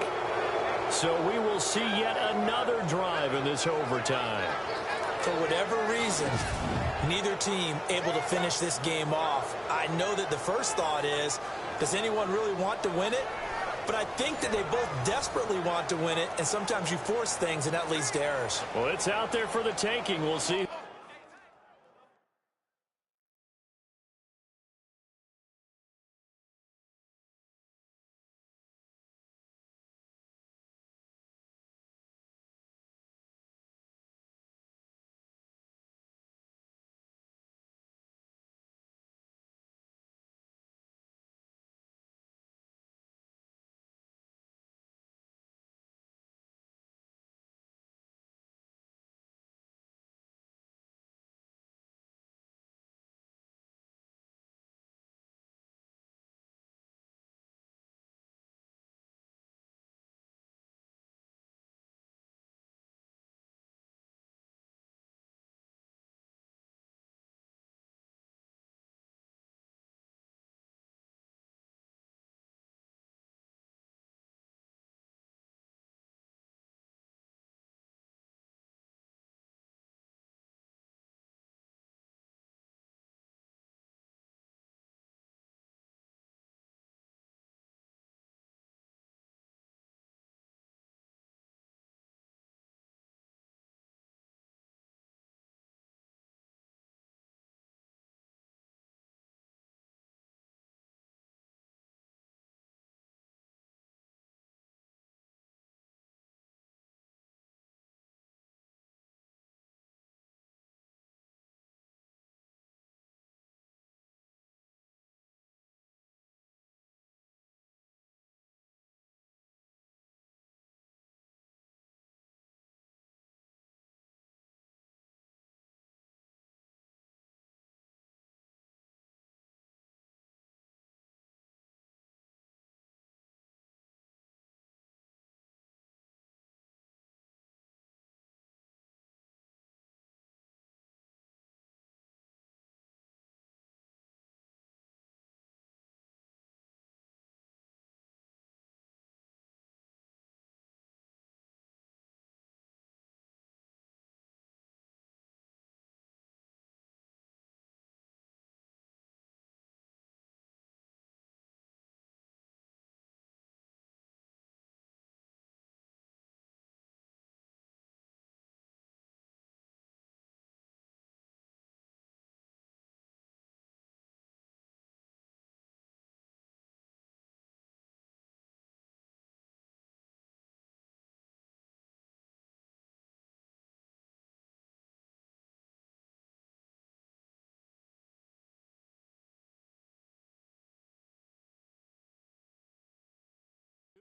So we will see yet another drive in this overtime. For whatever reason, neither team able to finish this game off. I know that the first thought is, does anyone really want to win it? But I think that they both desperately want to win it, and sometimes you force things, and that leads to errors. Well, it's out there for the taking. We'll see.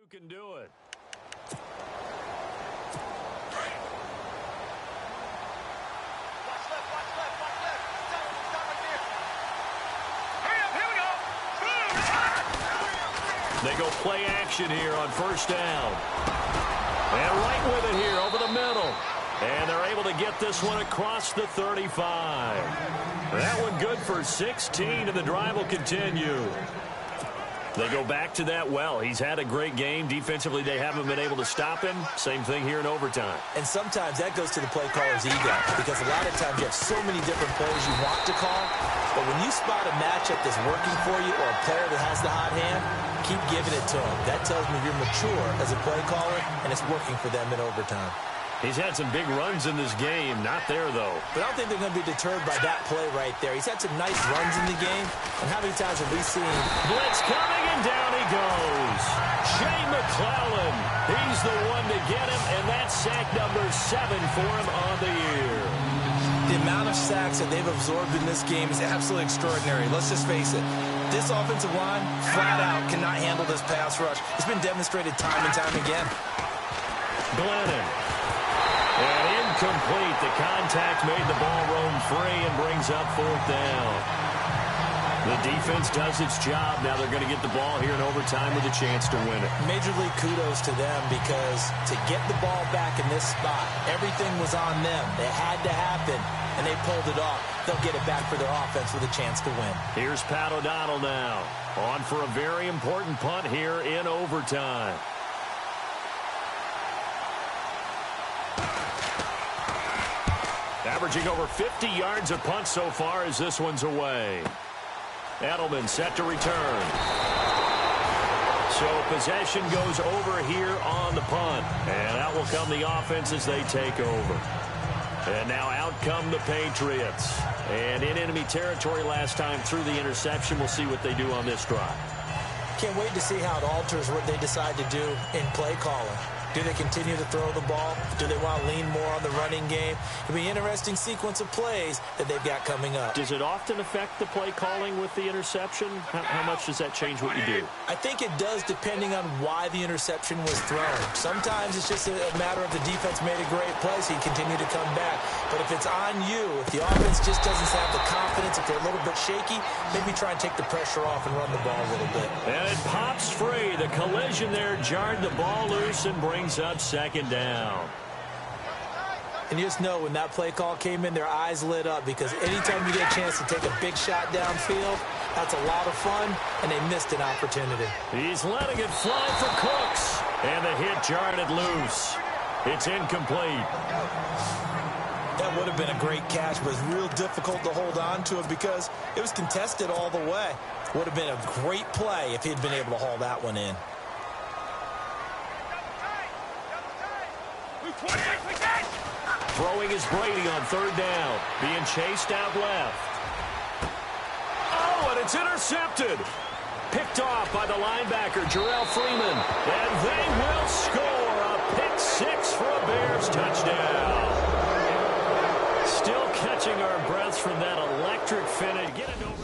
can do it. They go play action here on first down. And right with it here over the middle. And they're able to get this one across the 35. That one good for 16, and the drive will continue. They go back to that well. He's had a great game. Defensively, they haven't been able to stop him. Same thing here in overtime. And sometimes that goes to the play caller's ego, because a lot of times you have so many different plays you want to call. But when you spot a matchup that's working for you or a player that has the hot hand, keep giving it to him. That tells me you're mature as a play caller, and it's working for them in overtime. He's had some big runs in this game. Not there, though. But I don't think they're going to be deterred by that play right there. He's had some nice runs in the game. And how many times have we seen blitz coming, and down he goes. Shea McClellan. He's the one to get him, and that's sack number 7 for him on the year. The amount of sacks that they've absorbed in this game is absolutely extraordinary. Let's just face it. This offensive line, flat out, cannot handle this pass rush. It's been demonstrated time and time again. Glennon. And incomplete. The contact made the ball roam free and brings up 4th down. The defense does its job. Now they're going to get the ball here in overtime with a chance to win it. Major league kudos to them, because to get the ball back in this spot, everything was on them. It had to happen, and they pulled it off. They'll get it back for their offense with a chance to win. Here's Pat O'Donnell now, on for a very important punt here in overtime. Averaging over 50 yards a punt so far as this one's away. Edelman set to return. So possession goes over here on the punt. And out will come the offense as they take over. And now out come the Patriots. And in enemy territory last time through the interception. We'll see what they do on this drive. Can't wait to see how it alters what they decide to do in play calling. Do they continue to throw the ball? Do they want to lean more on the running game? It'll be an interesting sequence of plays that they've got coming up. Does it often affect the play calling with the interception? How much does that change what you do? I think it does, depending on why the interception was thrown. Sometimes it's just a matter of the defense made a great play, so you continue to come back. But if it's on you, if the offense just doesn't have the confidence, if they're a little bit shaky, maybe try and take the pressure off and run the ball a little bit. And it pops free. The collision there jarred the ball loose and brings up 2nd down. And you just know when that play call came in, their eyes lit up, because anytime you get a chance to take a big shot downfield, that's a lot of fun, and they missed an opportunity. He's letting it fly for Cooks, and the hit jarred it loose. It's incomplete. That would have been a great catch, but it's real difficult to hold on to it because it was contested all the way. Would have been a great play if he'd been able to haul that one in. Throwing is Brady on 3rd down. Being chased out left. Oh, and it's intercepted. Picked off by the linebacker, Jarrell Freeman. And they will score a pick 6 for a Bears touchdown. Still catching our breaths from that electric finish. Get it over.